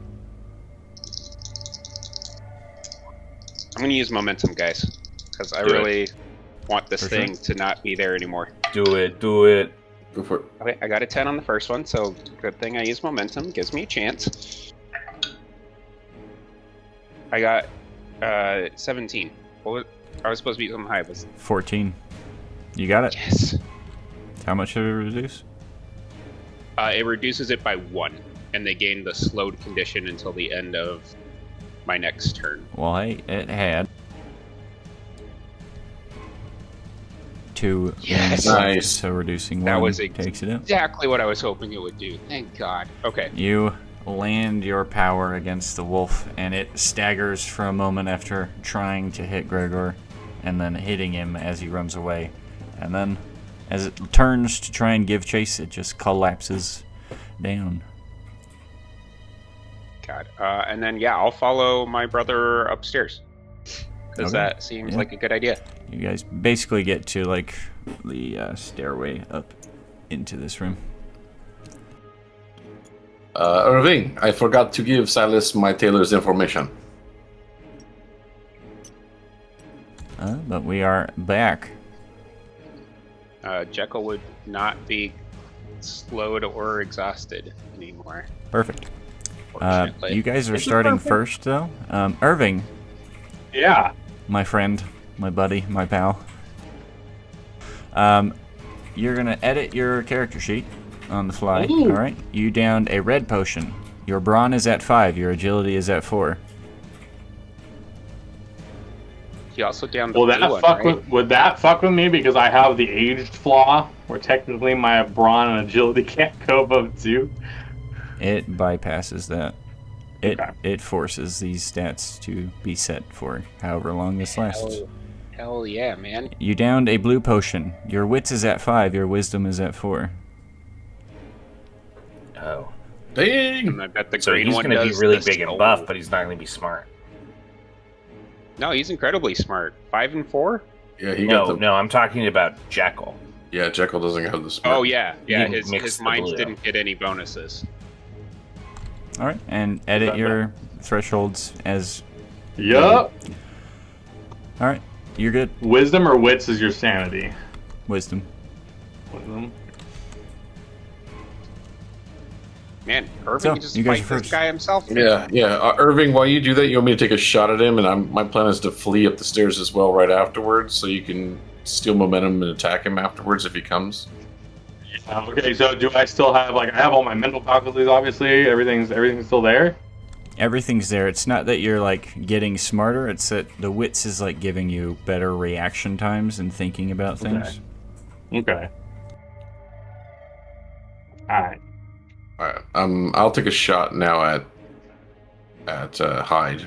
I'm going to use momentum, guys, because I Do it. really want this For thing sure. to not be there anymore. Do it. Do it. Go for it. Okay, I got a 10 on the first one, so good thing I use momentum. Gives me a chance. I got 17. I was supposed to be something high. Was 14. You got it? yes. How much did it reduce? It reduces it by 1, and they gain the slowed condition until the end of my next turn. Well, hey, it had 2 Yes. Nice. so reducing That 1 was takes it out. exactly what I was hoping it would do. Thank God. Okay. You land your power against the wolf, and it staggers for a moment after trying to hit Gregor, and then hitting him as he runs away. And then, as it turns to try and give chase, it just collapses down. God. And then, yeah, I'll follow my brother upstairs. Because Okay. that seems Yeah. like a good idea. You guys basically get to, like, the stairway up into this room. Irving, I forgot to give Silas my tailor's information. But we are back. Jekyll would not be slowed or exhausted anymore. Perfect. Fortunately. You guys are Is it starting perfect? first, though. Irving, Yeah. my friend, my buddy, my pal. You're gonna edit your character sheet on the fly. Ooh. All right. You downed a red potion. Your brawn is at 5. Your agility is at 4. He also down the Will blue that one, fuck right? with? Would that fuck with me because I have the aged flaw, where technically my brawn and agility can't go above 2? It bypasses that. It forces these stats to be set for however long this lasts. Hell yeah, man. You downed a blue potion. Your wits is at 5. Your wisdom is at 4. Oh. Dang! And I bet the So green he's one going to be does really this. big and buff, but he's not going to be smart. No, he's incredibly smart. 5 and 4? Yeah, he got the. No, I'm talking about Jekyll. Yeah, Jekyll doesn't have the smart. Oh yeah, yeah. didn't mix His the mines blue. didn't get any bonuses. All right, and edit your thresholds as. Yup. All right, you're good. Wisdom or wits is your sanity? Wisdom. Wisdom. Man, Irving So, can just you guys fight are this first. guy himself. Yeah. Irving, while you do that, you want me to take a shot at him, and my plan is to flee up the stairs as well right afterwards, so you can steal momentum and attack him afterwards if he comes. Okay, so do I still have I have all my mental faculties? Obviously, everything's still there. Everything's there. It's not that you're getting smarter. It's that the wits is giving you better reaction times and thinking about things. Okay. All right. All right. I'll take a shot now at Hyde.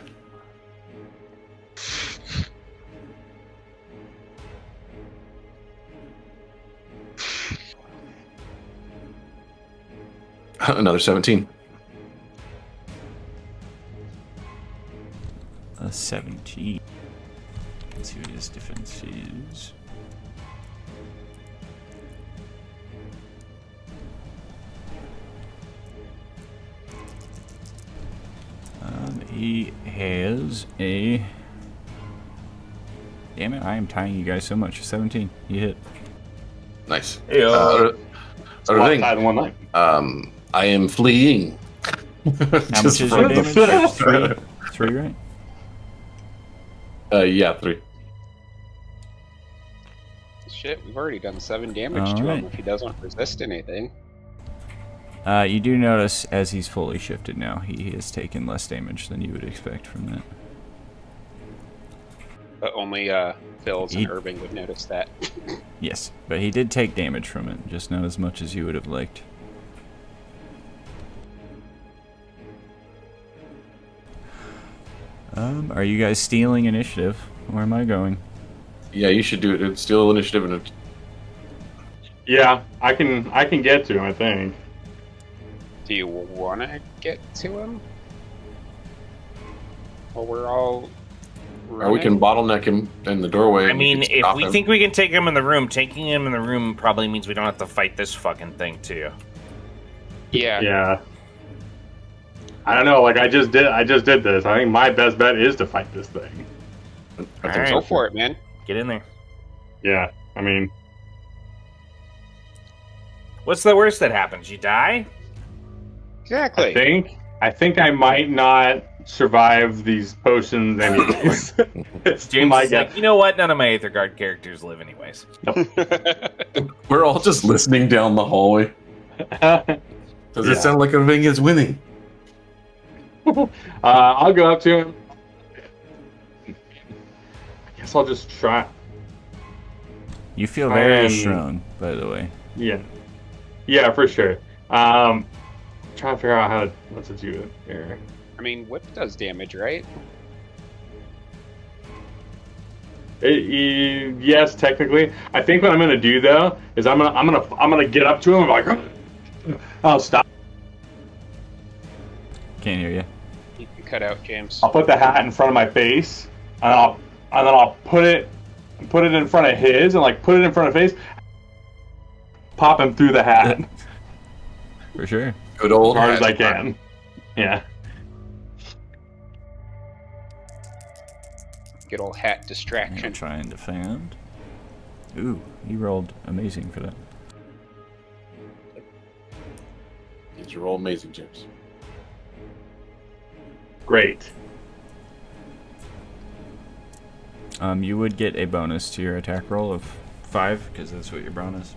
Another 17. A 17. Let's see what his defense is. He has a. Damn it! I am tying you guys so much. 17. You hit. Nice. Hey, Other thing, Side one night. I am fleeing. How much is your damage? 3. 3, right? Yeah, 3. Shit, we've already done 7 damage to Alright. him if he doesn't resist anything. You do notice as he's fully shifted now, he has taken less damage than you would expect from that. But only Phils and Irving would notice that. Yes, but he did take damage from it, just not as much as you would have liked. Are you guys stealing initiative? Where am I going? Yeah, you should do it. It's still initiative and Yeah, I can get to him. I think. Do you want to get to him? Well, we're all. or we can bottleneck him in the doorway. I and mean, you can if stop we him. think we can take him in the room, taking him in the room probably means we don't have to fight this fucking thing, too. Yeah. Yeah. I don't know. I just did this. I think my best bet is to fight this thing. I think Alright. Go for it, man. Get in there. Yeah. I mean, What's the worst that happens? You die? Exactly. I think I might not survive these potions anyways. It's James my is guess. like, you know what? None of my Aether Guard characters live anyways. We're all just listening down the hallway. Does it sound like Irving is winning? I'll go up to him. I guess I'll just try. You feel very Um, strong, by the way. Yeah, for sure. Trying to figure out what to do it here. I mean, whip does damage, right? Yes, technically. I think what I'm gonna do though is I'm gonna get up to him and oh, stop. Can't hear you. You can cut out, James. I'll put the hat in front of my face, and then I'll put it in front of his, and put it in front of his face. Pop him through the hat For sure. Good old as hard as I hat. can. Yeah. Good old hat I'm distraction. trying to find. Ooh, he rolled amazing for that. These are all amazing, James. Great. You would get a bonus to your attack roll of 5, because that's what your brawn is.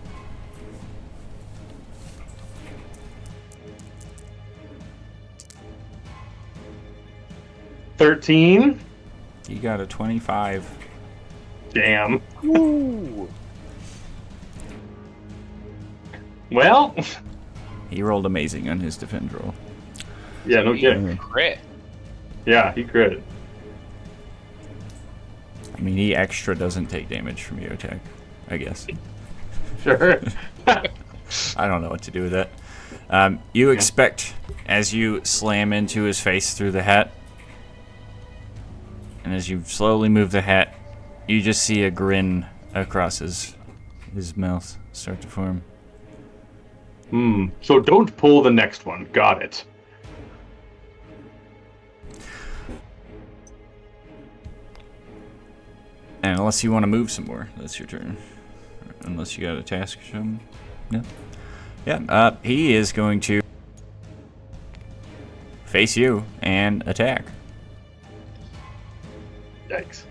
$13. You got a 25. Damn. Ooh. Well, He rolled amazing on his defend roll. Yeah, no kidding. Crit. Yeah, he crit. I mean, he extra doesn't take damage from your attack, I guess. Sure. I don't know what to do with that. You expect, as you slam into his face through the hat, and as you slowly move the hat, you just see a grin across his mouth start to form. So don't pull the next one. Got it. And unless you want to move some more, that's your turn. Unless you got a task or something. No. Yeah, he is going to face you and attack. Yikes.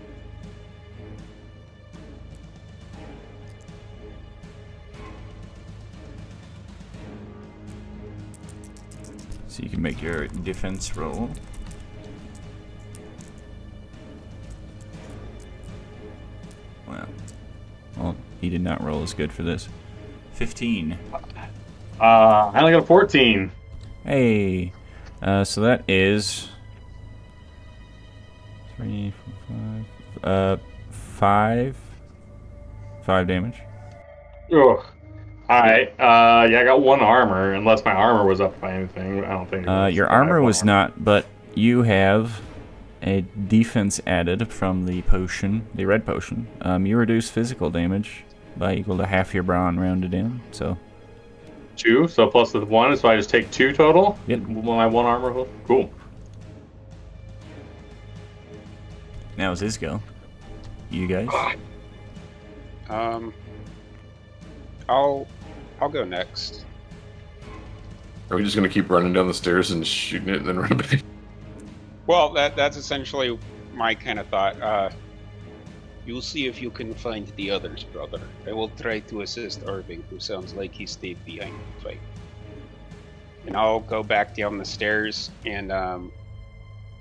So you can make your defense roll. Wow. Well, he did not roll as good for this. 15. I only got a 14. Hey. So that is 3, 4, 5. 5 damage. Ugh. Alright, yeah, I got 1 armor, unless my armor was up by anything. I don't think it was. Your armor was not, but you have a defense added from the potion, the red potion. You reduce physical damage by equal to half your brawn rounded in, so. 2, so plus the 1, so I just take 2 total? Yep. My 1 armor? Cool. Now it's his go. You guys? I'll go next. Are we just gonna keep running down the stairs and shooting it and then run back? Well, that's essentially my kind of thought. You'll see if you can find the others, brother. I will try to assist Irving, who sounds like he stayed behind the fight. And I'll go back down the stairs, and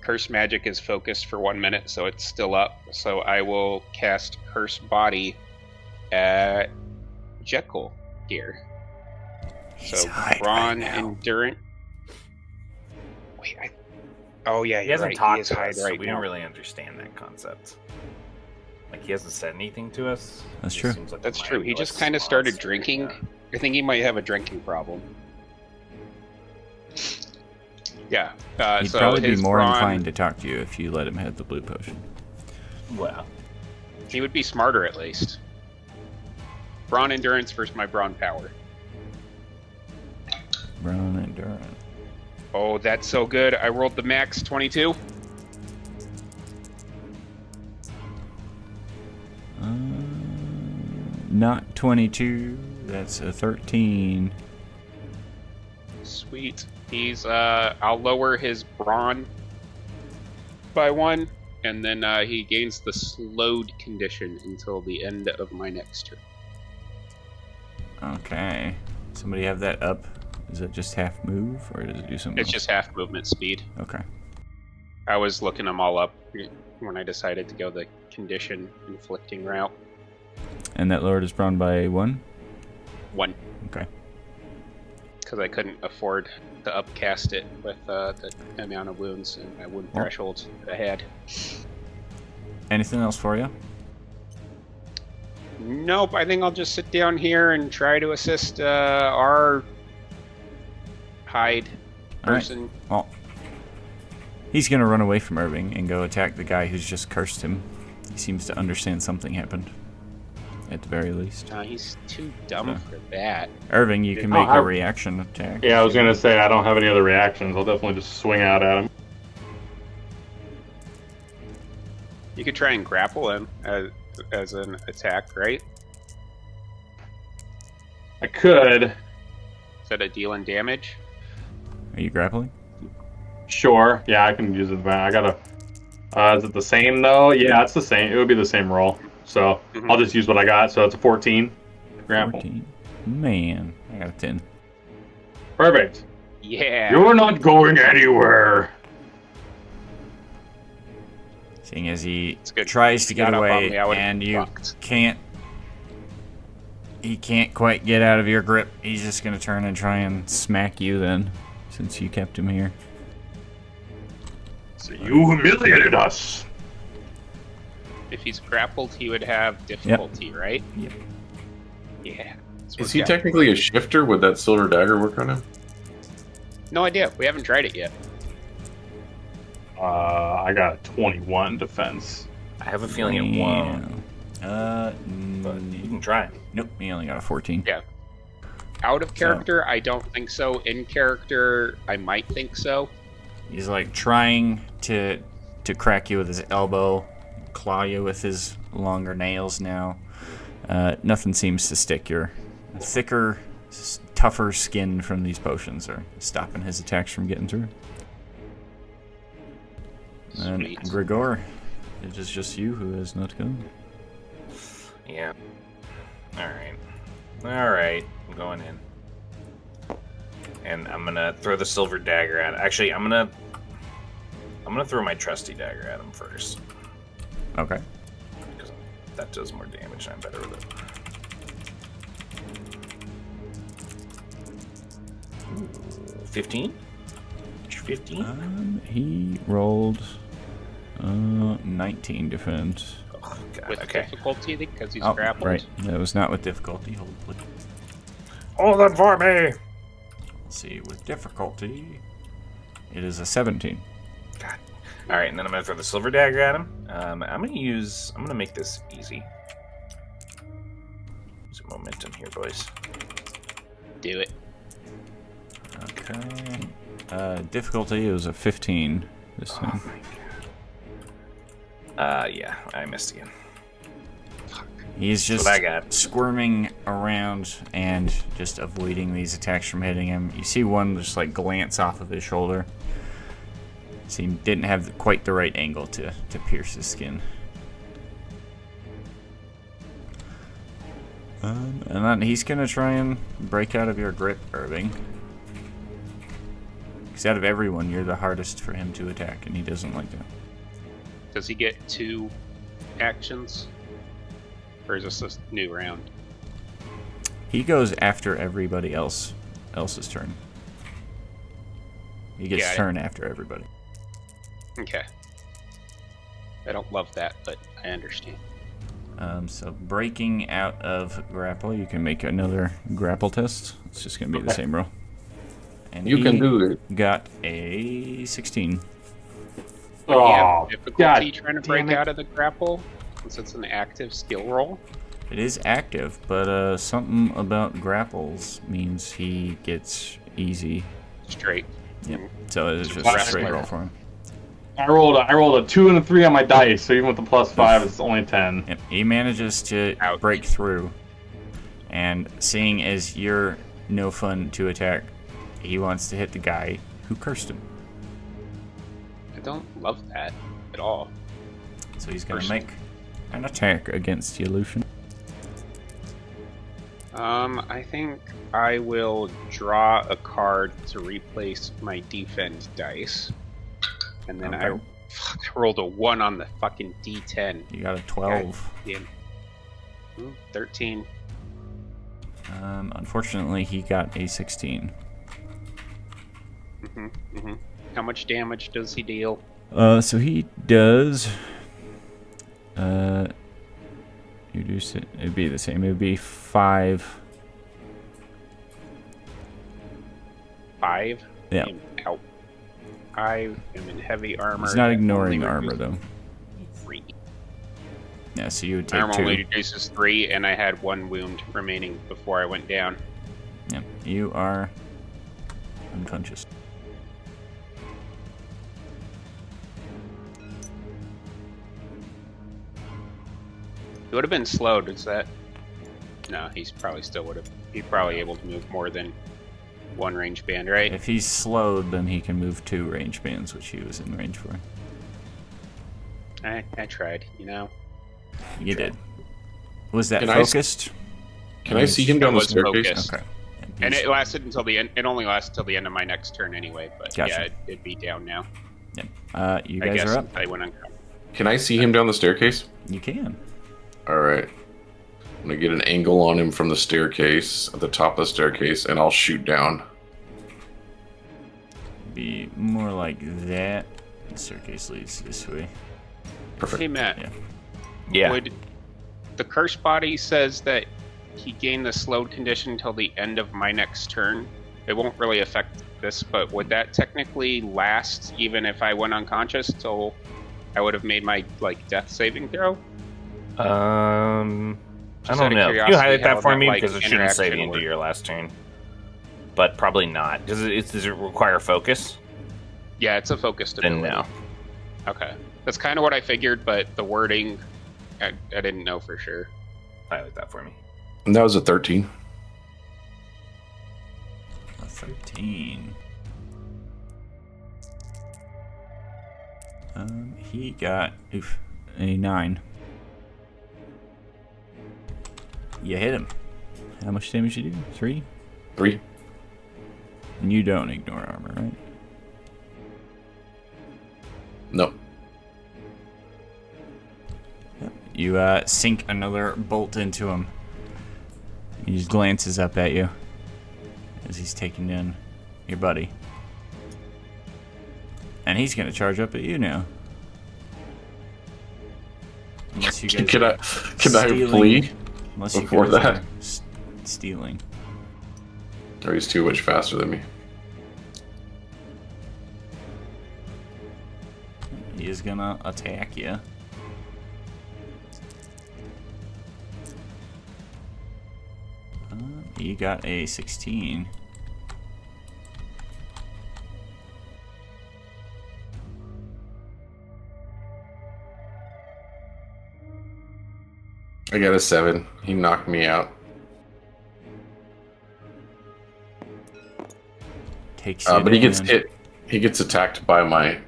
Curse Magic is focused for 1 minute, so it's still up. So I will cast Curse Body at Jekyll gear. So Brawn, Endurance. Wait, oh yeah, He you're hasn't right. talked He is to hide us, so right we now. don't really understand that concept. Like, he hasn't said anything to us. That's He true. seems like a That's true. He mindless just kind of started monster. drinking. Yeah. I think he might have a drinking problem. Yeah. He'd so probably be his more brawn, inclined to talk to you if you let him have the blue potion. Wow. He would be smarter at least. Brawn endurance versus my brawn power. Brawn endurance. Oh, that's so good. I rolled the max 22. Not 22. That's a 13. Sweet. He's I'll lower his brawn by 1, and then he gains the slowed condition until the end of my next turn. Okay. Somebody have that up? Is it just half move, or does it do something It's else? just half movement speed. Okay. I was looking them all up when I decided to go the condition inflicting route. And that lowered his brawn by 1? 1. Okay. Because I couldn't afford to upcast it with the amount of wounds and my wound Well. threshold that I had. Anything else for you? Nope, I think I'll just sit down here and try to assist our hide All right. person. Well, he's going to run away from Irving and go attack the guy who's just cursed him. He seems to understand something happened, at the very least. He's too dumb Yeah. for that. Irving, you can Oh, make a reaction attack. Yeah, I was gonna say I don't have any other reactions. I'll definitely just swing out at him. You could try and grapple him as an attack, right? I could. Instead of dealing damage. Are you grappling? Sure. Yeah, I can use it. I gotta. Is it the same though? Yeah, it's the same. It would be the same roll. So Mhm. I'll just use what I got. So it's a 14. Grapple. 14. Man, I got a 10. Perfect. Yeah. You're not going anywhere. Seeing as he It's good. tries to If you get got up on away me, I would've and been you fucked. can't. He can't quite get out of your grip. He's just gonna turn and try and smack you then, since you kept him here. So you humiliated us. If he's grappled, he would have difficulty, right? Yep. Yeah. that's Is what he got- technically a shifter? Would that silver dagger work on him? No idea. We haven't tried it yet. I got a 21 defense. I have a feeling it won't, but you can try. Nope, he only got a 14. Yeah. Out of character, I don't think so. In character, I might think so. He's like trying to crack you with his elbow, claw you with his longer nails now. Nothing seems to stick. Your thicker, tougher skin from these potions are stopping his attacks from getting through. And Sweet. Gregor, it is just you who has not gone. Yeah. Alright. I'm going in. And I'm gonna throw the silver dagger at it. Actually, I'm gonna throw my trusty dagger at him first. Okay. Because that does more damage and I'm better with it. Ooh, 15? 15? He rolled 19 defense. Oh, God. With Okay. difficulty, because he's Oh, grappled. right. That was not with difficulty. Hold please. Hold on for me! Let's see. With difficulty, it is a 17. God. Alright, and then I'm gonna throw the silver dagger at him. I'm gonna make this easy. Some momentum here, boys. Do it. Okay. Difficulty is a 15 this time. Yeah, I missed again. He's just what I got. squirming around and just avoiding these attacks from hitting him. You see one just like glance off of his shoulder. So he didn't have quite the right angle to pierce his skin. And then he's gonna try and break out of your grip, Irving. Because out of everyone, you're the hardest for him to attack, and he doesn't like that. Does he get 2 actions? Or is this a new round? He goes after everybody else's turn. He gets Got it. turn after everybody. Okay. I don't love that, but I understand. So breaking out of grapple, you can make another grapple test. It's just going to be the same roll. And You can he do it. got a 16. Would he have Oh, difficulty God trying to break damn it. out of the grapple? Since it's an active skill roll? It is active, but something about grapples means he gets easy. Straight. Yep. So it is just a Wrestler. straight roll for him. I rolled a 2 and a 3 on my dice, so even with the +5, it's only 10. Yep. He manages to Ouch. break through, and seeing as you're no fun to attack, he wants to hit the guy who cursed him. I don't love that at all. So he's going to Person. make an attack against you, Lucian. I think I will draw a card to replace my defend dice. And then Okay. I rolled a 1 on the fucking D10. You got a 12. Damn. 13. Unfortunately, he got a 16. How much damage does he deal? So he does. Reduce it. It'd be the same. It'd be 5. 5? Yeah. Out. I am in heavy armor. He's not that ignoring only armor reduces though. 3. Yeah. So you would My take armor 2. only reduces 3, and I had 1 wound remaining before I went down. Yeah. You are unconscious. He would have been slowed. Is that? No, he's probably still would have. He's probably able to move more than 1 range band, right? If he's slowed, then he can move 2 range bands, which he was in range for. I tried, you know. You did. Was that Can I s- focused? Can I see him down the was staircase? focused. Okay. And it lasted until the end. It only lasted until the end of my next turn anyway. But Gotcha. yeah, it'd be down now. You I guys guess are up. since I went on. Can I see him down the staircase? You can. All right. I'm gonna get an angle on him from the staircase, at the top of the staircase, and I'll shoot down. Be more like that. The staircase leads this way. Perfect. Hey, Matt. Yeah. Yeah. Would the cursed body says that he gained the slowed condition until the end of my next turn? It won't really affect this, but would that technically last even if I went unconscious till I would have made my death saving throw? I don't Just out of know. Can you curiosity, highlight that how for that, me? Because it shouldn't say interaction the end of works. your last turn. But probably not. Does it require focus? Yeah, it's a focused Then ability. no. Okay, that's kind of what I figured, but the wording, I didn't know for sure. Highlight that for me. And that was a 13. A 13. He got a 9. You hit him. How much damage you do? 3? 3. And you don't ignore armor, right? No. Yep. You sink another bolt into him. He just glances up at you as he's taking in your buddy. And he's going to charge up at you now. Unless you guys Can I stealing- flee? Unless you before guys that? are stealing. Or he's too much faster than me. He is going to attack you. You got a 16. I got a 7. He knocked me out. Takes But he gets in. hit. He gets attacked by my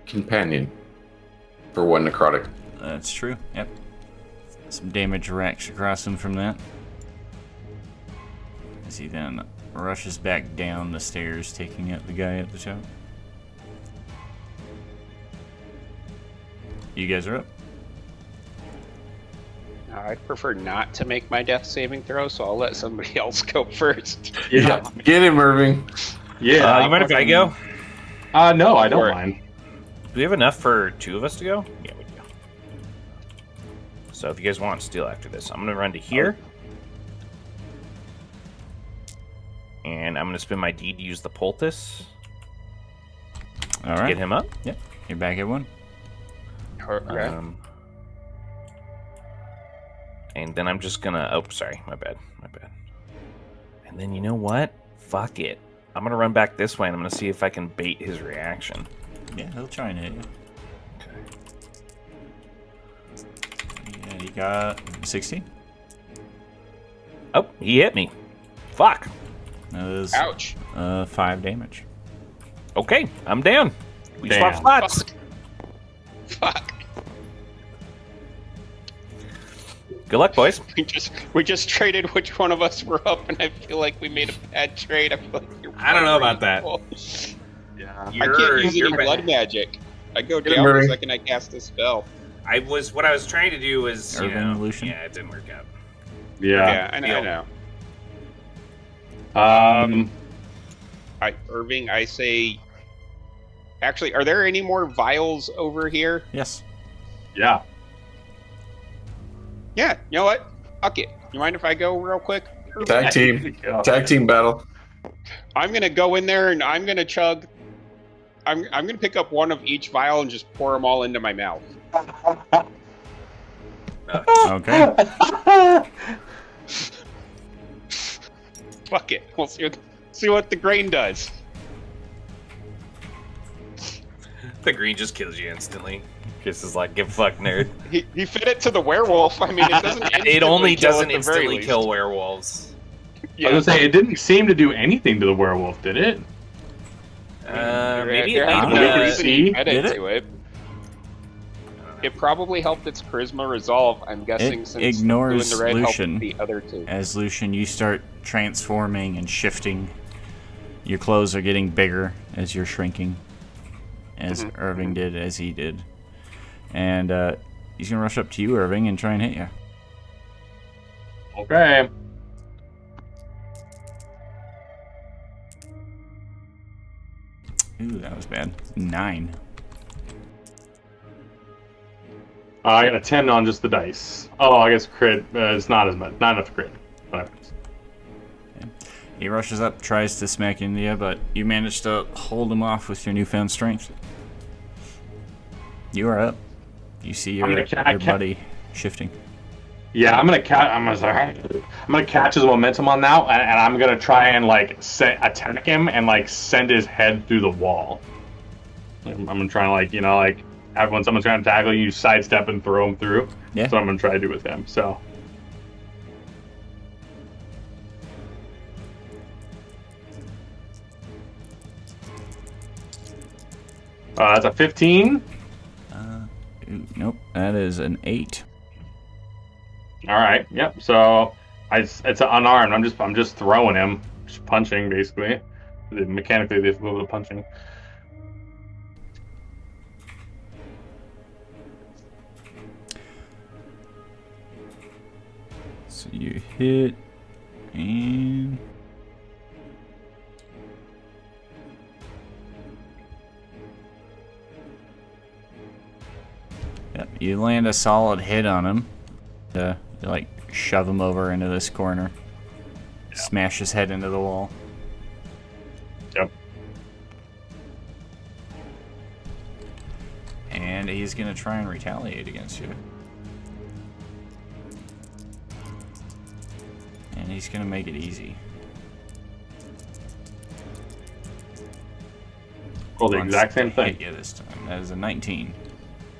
companion for 1 necrotic. That's true. Yep. Some damage racks across him from that. As he then rushes back down the stairs, taking out the guy at the top. You guys are up. I'd prefer not to make my death saving throw, so I'll let somebody else go first. Yeah. Get him, Irving. Yeah. You mind if I go? No, I don't Or- mind. Do we have enough for 2 of us to go? Yeah, we do. So if you guys want to steal after this, I'm going to run to here. And I'm going to spend my D to use the poultice. All right. Get him up. Yep. You're back at 1. Okay. And then I'm just gonna. Oh, sorry, my bad. And then you know what? Fuck it. I'm gonna run back this way and I'm gonna see if I can bait his reaction. Yeah, he'll try and hit you. Okay. Yeah, you got 16. Oh, he hit me. Fuck. That is Ouch. 5 damage. Okay, I'm down. We Damn. swap spots. Fuck. Good luck, boys. We just traded which one of us were up, and I feel like we made a bad trade. I feel like you're I don't know about that. equal. Yeah. I can't use any blood magic. I go Get him, down the Murray. second I cast a spell. What I was trying to do was, Urban Lucian? yeah, it didn't work out. Yeah, I deal. know. Irving, I say. Actually, are there any more vials over here? Yes. Yeah. Yeah, you know what? Fuck it. You mind if I go real quick? Tag team. Tag team battle. I'm gonna go in there and I'm gonna chug. I'm gonna pick up one of each vial and just pour them all into my mouth. Okay. Fuck it. We'll see what the grain does. The green just kills you instantly. Chris is like, give a fuck, nerd. He fed it to the werewolf. I mean, it doesn't. It only instantly kill doesn't at the very instantly least. kill werewolves. Yeah. I was gonna say it didn't seem to do anything to the werewolf, did it? Maybe There it has to made be Uh, a reason he see? fed Did it it? to it. It probably helped its charisma resolve. I'm guessing It since ignores doing the red helped Lucian. the other two. As Lucian, you start transforming and shifting. Your clothes are getting bigger as you're shrinking, as Irving did, as he did. And he's going to rush up to you, Irving, and try and hit you. Okay. Ooh, that was bad. 9. I got a 10 on just the dice. Oh, I guess crit is not as much. Not enough to crit. Whatever. He rushes up, tries to smack into you, but you manage to hold him off with your newfound strength. You are up. You see your buddy shifting. Yeah, I'm gonna catch his momentum on now, and I'm gonna try and attack him and send his head through the wall. I'm gonna try and when someone's trying to tackle you, sidestep and throw him through. Yeah. That's what I'm gonna try to do with him. So. That's a 15. Nope, that is an 8. All right. Yep. So it's unarmed. I'm just throwing him, just punching basically. Mechanically, the equivalent of punching. So you hit and. Yep, you land a solid hit on him. You shove him over into this corner. Yep. Smash his head into the wall. Yep. And he's gonna try and retaliate against you. And he's gonna make it easy. Roll the exact same thing. Hit you this time. That is a 19.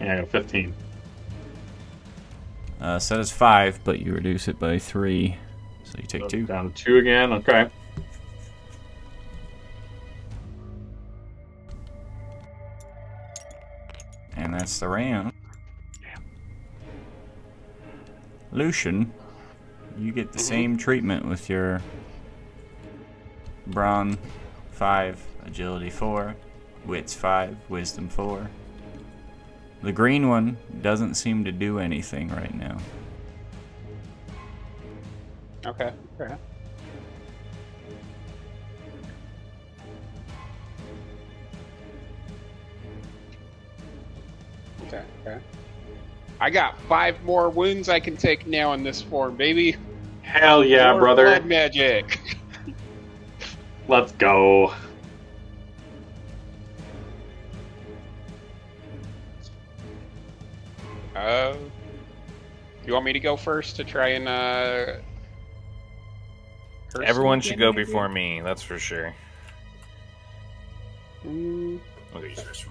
Yeah, I got 15. So that is 5, but you reduce it by 3. So you take 2. Down to 2 again, okay. And that's the round. Lucian, you get the same treatment with your Brawn 5, Agility 4, Wits 5, Wisdom 4. The green one doesn't seem to do anything right now. Okay. Okay. I got 5 more wounds I can take now in this form, baby. Hell yeah, More brother. blood magic. Let's go. You want me to go first to try and Everyone should go before me, that's for sure. Okay, just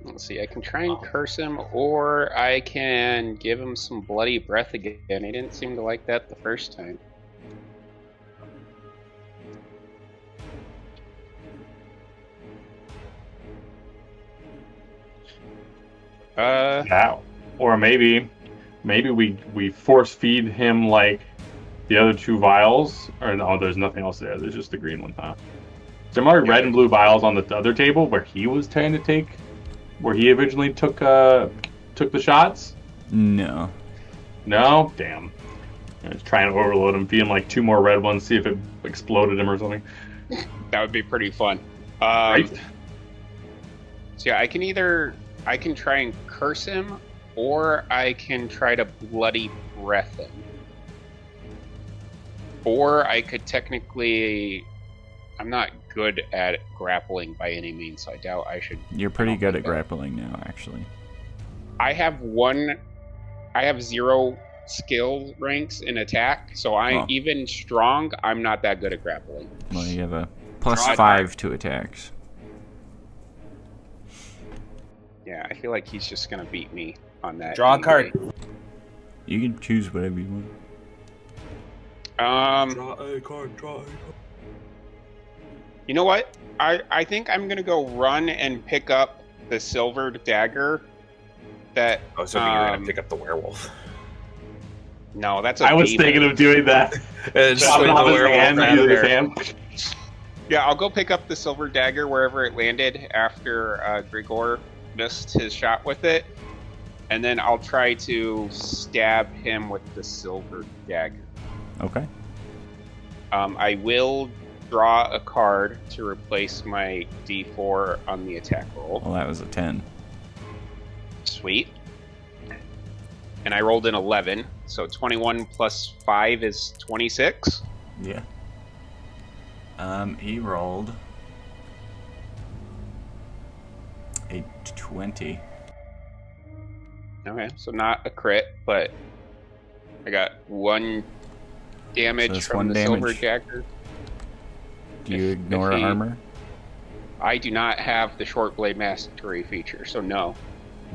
let's see, I can try and curse him, or I can give him some bloody breath again. He didn't seem to like that the first time. Yeah. Or maybe we force feed him the other 2 vials. Or no, there's nothing else there. There's just the green one, huh? There are red and blue vials on the other table where he was trying to take, where he originally took the shots. No. No, damn. I was trying to overload him, feed him 2 more red ones, see if it exploded him or something. That would be pretty fun. Right? So yeah, I can try and curse him, or I can try to bloody breath him. Or I could technically... I'm not good at grappling by any means, so I doubt I should... You're pretty good at grappling now, actually. I have 0 skill ranks in attack, so even strong, I'm not that good at grappling. Well, you have a +5 to attacks. Yeah, I feel like he's just gonna beat me on that. Draw a card. You can choose whatever you want. Draw a card. You know what? I think I'm gonna go run and pick up the silver dagger. That. Oh, so you're gonna pick up the werewolf. No, that's. I was thinking of doing that. Chopping off his hand, using his hand. Yeah, I'll go pick up the silver dagger wherever it landed after Grigor missed his shot with it, and then I'll try to stab him with the silver dagger. Okay. I will draw a card to replace my D4 on the attack roll. Well, that was a 10. Sweet. and I rolled an 11. So 21 plus 5 is 26. Yeah. He rolled a 20. Okay, so not a crit, but I got 1 damage that's from one the damage. Silverjacker. Do you If ignore he- armor? I do not have the short blade mastery feature, so no.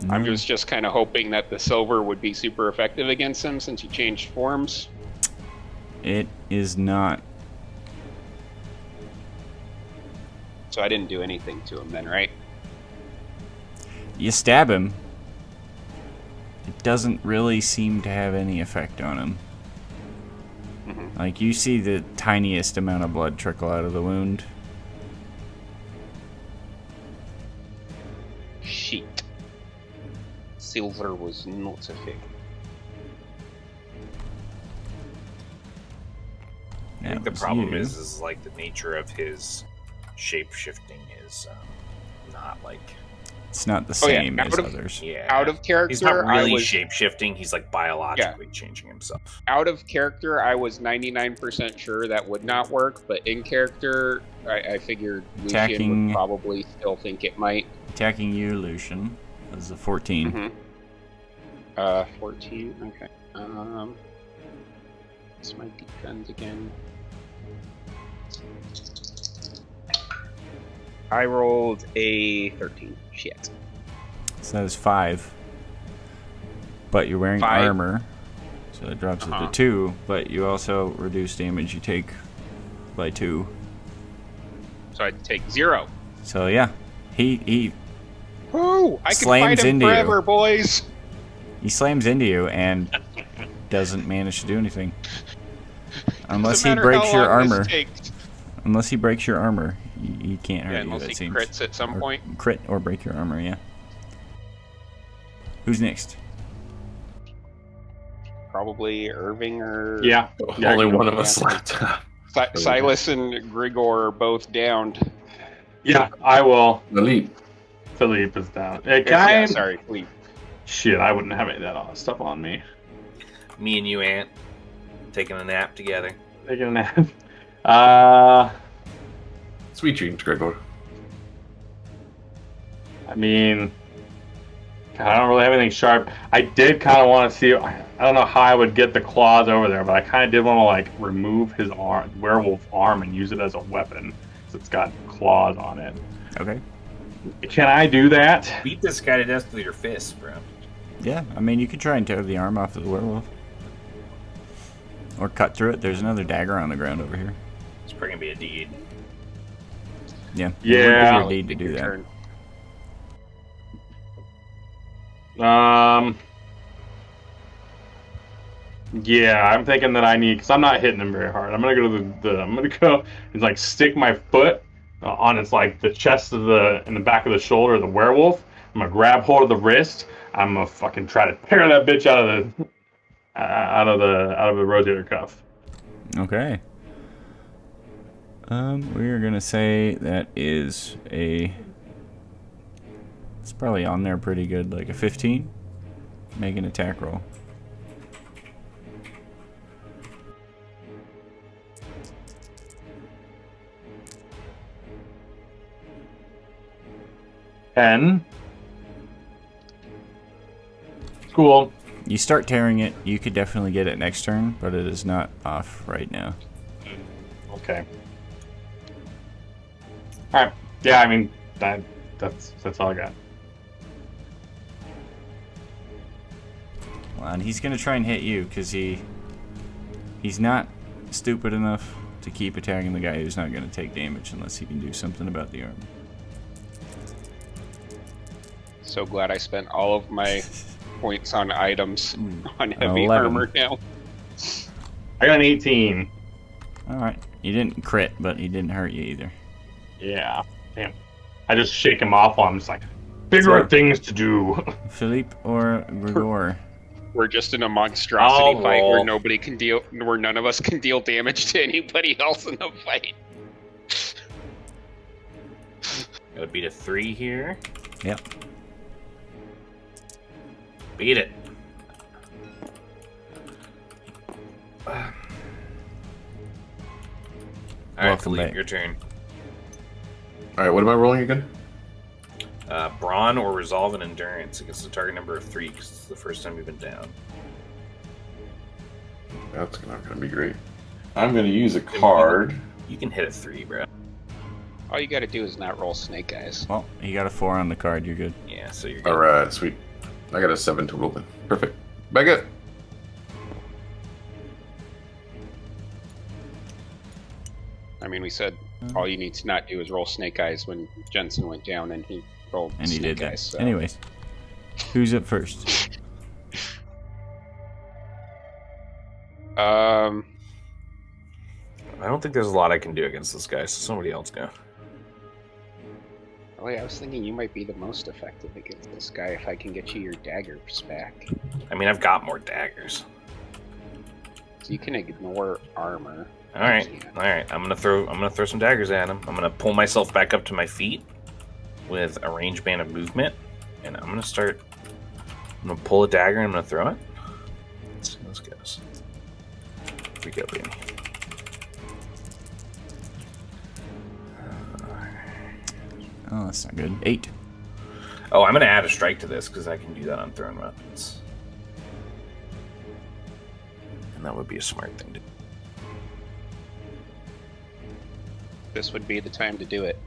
No. I'm just kind of hoping that the silver would be super effective against him since he changed forms. It is not. So I didn't do anything to him then, right? You stab him. It doesn't really seem to have any effect on him. Mhm. Like, you see the tiniest amount of blood trickle out of the wound. Shit. Silver was not effective. I think the problem is like the nature of his shape shifting is not like. It's not the Oh, yeah, same as others. Yeah. Out of character, He's not really I was shape shifting. He's like biologically changing himself. out of character. I was 99% sure that would not work, but in character, I figured Lucian Attacking- would probably still think it might. Attacking you, Lucian, is a 14. Mm-hmm. 14. Okay. What's my defense again? I rolled a 13. Shit. So that is 5. But you're wearing 5. armor, so it drops it Uh-huh. to 2, but you also reduce damage you take by 2. So I take 0. So yeah, he Woo! I can Slams fight him into you. forever, boys. slams into you and doesn't manage to do anything. Unless Doesn't he matter breaks how your long this armor. takes. Unless he breaks your armor, he can't hurt Yeah, you, unless that he seems. crits at some Or point. Crit or break your armor, yeah. Who's next? Probably Irving or Yeah. Only one of us Yeah. left. Silas and Grigor are both downed. Yeah, I will. Elite. Philippe is down. Hey, can Yeah, I... sorry, Fleet. Shit, I wouldn't have any of that stuff on me. Me and you, Ant, taking a nap together. Taking a nap. Sweet dreams, Gregor. I mean, God, I don't really have anything sharp. I did kind of want to see. I don't know how I would get the claws over there, but I kind of did want to like remove his werewolf arm, and use it as a weapon. So it's got claws on it. Okay. Can I do that? Beat this guy to death with your fists, bro. Yeah, I mean, you could try and tear the arm off of the werewolf. Or cut through it. There's another dagger on the ground over here. It's probably gonna be a deed. Yeah. Yeah. You would need to do that. Turn. Yeah, I'm thinking that I need, because I'm not hitting him very hard. I'm gonna go to I'm gonna go and like stick my foot on its like the chest of in the back of the shoulder of the werewolf. I'm gonna grab hold of the wrist. I'm gonna fucking try to tear that bitch out of the rotator cuff. Okay. We're gonna say that is a. It's probably on there pretty good, like a 15. Make an attack roll. Ten. Cool. You start tearing it. You could definitely get it next turn, but it is not off right now. Okay. All right. Yeah, I mean that's all I got. Well, and he's gonna try and hit you because he's not stupid enough to keep attacking the guy who's not gonna take damage unless he can do something about the arm. So glad I spent all of my points on items on heavy 11. armor now. I got an 18. All right. You didn't crit, but he didn't hurt you either. Yeah. Damn. I just shake him off while I'm just like, bigger So- things to do. Philippe or Grigor? We're just in a monstrosity I'll fight roll. where none of us can deal damage to anybody else in the fight. Gotta beat a 3 here. Yep. Beat it. All right, Welcome Philippe, back. your turn. All right, what am I rolling again? Brawn or resolve and endurance against a target number of 3 because it's the first time you've been down. That's not going to be great. I'm going to use a card. You can hit a 3, bro. All you gotta do is not roll snake eyes. Well, you got a 4 on the card. You're good. Yeah, so you're good. All right, sweet. I got a 7 total then. Perfect. Back up. I mean, we said all you need to not do is roll snake eyes when Jensen went down and he rolled And he snake did that. eyes. So. Anyways, who's up first? I don't think there's a lot I can do against this guy, so somebody else go. Oh, yeah, I was thinking you might be the most effective against this guy if I can get you your daggers back. I mean, I've got more daggers. So you can ignore armor. All right. I'm gonna throw some daggers at him. I'm gonna pull myself back up to my feet with a range band of movement, and I'm gonna pull a dagger and I'm gonna throw it. Let's see how this goes. Here we go, baby. Oh, that's not good. 8. Oh, I'm gonna add a strike to this because I can do that on thrown weapons, and that would be a smart thing to do. This would be the time to do it.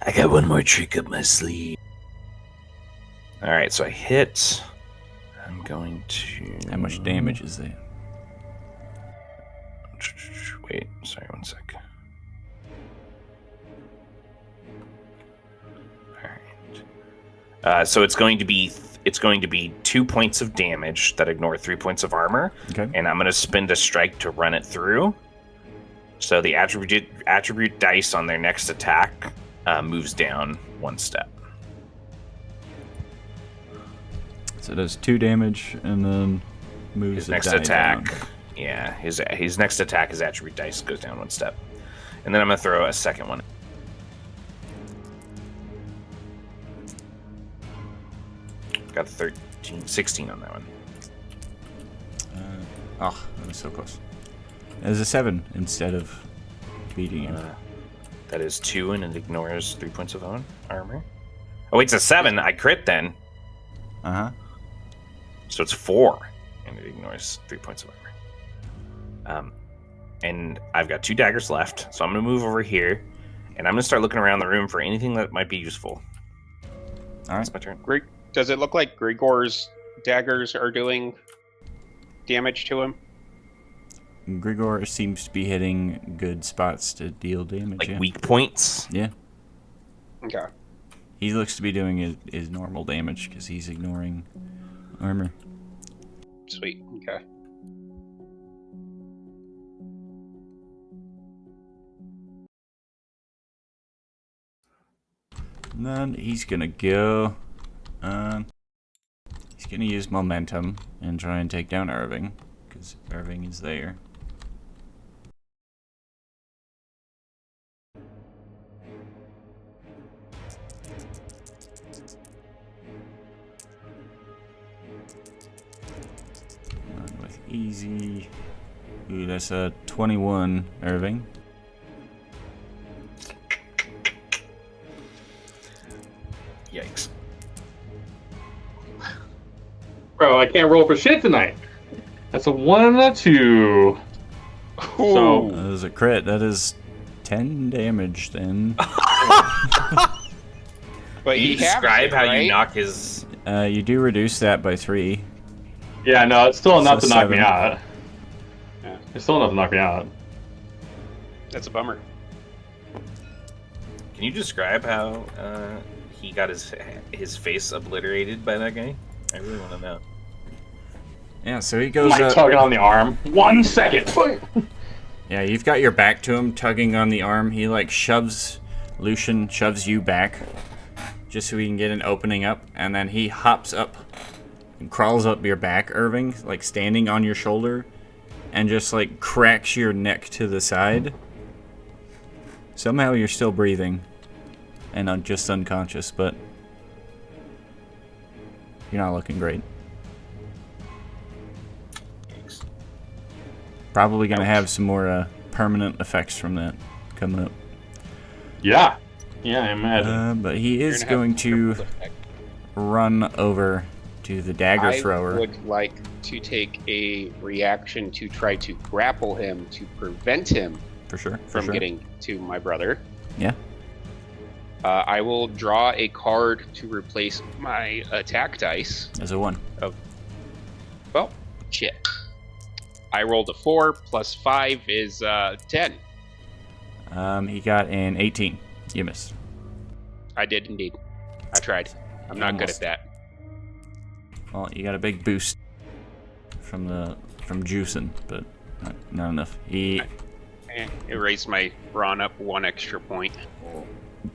I got one more trick up my sleeve. All right, so I hit. I'm going to. How much damage is that? Wait, sorry, one sec. All right. So it's going to be 2 points of damage that ignore 3 points of armor, Okay. and I'm going to spend a strike to run it through. So the attribute dice on their next attack moves down 1 step. So it does 2 damage and then moves His the next die attack, down. yeah, his next attack, his attribute dice goes down 1 step, and then I'm gonna throw a second one. Got a 16 on that one. Oh, that was so close. There's a 7 instead of beating you. That is 2, and it ignores 3 points of armor. Oh, wait, it's a 7. I crit then, Uh-huh. so it's 4, and it ignores 3 points of armor. And I've got 2 daggers left, so I'm gonna move over here, and I'm gonna start looking around the room for anything that might be useful. All right. That's my turn. Does it look like Grigor's daggers are doing damage to him? Grigor seems to be hitting good spots to deal damage. Like yeah. weak points. Yeah. Okay. He looks to be doing his normal damage because he's ignoring armor. Sweet. Okay. And then he's gonna go. He's gonna use momentum and try and take down Irving because Irving is there. Run with easy. Ooh, that's a 21, Irving. Yikes. Bro, I can't roll for shit tonight. That's a 1 and a 2. So That is a crit. That is 10 damage then. But Can you he has describe it, how right? you knock his? You do reduce that by 3. yeah, no, it's still enough So to knock me 7. out. Yeah. It's still enough to knock me out. That's a bummer. Can you describe how he got his face obliterated by that guy? I really want to know. Yeah, so he goes Like up. tugging on the arm. 1 second. Yeah, you've got your back to him, tugging on the arm. He like Lucian shoves you back just so he can get an opening up, and then he hops up and crawls up your back, Irving, like standing on your shoulder, and just like cracks your neck to the side. Somehow you're still breathing and just unconscious, but you're not looking great. Probably gonna have some more permanent effects from that coming up. Yeah, I imagine. But he is You're gonna going have to ripple effect. run over to the dagger I thrower. would like to take a reaction to try to grapple him to prevent him For sure. from getting to my brother. Yeah. I will draw a card to replace my attack dice. As a 1. Well, shit. I rolled a 4 plus 5 is 10. He got an 18. You missed. I did indeed. I tried. I'm not good Almost. at that. Well, you got a big boost from juicing, but not enough. He It raised my brawn up 1 extra point.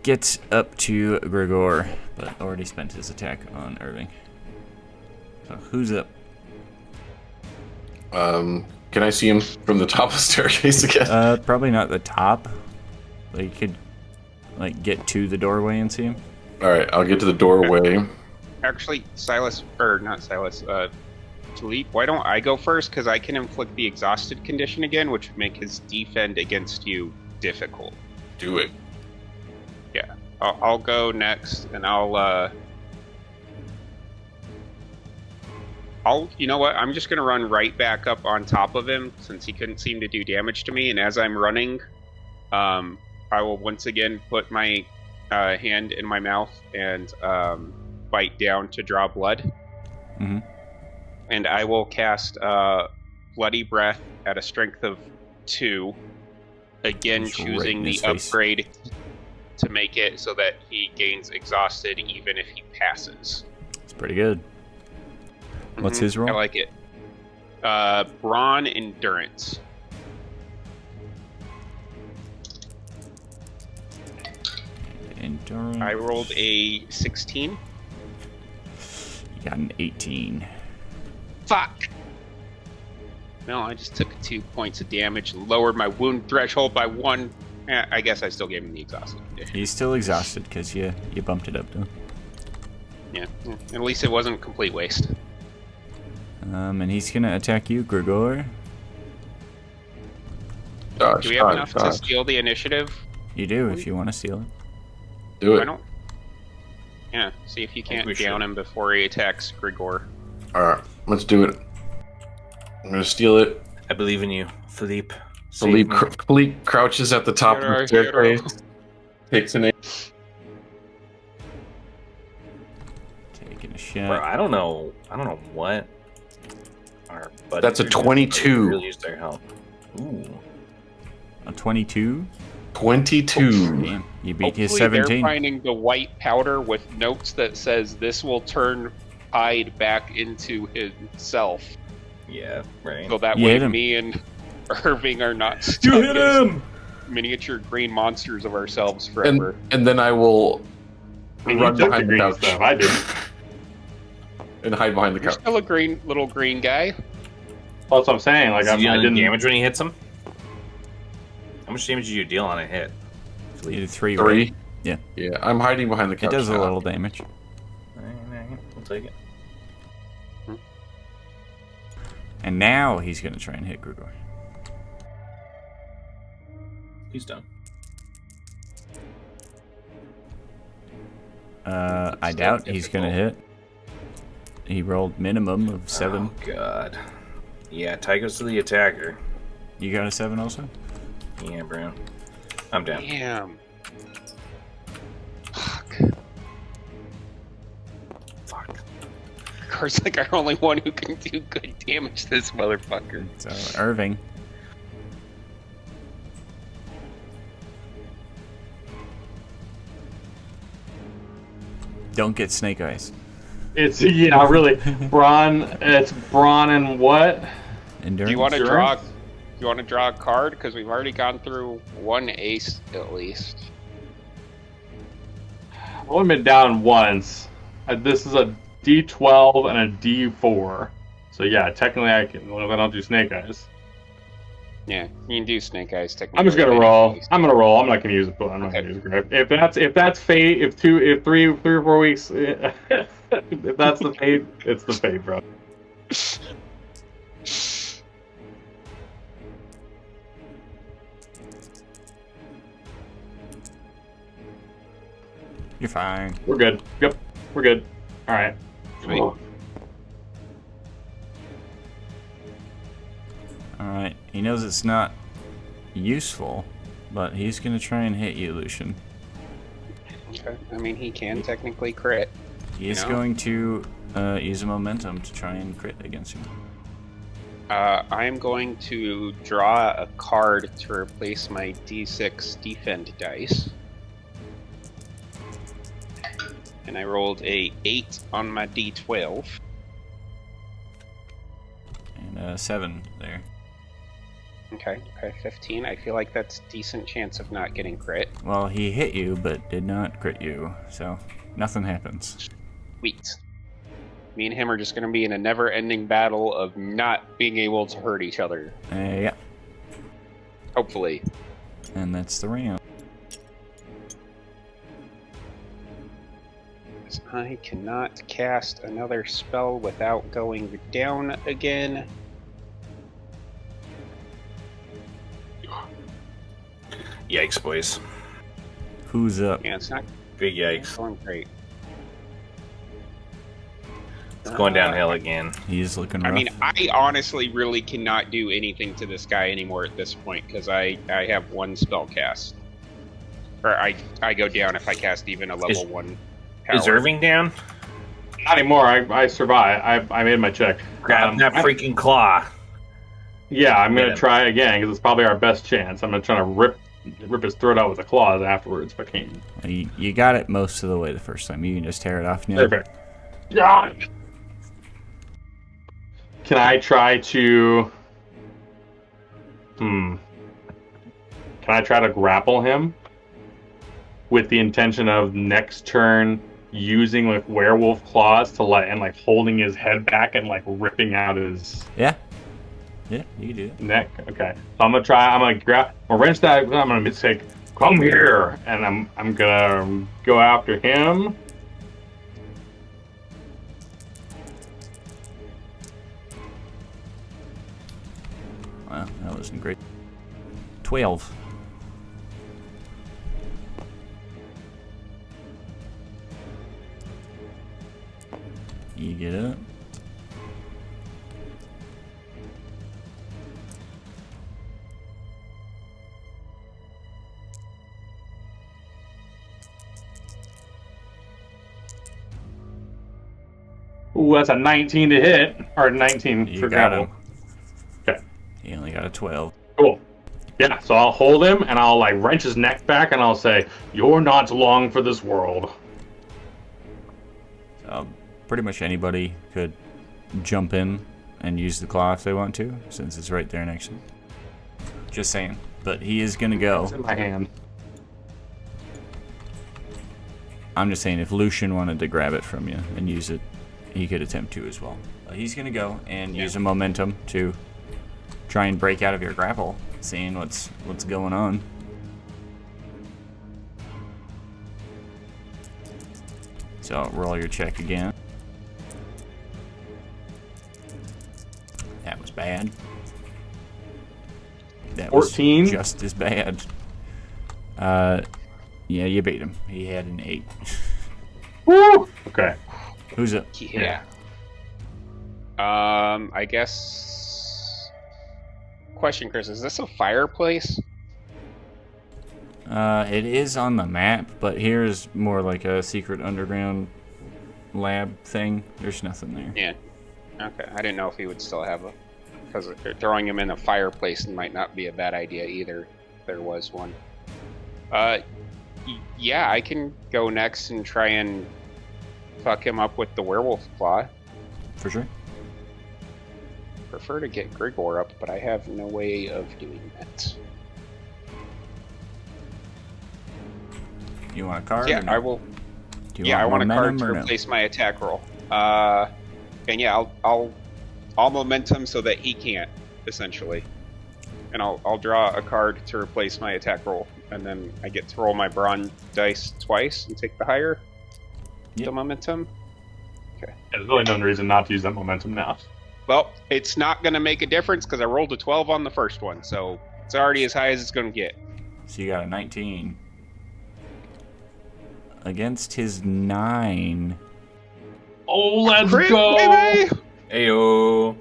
gets up to Grigor, but already spent his attack on Irving. So who's up? Can I see him from the top of the staircase again? Probably not the top. But you could get to the doorway and see him. All right, I'll get to the doorway. Actually, Philippe, why don't I go first? Because I can inflict the exhausted condition again, which would make his defend against you difficult. Do it. Yeah, I'll go next, and you know what? I'm just gonna run right back up on top of him since he couldn't seem to do damage to me. And as I'm running, I will once again put my hand in my mouth and bite down to draw blood. Mm-hmm. And I will cast Bloody Breath at a strength of 2. Again, Just right choosing in the his face. upgrade to make it so that he gains exhausted even if he passes. It's pretty good. What's his roll? I like it. Brawn Endurance. Endurance. I rolled a 16. You got an 18. Fuck! No, I just took 2 points of damage and lowered my wound threshold by 1. I guess I still gave him the exhausted condition. He's still exhausted because you bumped it up to him. Yeah, at least it wasn't a complete waste. And he's gonna attack you, Grigor. Dodge, Do we have dodge, enough dodge. to steal the initiative? You do if you want to steal it. Do I it. don't. Yeah, see if you can't we down should. him before he attacks Grigor. All right, let's do it. I'm gonna steal it. I believe in you, Philippe. Save me. Philippe crouches at the top of the staircase. Takes an aim. Taking a Bro, shot. I don't know what our buddies That's a are doing, 22. but we really use their help. Ooh. A 22. 22. Damn, you beat his Hopefully 17. they're finding the white powder with notes that says this will turn Hyde back into himself. Yeah, right. So that You way hit him. me and Irving are not You stuck hit as him! miniature green monsters of ourselves forever. And then I will I mean, you run took the behind the green couch stuff. I did. and hide behind the You're couch. still a little green guy. Well, that's what I'm saying. Like, Is he I dealing didn't. damage when he hits him? How much damage do you deal on a hit? You did 3. 3. Right? Yeah. Yeah, I'm hiding behind the It couch. does a now. little damage. Alright, we'll take it. And now he's gonna try and hit Grigor. He's done. I doubt he's gonna hit. He rolled minimum of 7. Oh, God. Yeah, tie goes to the attacker. You got a 7 also? Yeah, bro. I'm down. Damn. Fuck. Fuck. Car's like our only one who can do good damage to this motherfucker. So Irving. Don't get snake eyes. It's really brawn. It's brawn and what? Endurance. Do you want to Sure. draw? You want to draw a card because we've already gone through one ace at least. I've only been down once. This is a D12 and a D4. So yeah, technically I can. Well, if I don't do snake eyes, Yeah, you can do snake eyes technically. I'm just gonna roll. I'm not gonna use it, but I'm not Okay. gonna use it. If that's fate, if 3 or 4 weeks, if that's the fate, it's the fate, bro. You're fine. We're good. Yep, we're good. All right. Sweet. All right. He knows it's not useful, but he's gonna try and hit you, Lucian. Okay. I mean, he can technically crit. He is going to use a momentum to try and crit against you. I am going to draw a card to replace my D6 defend dice. And I rolled a 8 on my D12. And 7 there. Okay, 15. I feel like that's a decent chance of not getting crit. Well, he hit you, but did not crit you, so nothing happens. Sweet. Me and him are just going to be in a never-ending battle of not being able to hurt each other. Yeah. Hopefully. And that's the round. I cannot cast another spell without going down again. Yikes, boys. Who's up? Yeah, it's not Big yikes. going great. It's going downhill again. He's looking rough. I mean, I honestly really cannot do anything to this guy anymore at this point because I have one spell cast. Or I go down if I cast even a level 1 power. Is Irving down? Not anymore. I survived. I made my check. Grab that freaking claw. Yeah, I'm gonna Yeah. try again because it's probably our best chance. I'm gonna try to rip his throat out with the claws afterwards if I can. You got it most of the way the first time. You can just tear it off now. Perfect. Yeah. Can I try to? Can I try to grapple him with the intention of next turn using like werewolf claws to like holding his head back and like ripping out his Yeah, you can do it. neck? Okay, so I'm gonna try. I'm gonna wrench that. I'm gonna say, "Come here," and I'm gonna go after him. Wow, that wasn't great. 12. You get up. Ooh, that's a 19 to hit, or 19 You for got grapple. him. Okay, He only got a 12. cool. Yeah, so I'll hold him and I'll like wrench his neck back and I'll say, "You're not long for this world." Pretty much anybody could jump in and use the claw if they want to, since it's right there next to him. Just saying. But he is gonna go. It's in my hand. I'm just saying, if Lucian wanted to grab it from you and use it, he could attempt to as well. He's gonna go and use a momentum to try and break out of your grapple, seeing what's going on. So roll your check again. That was bad. That 14? was just as bad. Yeah, you beat him. He had an 8. Woo! Okay. Who's up? Yeah. I guess. Question, Chris: is this a fireplace? It is on the map, but here's more like a secret underground lab thing. There's nothing there. Yeah. Okay. I didn't know if he would still have a. Because throwing him in a fireplace might not be a bad idea either. If there was one. Yeah, I can go next and try and fuck him up with the werewolf claw. For sure. Prefer to get Grigor up, but I have no way of doing that. You want a card? Yeah, or no? I will. Do you Yeah, I want a momentum card to or no? replace my attack roll. And yeah, I'll momentum so that he can't, essentially. And I'll draw a card to replace my attack roll, and then I get to roll my bronze dice twice and take the higher. Yep. The momentum. Yeah, there's really no reason not to use that momentum now. Well, it's not going to make a difference because I rolled a 12 on the first one, so it's already as high as it's going to get. So you got a 19. against his 9. Oh, let's Crit, go! baby! Ayo.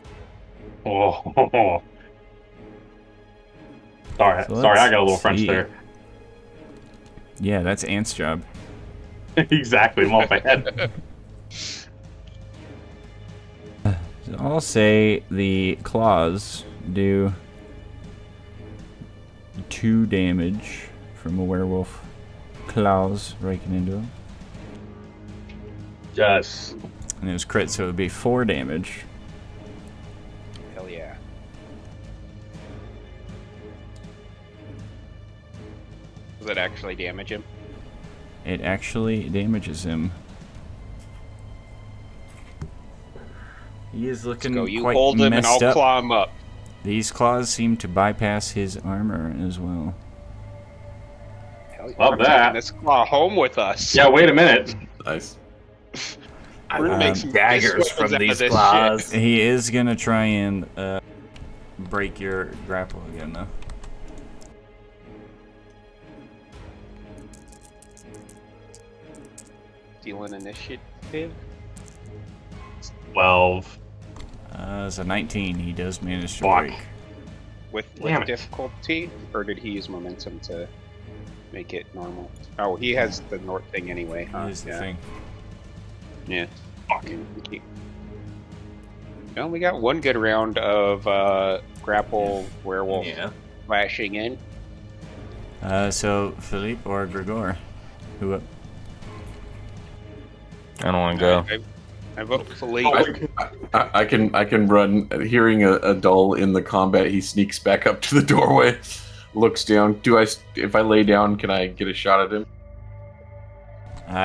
Oh. Sorry, So sorry, I let's got a little French see. there. Yeah, that's Ant's job. Exactly, I'm off my head. So I'll say the claws do 2 damage from a werewolf claws raking into him. Yes. And it was crit, so it would be 4 damage. Hell yeah. Does it actually damage him? It actually damages him. He is looking Go, you quite hold him and messed I'll up. claw him up. These claws seem to bypass his armor as well. Hell yeah. Love We're that. taking this claw home with us. Yeah, wait a minute. Nice. We're gonna make some daggers nice from weapons out of these this claws. shit. He is gonna try and break your grapple again, though. Stealing initiative. 12. As a 19, he does manage to Fuck. break. With Damn it. difficulty, or did he use momentum to make it normal? Oh, he has the North thing anyway. Huh? Here's the yeah. thing. Yeah. Fucking. Well, we got one good round of grapple werewolf Yeah. flashing in. So Philippe or Grigor, who? I don't want to go. I vote Philippe. I can run. Hearing a dull in the combat, he sneaks back up to the doorway, looks down. If I lay down, can I get a shot at him?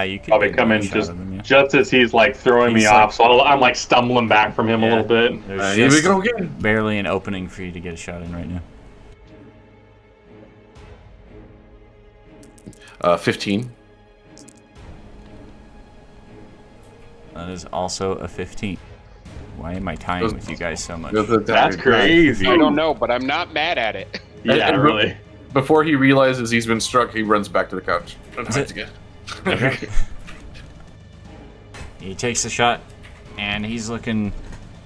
You could Probably get come a in shot just at him, yeah. just as he's like throwing He's me like- off, so I'm like stumbling back from him a Yeah. little bit. There's Here we just go again. barely an opening for you to get a shot in right now. 15. That is also a 15. Why am I tying with you guys so much? That's crazy. I don't know, but I'm not mad at it. Yeah, And- really. Before he realizes he's been struck, he runs back to the couch and hides again. Okay. He takes the shot, and he's looking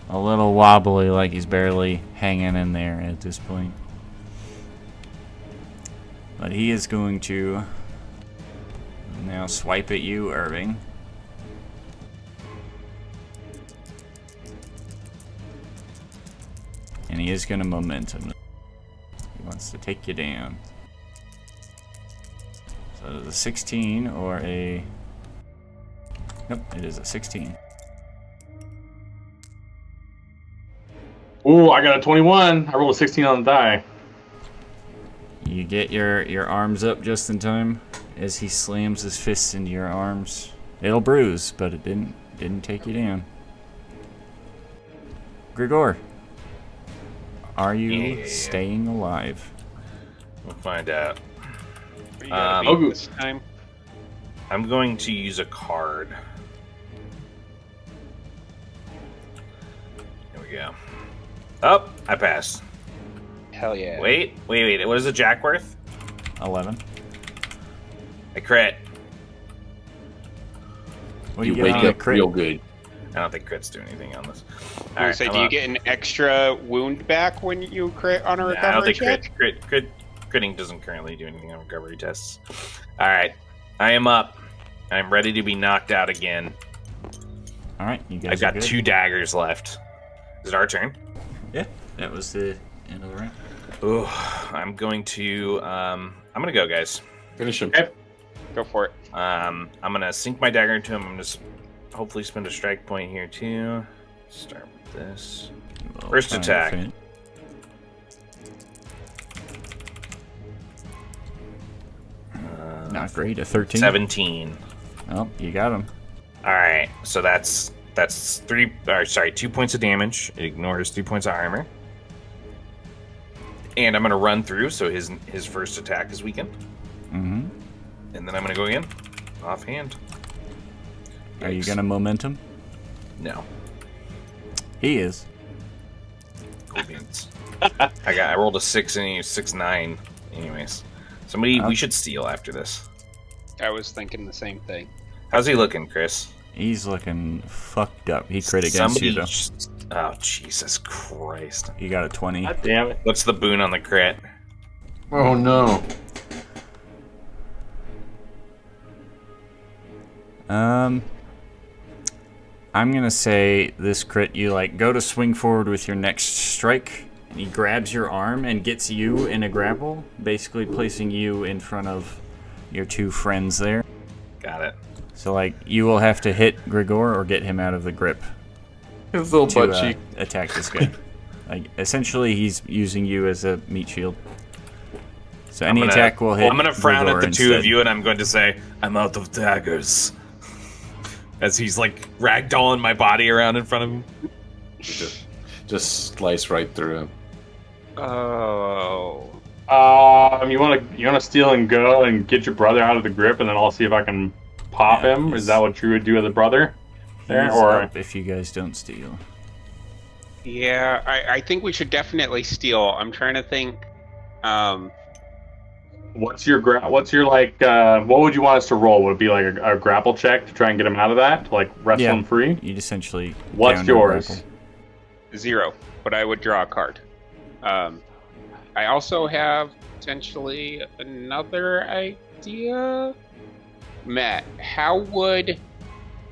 a little wobbly, like he's barely hanging in there at this point. But he is going to now swipe at you, Irving. And he is going to momentum. He wants to take you down. So it is a 16 or a... Nope, it is a 16. Ooh, I got a 21. I rolled a 16 on the die. You get your arms up just in time as he slams his fists into your arms. It'll bruise, but it didn't take you down. Grigor, are you Yeah. staying alive? We'll find out. What you gotta Oh, beat good. this time? I'm going to use a card. Here we go. Oh, I passed. Hell yeah. Wait. What is a jack worth? 11. I crit. What do You you get wake on a up crit? real good. I don't think crits do anything on this. I was Alright, say, I'm do you up. get an extra wound back when you crit on a Nah, I don't recovery think check? critting doesn't currently do anything on recovery tests. All right, I am up. I'm ready to be knocked out again. All right, you guys I've got are good. 2 daggers left. Is it our turn? Yeah, that was the end of the round. Ooh, I'm going to. I'm gonna go, guys. Finish him. Go for it. I'm gonna sink my dagger into him. I'm gonna hopefully spend a strike point here too. Start with this. Well, First kind of attack. fin- Not great, a 13. 17. Oh, you got him. All right, so that's 2 points of damage. It ignores 3 points of armor. And I'm gonna run through, so his first attack is weakened. Mm-hmm. And then I'm gonna go again, offhand. Are you Yikes. gonna momentum? No. He is. Cool beans. I rolled a 6 and he was 6-9. Anyways, somebody we should steal after this. I was thinking the same thing. How's he looking, Chris? He's looking fucked up. He crit against you, though. Oh, Jesus Christ. You got a 20. God damn it. What's the boon on the crit? Oh no. I'm gonna say this crit, you like go to swing forward with your next strike, and he grabs your arm and gets you in a grapple, basically placing you in front of your two friends there. Got it. So like you will have to hit Grigor or get him out of the grip His little butt to cheek. attack this guy. Like essentially he's using you as a meat shield. So any attack will hit. I'm gonna frown Grigor at the two instead. of you, and I'm going to say, "I'm out of daggers." As he's like ragdolling my body around in front of him. Just slice right through him. Oh. You wanna steal and go and get your brother out of the grip, and then I'll see if I can pop Yeah, him. he's- Is that what you would do with a brother? There, He's or up if you guys don't steal. Yeah, I think we should definitely steal. I'm trying to think. what's your what would you want us to roll? Would it be like a grapple check to try and get him out of that, to like wrestle Yeah. him free? You'd essentially. What's down to a yours? grapple. 0, but I would draw a card. I also have potentially another idea. Matt, how would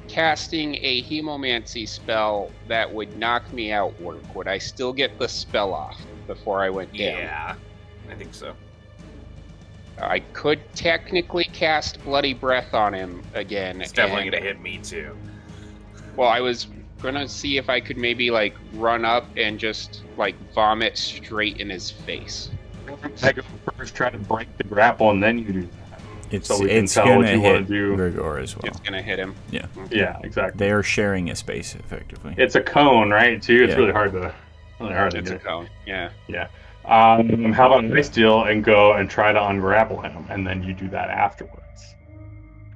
casting a hemomancy spell that would knock me out work? Would I still get the spell off before I went down? Yeah, I think so. I could technically cast Bloody Breath on him again. It's definitely and- gonna hit me too. Well, I was gonna see if I could maybe like run up and just like vomit straight in his face. I go first, try to break the grapple, and then you do that. It's So we can it's tell gonna what you wanna hit do. Grigor as well. It's gonna hit him. Yeah, Yeah, exactly. they are sharing a space effectively. It's a cone, right? Too. It's Yeah. really hard to It's a get. cone. Yeah. How about I steal and go and try to ungrapple him, and then you do that afterwards?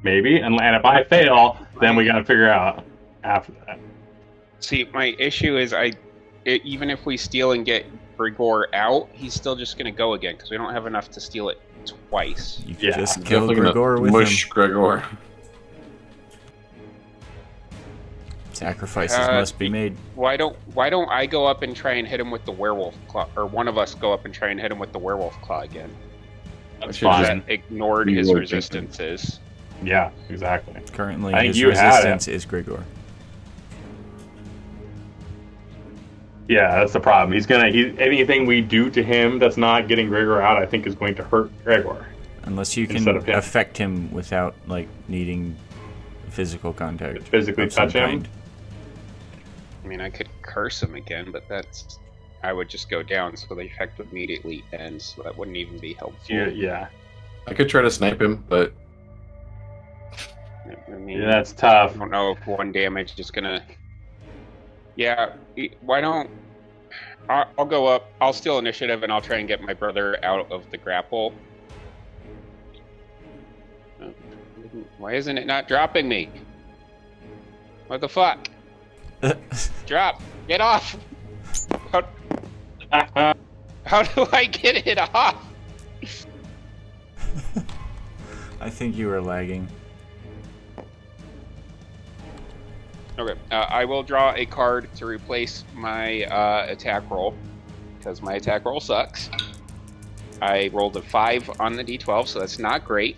Maybe. And if I fail, then we got to figure out after that. See, my issue is even if we steal and get Grigor out, he's still just gonna go again because we don't have enough to steal it twice. You Yeah, just kill Definitely gonna Grigor with mush him. Gregor. Sacrifices must be made. Why don't I go up and try and hit him with the werewolf claw, or one of us go up and try and hit him with the werewolf claw again? That's Fine. fine. Ignored You his would resistances. Yeah, exactly. Currently, I think his you had resistance is Grigor. Yeah, that's the problem. Anything we do to him that's not getting Gregor out, I think, is going to hurt Gregor. Unless you Instead can of him. affect him without like needing physical contact. Physically of some touch him? kind. I mean, I could curse him again, but I would just go down, so the effect would immediately end, so that wouldn't even be helpful. Yeah, I could try to snipe him, but I mean, yeah, that's tough. I don't know if one damage is gonna. Yeah, why don't I'll go up. I'll steal initiative, and I'll try and get my brother out of the grapple. Why isn't it not dropping me? What the fuck? Drop! Get off! How do I get it off? I think you were lagging. Okay, I will draw a card to replace my attack roll, because my attack roll sucks. I rolled a 5 on the d12, so that's not great.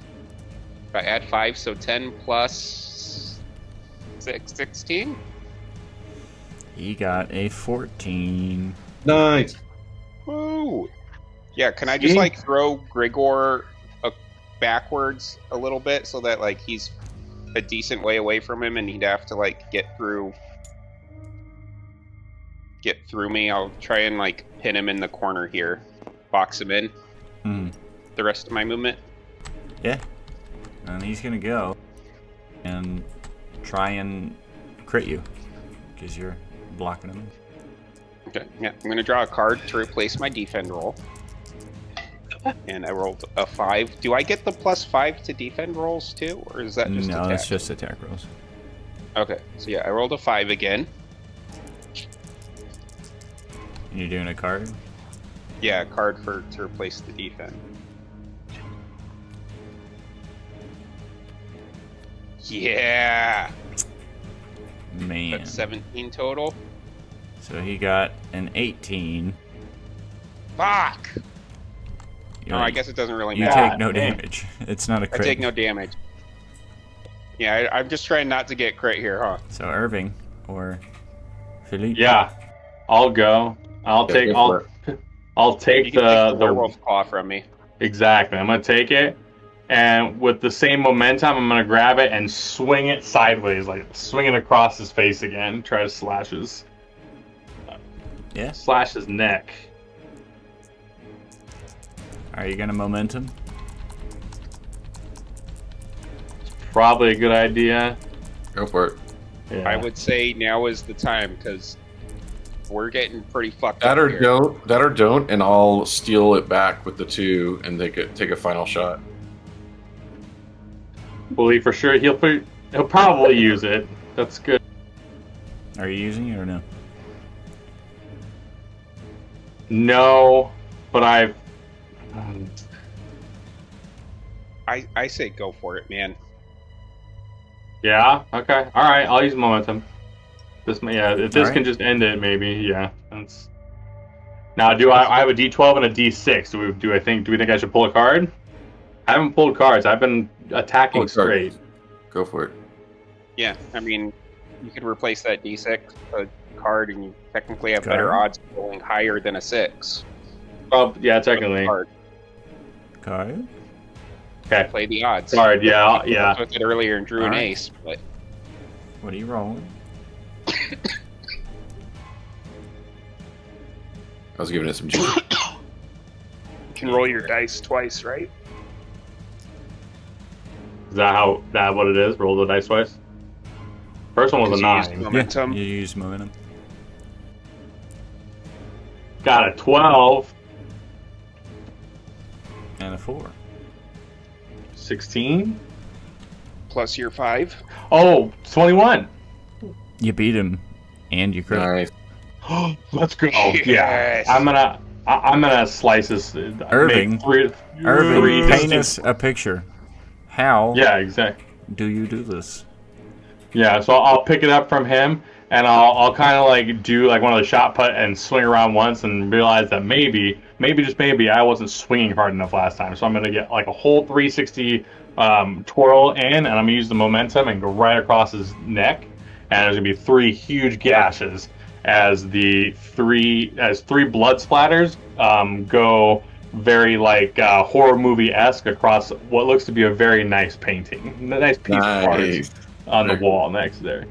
If I add 5, so 10 plus 6, 16? He got a 14. nice. Woo! Yeah, can I just See? like throw Grigor backwards a little bit so that like he's a decent way away from him and he'd have to like get through me? I'll try and like pin him in the corner here, box him in. The rest of my movement. Yeah. And he's gonna go and try and crit you because you're blocking him. Okay, yeah, I'm gonna draw a card to replace my defend roll. And I rolled a 5. Do I get the +5 to defend rolls too, or is that just No, attack? that's just attack rolls. Okay, so yeah, I rolled a 5 again. And you're doing a card? Yeah, a card to replace the defend. Yeah. Man. That's 17 total. So he got an 18. Fuck. You No, I guess it doesn't really you matter. take no damage. It's not a I crit. take no damage. Yeah, I'm just trying not to get crit here, huh? So Irving or Philippe. Yeah, I'll go. I'll take You can take the werewolf claw from me. Exactly. I'm gonna take it, and with the same momentum, I'm gonna grab it and swing it sideways, like swing it across his face again. Try to slash his neck. Are you gonna momentum? Probably a good idea. Go for it. Yeah. I would say now is the time because we're getting pretty fucked That up or here. don't, and I'll steal it back with the 2 and take a final shot. Will he for sure? He'll probably use it. That's good. Are you using it or no? No, but I say go for it, man. Yeah. Okay. All right. I'll use momentum. If this All can right. just end it, maybe. Yeah. That's. Now, I have a D12 and a D6? Do we think I should pull a card? I haven't pulled cards. I've been attacking Pull a card. straight. Go for it. Yeah, I mean, you could replace that D6 with a card, and you technically have Okay. better odds of rolling higher than a 6. Oh, yeah, technically. Card. Okay. Okay. Play the odds. Card. Yeah. I Yeah. took it earlier and drew an Alright. ace, but What are you rolling? I was giving it some juice. You can roll your dice twice, right? Is that what it is? Roll the dice twice. First one was a Because you used 9. momentum. Yeah, you use momentum. Got a 12. And a 4. 16. Plus your 5. Oh, 21. You beat him, and you crit. Nice. Let's go. Yes. Yeah. I'm gonna slice this. Irving. Make three Irving, paint distinct- us a picture. How Yeah, exactly. do you do this? Yeah, so I'll pick it up from him, and I'll kind of like do like one of the shot put and swing around once, and realize that maybe just maybe I wasn't swinging hard enough last time. So I'm gonna get like a whole 360 twirl in, and I'm gonna use the momentum and go right across his neck, and there's gonna be 3 huge gashes as three blood splatters go very like horror movie-esque across what looks to be a very nice painting, a nice piece of art Nice. on the wall next there.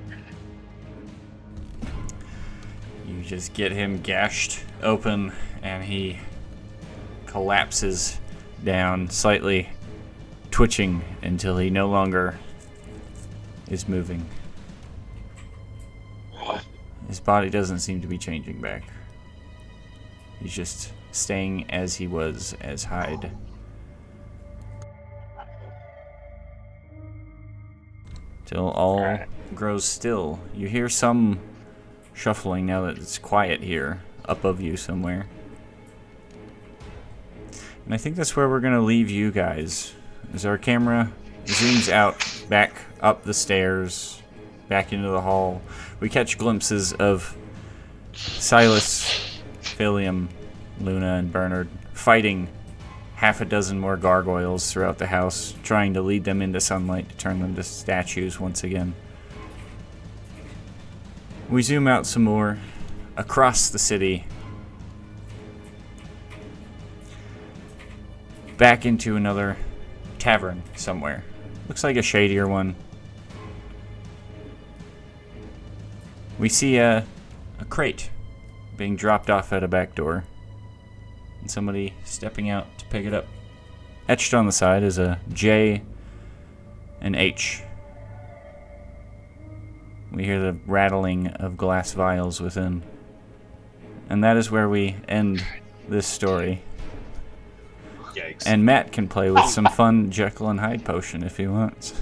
You just get him gashed open, and he collapses down, slightly twitching until he no longer is moving. His body doesn't seem to be changing back. He's just staying as he was, as Hyde. Till all grows still. You hear some shuffling now that it's quiet here, above you somewhere. And I think that's where we're gonna leave you guys. As our camera zooms out, back up the stairs, back into the hall, we catch glimpses of Silas, Philium, Luna, and Bernard fighting half a dozen more gargoyles throughout the house, trying to lead them into sunlight to turn them to statues once again. We zoom out some more, across the city, back into another tavern somewhere. Looks like a shadier one. We see a crate being dropped off at a back door, and somebody stepping out to pick it up. Etched on the side is a J and H. We hear the rattling of glass vials within. And that is where we end this story. Yikes. And Matt can play with some fun Jekyll and Hyde potion if he wants.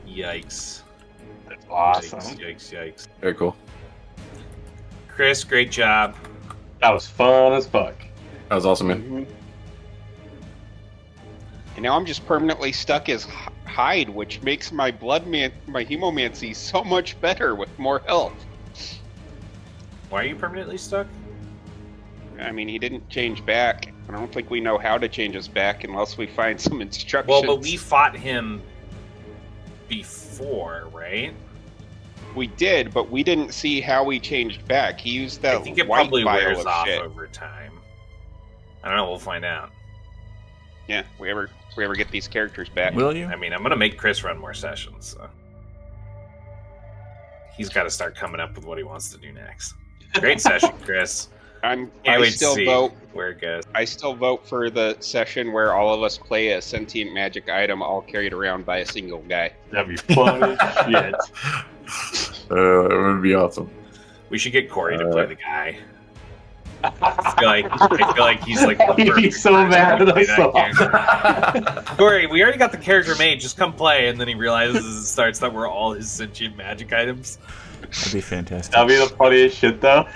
Yikes. That's awesome. Yikes. Very cool. Chris, great job. That was fun as fuck. That was awesome, man. And now I'm just permanently stuck as hide, which makes my my hemomancy so much better with more health. Why are you permanently stuck? I mean, he didn't change back. I don't think we know how to change us back unless we find some instructions. Well, but we fought him before, right? We did, but we didn't see how he changed back. He used that I think it white probably vial wears of off shit. over time. I don't know. We'll find out. Yeah, we ever get these characters back. Will you? I mean, I'm gonna make Chris run more sessions. So. He's got to start coming up with what he wants to do next. Great session, Chris. I still vote. Where it goes. I still vote for the session where all of us play a sentient magic item, all carried around by a single guy. That'd be funny shit. That would be awesome. We should get Corey to play the guy. I feel like he's like the He'd be perfect so person mad to at play us that all. character. Corey, we already got the character made. Just come play, and then he realizes as it starts that we're all his sentient magic items. That'd be fantastic. That'd be the funniest shit, though.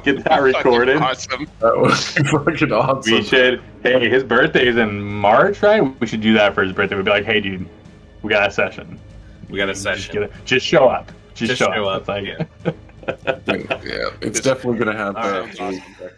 Get that recorded. Awesome. That was fucking awesome. We should. Hey, his birthday is in March, right? We should do that for his birthday. We'd be like, hey, dude, we got a session. We got a session. Just show up. Just show up. up. It's like, Yeah. Yeah, it's definitely gonna happen. All right.